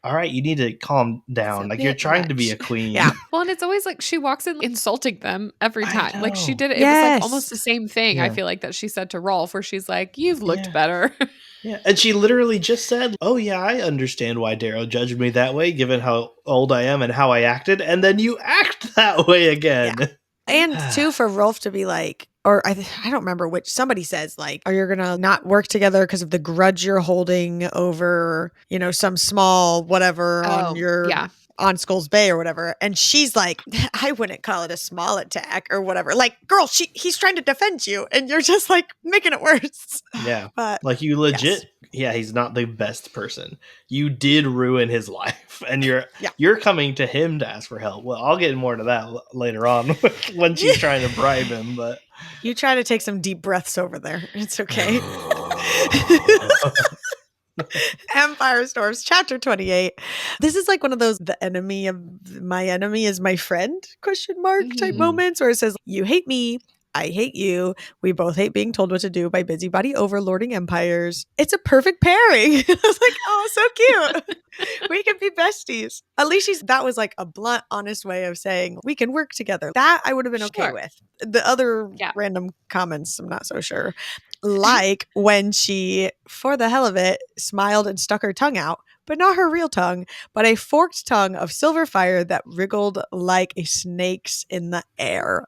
all right, you need to calm down. Like, you're trying to be a queen. Yeah. Well, and it's always like she walks in insulting them every I time. Like she know. did it. It was Yes. like almost the same thing. I Yeah. feel like that she said to Rolf, where she's like, "You've looked Yeah. better." Yeah, and she literally just said, "Oh yeah, I understand why Darrow judged me that way, given how old I am and how I acted." And then you act that way again. Yeah. And too, for Rolf to be like, or I don't remember which, somebody says like, are you going to not work together because of the grudge you're holding over, some small whatever on your on Skulls Bay or whatever. And she's like, I wouldn't call it a small attack or whatever. Like, girl, he's trying to defend you and you're just like making it worse. Yeah. But Like you legit, he's not the best person. You did ruin his life and you're coming to him to ask for help. Well, I'll get more to that later on when she's trying to bribe him, but you try to take some deep breaths over there. It's okay. Empire Storms, chapter 28. This is like one of those the enemy of my enemy is my friend type moments where it says, you hate me, I hate you. We both hate being told what to do by busybody overlording empires. It's a perfect pairing. I was like, oh, so cute. We can be besties. At least that was like a blunt, honest way of saying we can work together. That I would have been okay with. The other random comments, I'm not so sure. Like when she, for the hell of it, smiled and stuck her tongue out, but not her real tongue, but a forked tongue of silver fire that wriggled like a snake's in the air.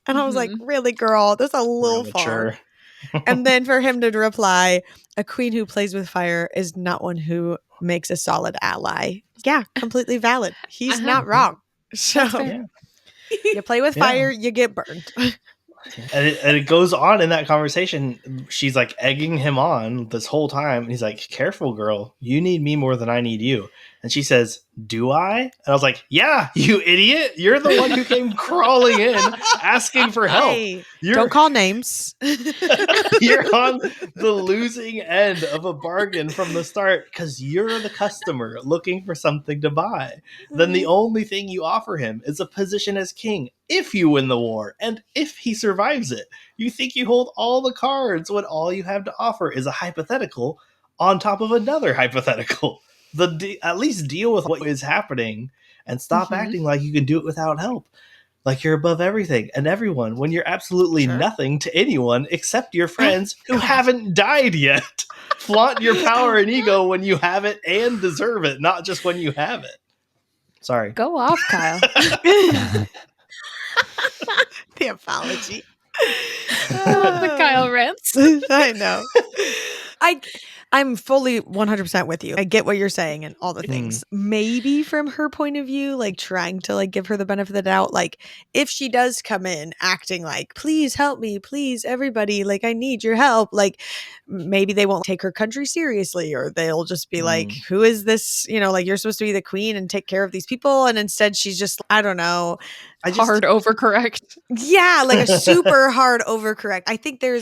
And I was like, really, girl, that's a little far. And then for him to reply, a queen who plays with fire is not one who makes a solid ally. Yeah, completely valid. He's not wrong. So That's fair. Yeah. you play with Yeah. fire, you get burned. And it goes on in that conversation. She's like egging him on this whole time. And he's like, careful, girl. You need me more than I need you. And she says, do I? And I was like, yeah, you idiot. You're the one who came crawling in asking for help. Hey, You're, don't call names. you're on the losing end of a bargain from the start because you're the customer looking for something to buy. Then the only thing you offer him is a position as king if you win the war and if he survives it. You think you hold all the cards when all you have to offer is a hypothetical on top of another hypothetical. At least deal with what is happening and stop acting like you can do it without help. Like you're above everything and everyone when you're absolutely nothing to anyone except your friends who haven't died yet. Flaunt your power and ego when you have it and deserve it, not just when you have it. Sorry. Go off, Kyle. The apology. I love the Kyle rants. I know. I'm fully 100% with you. I get what you're saying and all the things. Maybe from her point of view, like trying to like give her the benefit of the doubt. Like if she does come in acting like, please help me, please everybody, like I need your help. Like maybe they won't take her country seriously or they'll just be like, who is this? You know, like you're supposed to be the queen and take care of these people. And instead she's just, I don't know. Hard overcorrect. Yeah, like a super hard overcorrect. I think there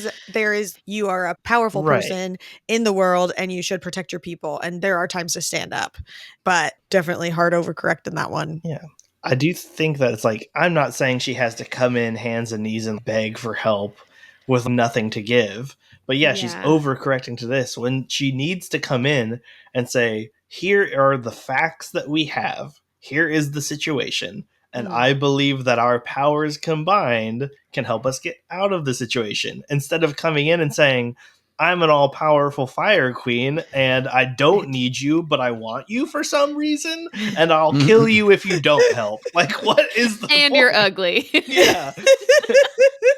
is you are a powerful person in the world and you should protect your people. And there are times to stand up, but definitely hard overcorrect in that one. Yeah. I do think that it's like, I'm not saying she has to come in hands and knees and beg for help with nothing to give. But yeah, she's overcorrecting to this when she needs to come in and say, here are the facts that we have. Here is the situation. And I believe that our powers combined can help us get out of the situation. Instead of coming in and saying, I'm an all-powerful fire queen, and I don't need you, but I want you for some reason, and I'll kill you if you don't help. Like, what is the And point? you're ugly. Yeah.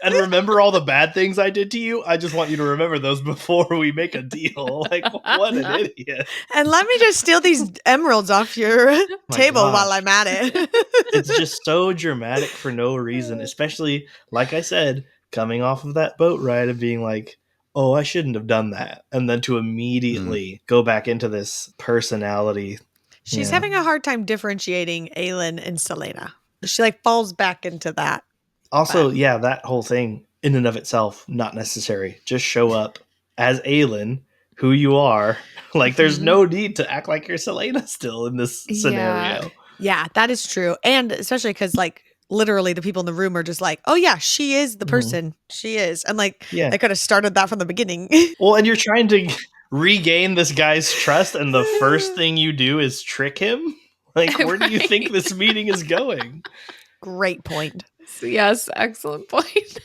And remember all the bad things I did to you? I just want you to remember those before we make a deal. Like, what an idiot. And let me just steal these emeralds off your table while I'm at it. It's just so dramatic for no reason, especially, like I said, coming off of that boat ride and being like, oh, I shouldn't have done that. And then to immediately go back into this personality. She's having a hard time differentiating Aelin and Selena. She like falls back into that. Also, that whole thing in and of itself, not necessary. Just show up as Aelin, who you are. Like, there's no need to act like you're Selena still in this scenario. Yeah, that is true. And especially because like literally the people in the room are just like, oh yeah, she is the person. She is. And like, they could have started that from the beginning. Well, and you're trying to regain this guy's trust, and the first thing you do is trick him? Like, where do you think this meeting is going? Great point. Yes, excellent point.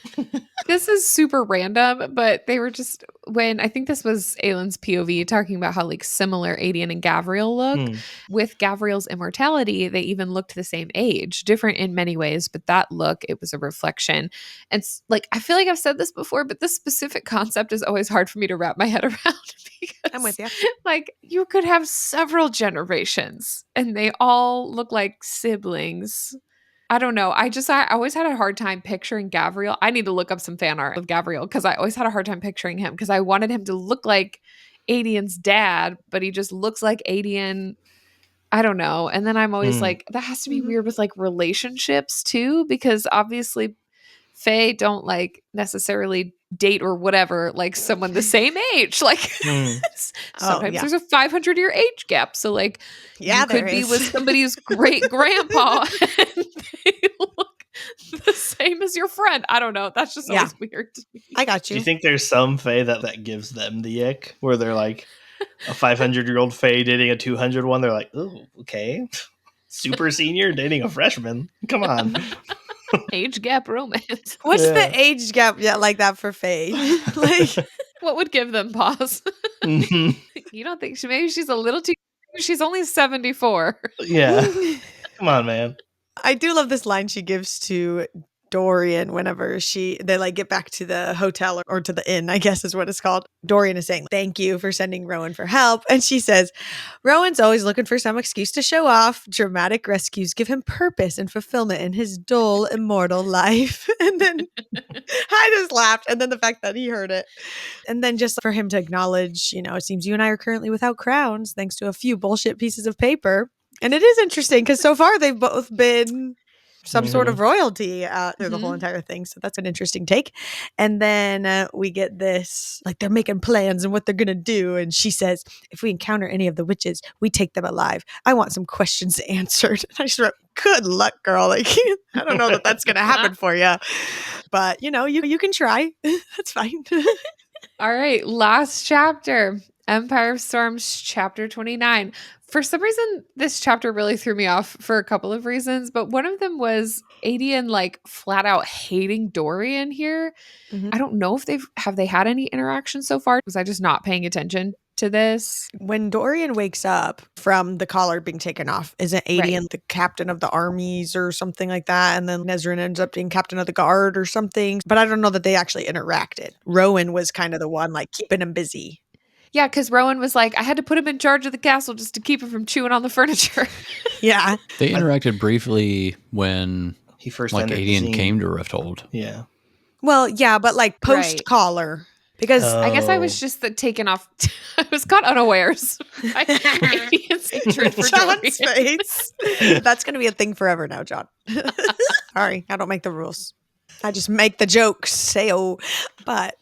This is super random, but they were just, when I think this was Aelin's POV talking about how like similar Aedion and Gavriel look. With Gavriel's immortality, they even looked the same age, different in many ways, but that look, it was a reflection. And like, I feel like I've said this before, but this specific concept is always hard for me to wrap my head around because I'm with you. Like you could have several generations and they all look like siblings. I don't know. I always had a hard time picturing Gavriel. I need to look up some fan art of Gavriel because I always had a hard time picturing him because I wanted him to look like Aedion's dad, but he just looks like Aedion. I don't know. And then I'm always like, that has to be weird with like relationships too, because obviously Fae don't like necessarily date or whatever, like someone the same age. Like sometimes there's a 500-year age gap. So like you could be with somebody's great grandpa and they look the same as your friend. I don't know. That's just always weird to me. I got you. Do you think there's some Fae that gives them the ick where they're like a 500-year-old Fae dating a 200 one? They're like, oh, okay. Super senior dating a freshman. Come on. Age gap romance. What's the age gap like that for Faye? Like, what would give them pause? You don't think maybe she's a little too? She's only 74. Yeah. Come on, man. I do love this line she gives to Dorian, whenever they like get back to the hotel or to the inn, I guess is what it's called. Dorian is saying, thank you for sending Rowan for help. And she says, Rowan's always looking for some excuse to show off. Dramatic rescues give him purpose and fulfillment in his dull, immortal life. And then I just laughed. And then the fact that he heard it. And then just for him to acknowledge, it seems you and I are currently without crowns thanks to a few bullshit pieces of paper. And it is interesting because so far they've both been some sort of royalty through the whole entire thing. So that's an interesting take. And then we get this, like they're making plans and what they're going to do. And she says, if we encounter any of the witches, we take them alive. I want some questions answered. And I just wrote, good luck, girl. Like, I don't know that that's going to happen for you. But, you can try. That's fine. All right. Last chapter. Empire of Storms, chapter 29. For some reason, this chapter really threw me off for a couple of reasons, but one of them was Adian like flat out hating Dorian here. Mhm. I don't know if have they had any interaction so far. Was I just not paying attention to this? When Dorian wakes up from the collar being taken off, isn't Adian the captain of the armies or something like that? And then Nezrin ends up being captain of the guard or something. But I don't know that they actually interacted. Rowan was kind of the one like keeping him busy. Yeah, because Rowan was like, I had to put him in charge of the castle just to keep him from chewing on the furniture. Yeah. They interacted briefly when he first like entered the Adian scene. came to Rifthold. Yeah. Well, yeah, but like post collar. Because I guess I was just taken off. I was caught unawares by Adian's hatred for John's Dorian. face. That's going to be a thing forever now, John. Sorry, I don't make the rules. I just make the jokes. Say-oh. But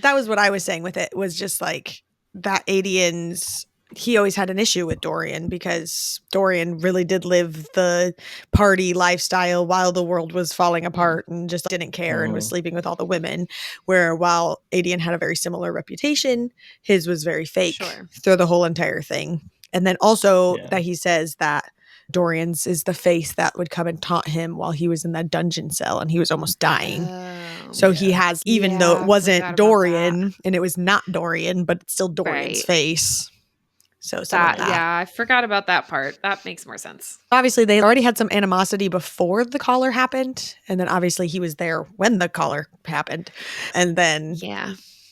that was what I was saying with it, was just like that he always had an issue with Dorian because Dorian really did live the party lifestyle while the world was falling apart and just didn't care and was sleeping with all the women. Where while Adian had a very similar reputation, his was very fake through the whole entire thing. And then also that he says that Dorian's is the face that would come and taunt him while he was in that dungeon cell and he was almost dying. So he has, even though it wasn't Dorian and it was not Dorian, but it's still Dorian's face. So I forgot about that part. That makes more sense. Obviously, they already had some animosity before the collar happened. And then obviously he was there when the collar happened. And then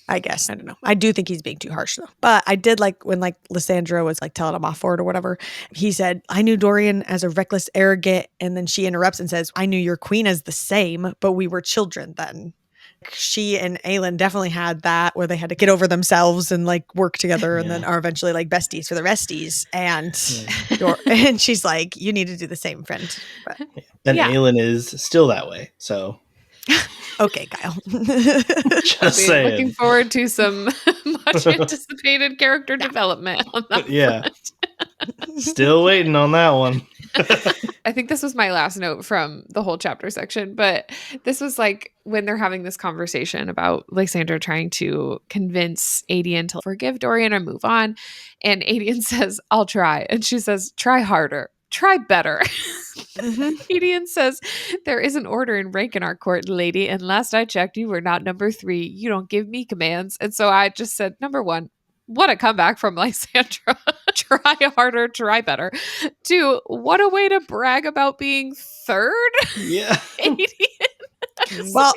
I guess, I don't know. I do think he's being too harsh though. But I did like when like Lysandra was like telling him off for it or whatever. He said, I knew Dorian as a reckless, arrogant. And then she interrupts and says, I knew your queen as the same, but we were children then. She and Aelin definitely had that where they had to get over themselves and like work together and then are eventually like besties for the resties. And and she's like, you need to do the same, friend. But, and Aelin is still that way. So okay, Kyle. Just saying. Looking forward to some much anticipated character development on that. Yeah. Still waiting on that one. I think this was my last note from the whole chapter section, but this was like when they're having this conversation about Lysandra trying to convince Adian to forgive Dorian or move on. And Adian says, I'll try. And she says, try harder. Try better. Adian says, there is an order in rank in our court, lady. And last I checked, you were not number 3. You don't give me commands. And so I just said, number 1, what a comeback from Lysandra. Try harder, try better. 2, what a way to brag about being 3rd. Yeah. Adian. Well,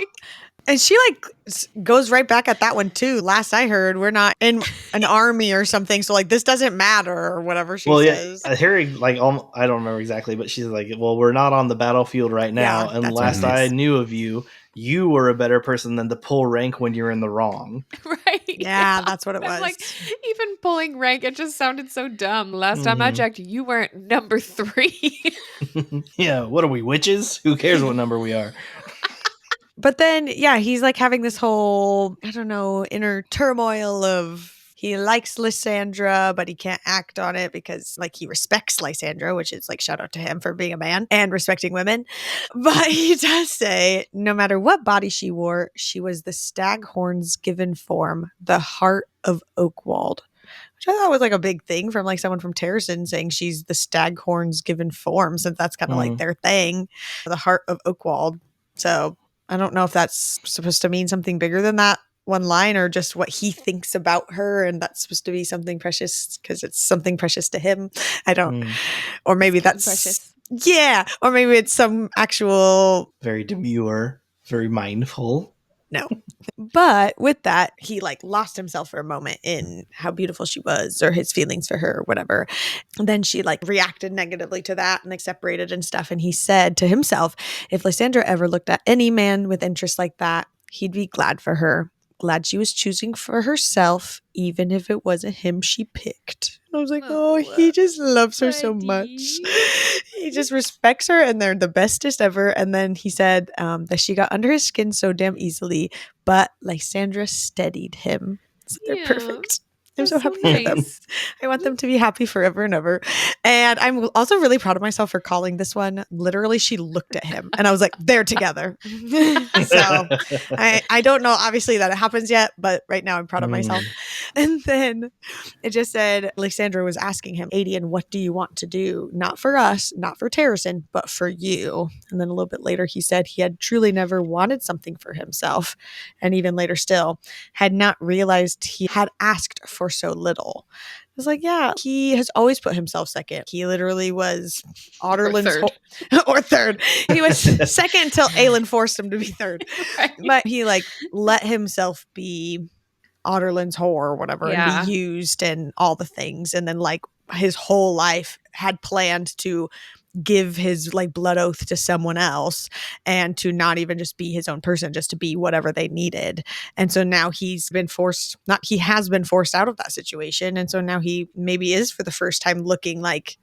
and she like goes right back at that one too. Last I heard, we're not in an army or something, so like this doesn't matter or whatever she says. Yeah, hearing like I don't remember exactly, but she's like, "Well, we're not on the battlefield right now, and last I knew of you, you were a better person than to pull rank when you're in the wrong." Right? Yeah, that's what it was. Like even pulling rank, it just sounded so dumb. Last time I checked, you weren't number 3. Yeah, what are we, witches? Who cares what number we are? But then, he's like having this whole, I don't know, inner turmoil of he likes Lysandra, but he can't act on it because like he respects Lysandra, which is like shout out to him for being a man and respecting women. But he does say no matter what body she wore, she was the staghorn's given form, the heart of Oakwald. Which I thought was like a big thing from like someone from Terrason saying she's the staghorn's given form, since that's kind of like their thing, the heart of Oakwald. So I don't know if that's supposed to mean something bigger than that one line or just what he thinks about her. And that's supposed to be something precious because it's something precious to him. I don't, or maybe that's precious. Yeah. Or maybe it's some actual. Very demure, very mindful. No. But with that, he like lost himself for a moment in how beautiful she was or his feelings for her or whatever. And then she like reacted negatively to that and like separated and stuff. And he said to himself, if Lysandra ever looked at any man with interest like that, he'd be glad for her. Glad she was choosing for herself, even if it wasn't him she picked. I was like, oh, he just loves her so much. He just respects her and they're the bestest ever. And then he said that she got under his skin so damn easily, but Lysandra steadied him. So they're perfect. I'm so happy for them. I want them to be happy forever and ever. And I'm also really proud of myself for calling this one. Literally, she looked at him and I was like, they're together. So I don't know, obviously, that it happens yet, but right now I'm proud of myself. And then it just said, Lysandra was asking him, Adian, what do you want to do? Not for us, not for Terrason, but for you. And then a little bit later, he said he had truly never wanted something for himself. And even later still, had not realized he had asked for so little. I was like, yeah, he has always put himself second. He literally was Otterlin's or third. He was second until Aelin forced him to be third. Right. But he like let himself be Otterlin's whore or whatever and be used and all the things. And then like his whole life had planned to give his like blood oath to someone else and to not even just be his own person, just to be whatever they needed. And so now he has been forced out of that situation. And so now he maybe is for the first time looking like,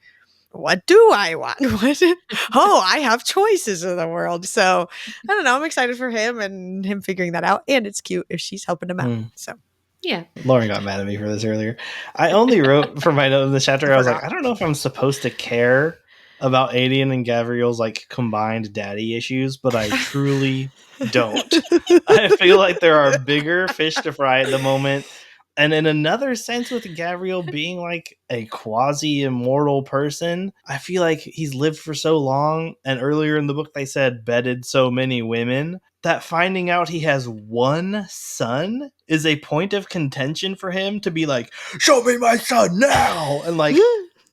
what do I want? Oh, I have choices in the world. So I don't know. I'm excited for him and him figuring that out. And it's cute if she's helping him out. So yeah. Lauren got mad at me for this earlier. I only wrote for my note in the chapter, I was like, I don't know if I'm supposed to care about Adian and Gavriel's like combined daddy issues, but I truly don't. I feel like there are bigger fish to fry at the moment. And in another sense, with Gavriel being like a quasi-immortal person, I feel like he's lived for so long. And earlier in the book, they said bedded so many women that finding out he has one son is a point of contention for him to be like, show me my son now. And like,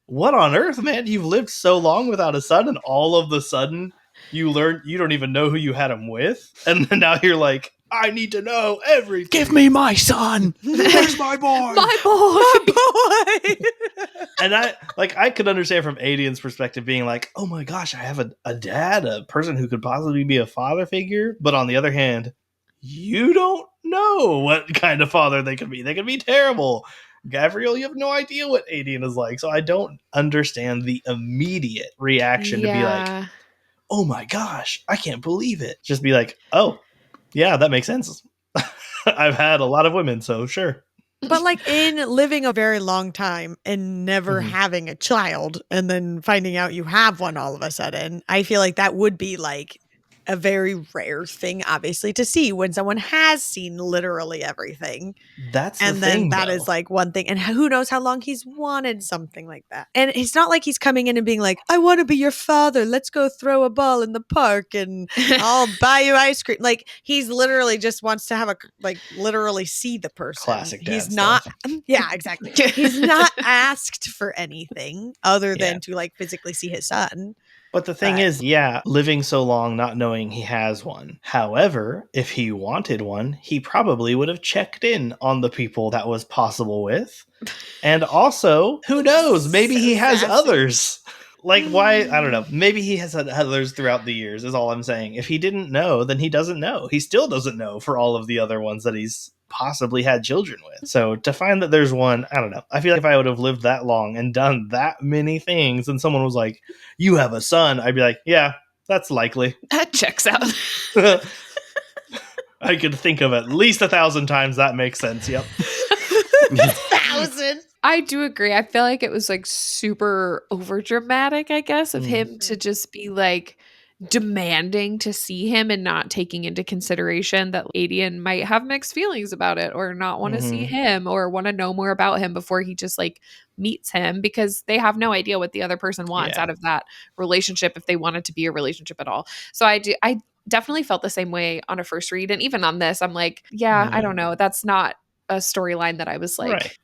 what on earth, man? You've lived so long without a son, and all of the sudden you learn you don't even know who you had him with. And then now you're like, I need to know everything. Give me my son. Where's my boy? My boy. My boy. And I could understand from Adian's perspective being like, oh my gosh, I have a dad, a person who could possibly be a father figure. But on the other hand, you don't know what kind of father they could be. They could be terrible. Gavriel, you have no idea what Adian is like. So I don't understand the immediate reaction to be like, oh my gosh, I can't believe it. Just be like, oh, yeah, that makes sense. I've had a lot of women, so sure. But like in living a very long time and never having a child and then finding out you have one all of a sudden, I feel like that would be like a very rare thing, obviously, to see when someone has seen literally everything. That's and the then thing, that though. is like one thing. And who knows how long he's wanted something like that. And it's not like he's coming in and being like, I want to be your father. Let's go throw a ball in the park and I'll buy you ice cream. Like he's literally just wants to have literally see the person. Classic dad He's not. stuff. Yeah, exactly. He's not asked for anything other than to like physically see his son. But the thing is, living so long not knowing he has one. However, if he wanted one, he probably would have checked in on the people that was possible with. And also, who knows? Maybe he has others. Like, why? I don't know. Maybe he has had others throughout the years, is all I'm saying. If he didn't know, then he doesn't know. He still doesn't know for all of the other ones that he's possibly had children with. So to find that there's one, I don't know. I feel like if I would have lived that long and done that many things and someone was like, you have a son, I'd be like, yeah, that's likely. That checks out. I could think of at least 1,000 times that makes sense. Yep. 1,000. I do agree. I feel like it was like super over dramatic, I guess, of him to just be like demanding to see him and not taking into consideration that Adian might have mixed feelings about it or not want to see him or want to know more about him before he just like meets him, because they have no idea what the other person wants out of that relationship, if they want it to be a relationship at all. So I definitely felt the same way on a first read. And even on this, I'm like, I don't know. That's not a storyline that I was like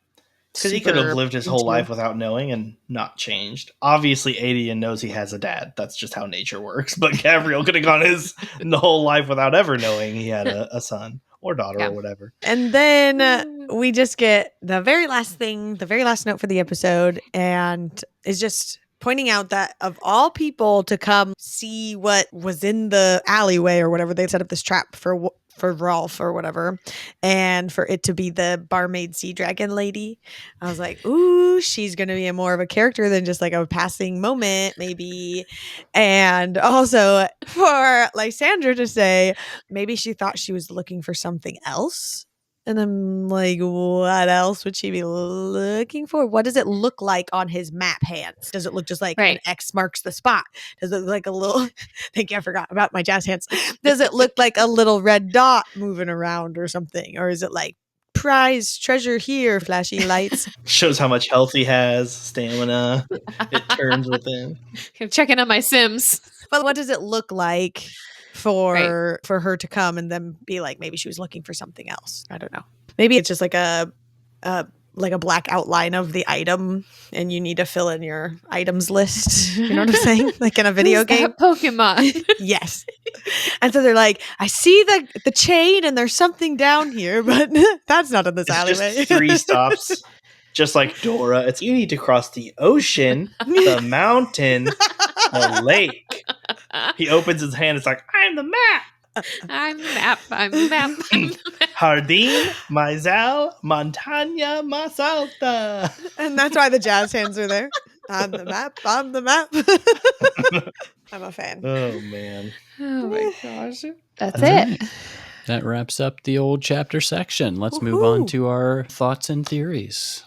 Because he could have lived his whole life without knowing and not changed. Obviously, Adian knows he has a dad. That's just how nature works. But Gabriel could have gone his whole life without ever knowing he had a son or daughter or whatever. And then we just get the very last thing, the very last note for the episode, and is just pointing out that of all people to come see what was in the alleyway or whatever, they set up this trap for Rolf or whatever, and for it to be the barmaid sea dragon lady. I was like, ooh, she's gonna be more of a character than just like a passing moment, maybe. And also for Lysandra to say maybe she thought she was looking for something else. And I'm like, what else would she be looking for? What does it look like on his map hands? Does it look just like an X marks the spot? Does it look like a little, thank you, I forgot about my jazz hands. Does it look like a little red dot moving around or something? Or is it like prize treasure here, flashing lights? Shows how much health he has, stamina. It turns with him. Checking on my Sims. But what does it look like for her to come and then be like, maybe she was looking for something else? I don't know. Maybe it's just like a black outline of the item and you need to fill in your items list. You know what I'm saying? Like in a video game. Pokemon. Yes. And so they're like, I see the chain and there's something down here, but that's not in this alleyway. Just 3 stops. Just like Dora. It's you need to cross the ocean, the mountain, the lake. He opens his hand. It's like, I'm the map. I'm the map. I'm the map. I'm the map. Jardín, Maizal, Montaña, Masalta. And that's why the jazz hands are there. I'm the map. I'm the map. I'm a fan. Oh, man. Oh, my gosh. That's it. That wraps up the old chapter section. Let's move on to our thoughts and theories.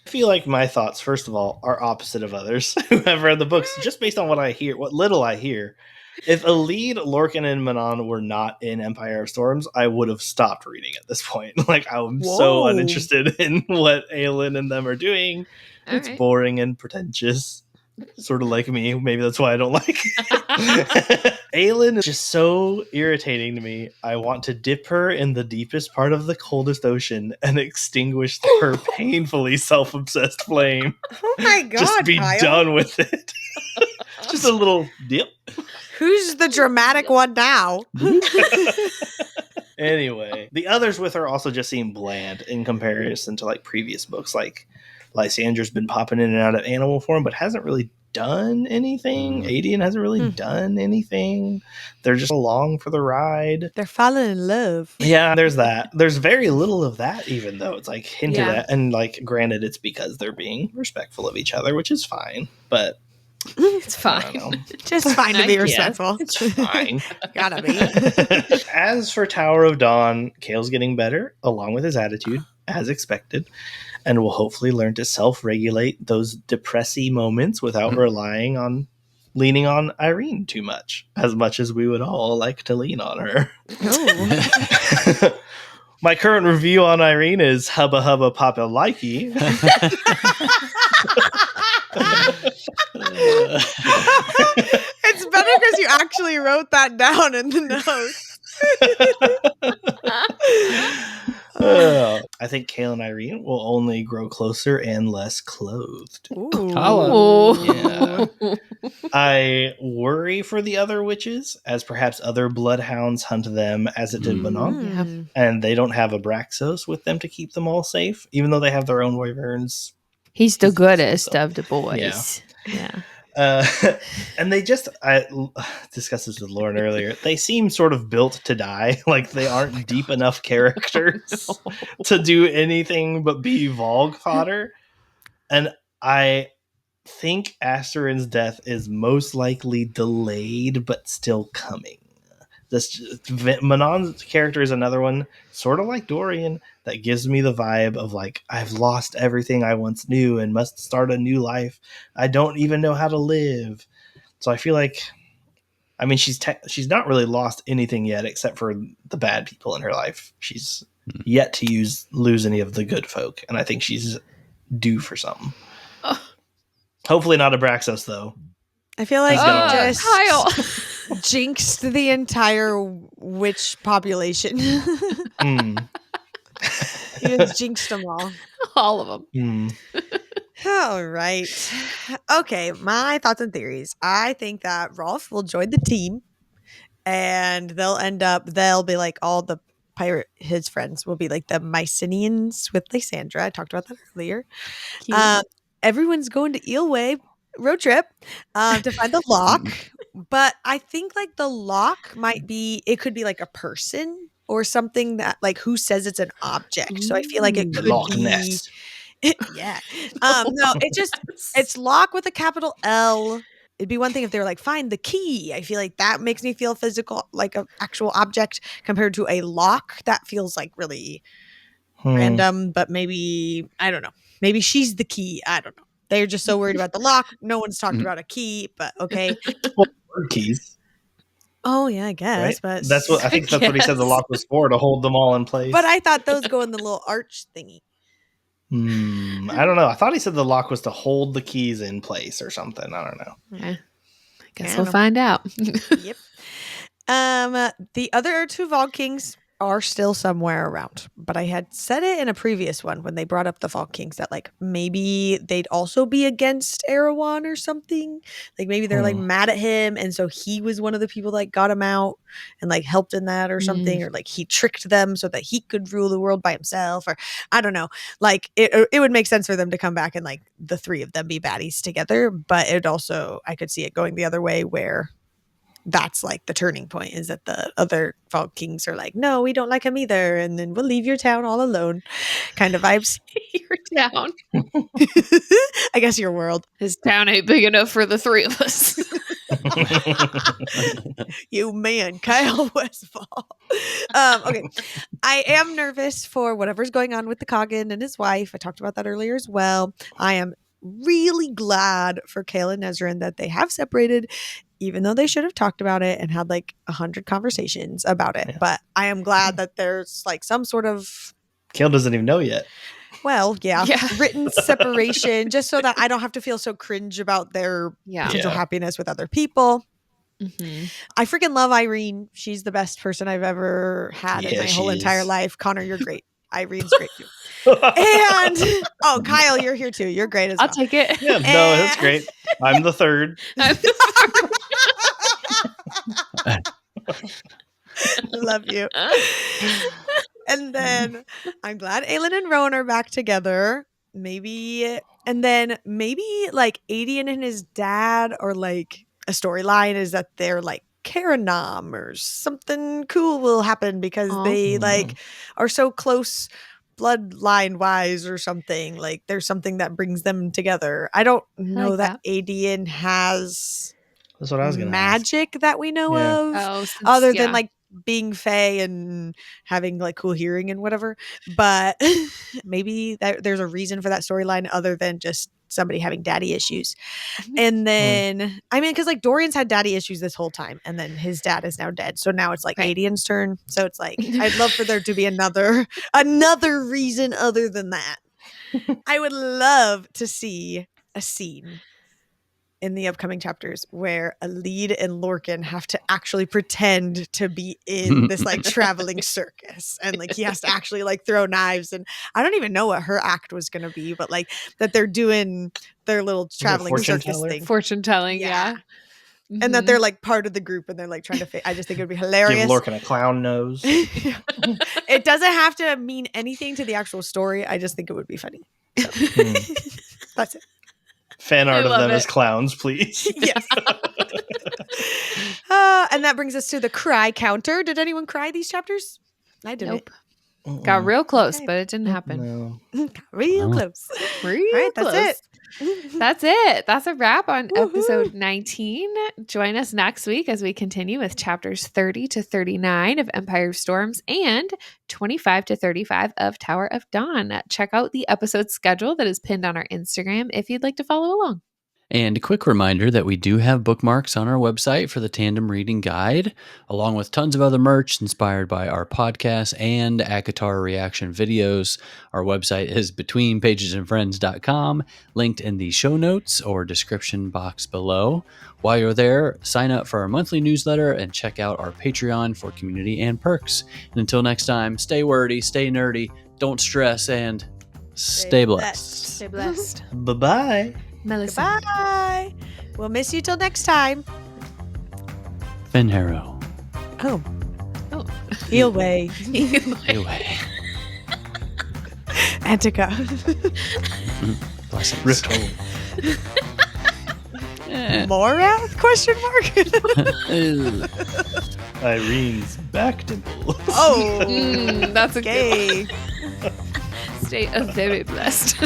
I feel like my thoughts, first of all, are opposite of others who have read the books, just based on what I hear, what little I hear. If Elide, Lorcan, and Manon were not in Empire of Storms, I would have stopped reading at this point. Like, I'm so uninterested in what Aelin and them are doing. It's boring and pretentious. Sort of like me. Maybe that's why I don't like it. Aelin is just so irritating to me. I want to dip her in the deepest part of the coldest ocean and extinguish her painfully self-obsessed flame. Oh my god, just be Kyle. done with it. Just a little dip. Who's the dramatic one now? Anyway, the others with her also just seem bland in comparison to like previous books. Like Lysandra's been popping in and out of animal form, but hasn't really done anything. Adian hasn't really done anything. They're just along for the ride. They're falling in love. Yeah, there's that. There's very little of that, even though it's like hinted at. And like, granted, it's because they're being respectful of each other, which is fine. But it's fine. Just fine to be respectful. It's fine. Gotta be. As for Tower of Dawn, Kale's getting better, along with his attitude, as expected, and will hopefully learn to self-regulate those depressy moments without leaning on Irene too much as we would all like to lean on her. Oh. My current review on Irene is Hubba Hubba Papa Likey. It's better because you actually wrote that down in the notes. I think Kale and Irene will only grow closer and less clothed. Yeah. I worry for the other witches, as perhaps other bloodhounds hunt them as it did Manon. And they don't have Abraxos with them to keep them all safe, even though they have their own wyverns. He's the goodest of the boys. Yeah. And they just, I discussed this with Lauren earlier, they seem sort of built to die. Like they aren't deep enough characters to do anything but be Vogue fodder. And I think Asterin's death is most likely delayed, but still coming. Manon's character is another one, sort of like Dorian, that gives me the vibe of like, I've lost everything I once knew and must start a new life. I don't even know how to live. So I feel like, I mean, she's not really lost anything yet, except for the bad people in her life. She's yet to lose any of the good folk, and I think she's due for something. Hopefully not Abraxos, though. I feel like you just Kyle. jinxed the entire witch population. You just jinxed them all. All of them. All right. Okay, my thoughts and theories. I think that Rolf will join the team and they'll be like all the pirate, his friends will be like the Mycenaeans with Lysandra. I talked about that earlier. Cute. Everyone's going to Eelway road trip to find the lock. But I think like the lock it could be like a person or something that like who says it's an object. So I feel like it The could Loch be Ness. yeah. No, it's lock with a capital L. It'd be one thing if they were like, find the key. I feel like that makes me feel physical, like an actual object compared to a lock. That feels like really random, but maybe, I don't know. Maybe she's the key. I don't know. They're just so worried about the lock. No one's talked about a key, but okay. Word keys, Oh, yeah, I guess. right? But That's what I think. That's what he said the lock was for, to hold them all in place. But I thought those go in the little arch thingy. I don't know. I thought he said the lock was to hold the keys in place or something. I don't know. Okay. I guess I we'll know. find out. Yep. The other two Vault Kings are still somewhere around, but I had said it in a previous one when they brought up the Vault Kings that like maybe they'd also be against Erewhon or something. Like maybe they're like mad at him, and so he was one of the people that got him out and like helped in that or something, or like he tricked them so that he could rule the world by himself, or I don't know. Like it would make sense for them to come back and like the three of them be baddies together, but it also I could see it going the other way where that's like the turning point is that the other Vault Kings are like, no, we don't like him either, and then we'll leave your town all alone kind of vibes. Your town. I guess your world. His town ain't big enough for the three of us. You man, Kyle Westfall. Okay. I am nervous for whatever's going on with the Coggin and his wife. I talked about that earlier as well. I am really glad for Kale and Nezrin that they have separated, even though they should have talked about it and had like 100 conversations about it. Yeah. But I am glad that there's like some sort of Kale doesn't even know yet. well, yeah, written separation, just so that I don't have to feel so cringe about their potential happiness with other people. I freaking love Irene. She's the best person I've ever had in my whole entire life. Connor, you're great. Irene's great too. And oh, Kyle, you're here too. You're great as well. I'll take it. Yeah, no, that's great. I'm the third. Love you. And then I'm glad Aelin and Rowan are back together. Maybe like Adian and his dad, or like a storyline is that they're like Karanom or something cool will happen because they like are so close bloodline wise or something. Like there's something that brings them together. I don't know that Adian has That's what I was gonna magic ask. that we know of, other than like being Fae and having like cool hearing and whatever. But maybe there's a reason for that storyline other than just somebody having daddy issues. And then I mean, because like Dorian's had daddy issues this whole time, and then his dad is now dead, so now it's like Adian's turn. So it's like I'd love for there to be another reason other than that. I would love to see a scene in the upcoming chapters where Alid and Lorcan have to actually pretend to be in this like traveling circus, and like he has to actually like throw knives, and I don't even know what her act was going to be, but like that they're doing their little traveling circus thing. Fortune telling, yeah. And that they're like part of the group and they're like trying to I just think it would be hilarious. Give Lorcan a clown nose. It doesn't have to mean anything to the actual story. I just think it would be funny. So. That's it. Fan art of them as clowns, please. Yes. And that brings us to the cry counter. Did anyone cry these chapters? I didn't. Nope. Got real close, but it didn't happen. No. Real close. Real right, close. that's it. That's it. That's a wrap on episode 19. Join us next week as we continue with chapters 30 to 39 of Empire of Storms and 25 to 35 of Tower of Dawn. Check out the episode schedule that is pinned on our Instagram if you'd like to follow along. And a quick reminder that we do have bookmarks on our website for the Tandem Reading Guide, along with tons of other merch inspired by our podcast and ACOTAR reaction videos. Our website is betweenpagesandfriends.com, linked in the show notes or description box below. While you're there, sign up for our monthly newsletter and check out our Patreon for community and perks. And until next time, stay wordy, stay nerdy, don't stress, and Stay blessed. Stay blessed. Bye-bye. Melissa. Bye. We'll miss you till next time. Finharrow. Oh, Oh. Eel Way. Anyway. Antica. Blessings. Rift hole. Mora? Question mark. Irene's back dimple. Oh, That's a good okay. one. Stay very blessed.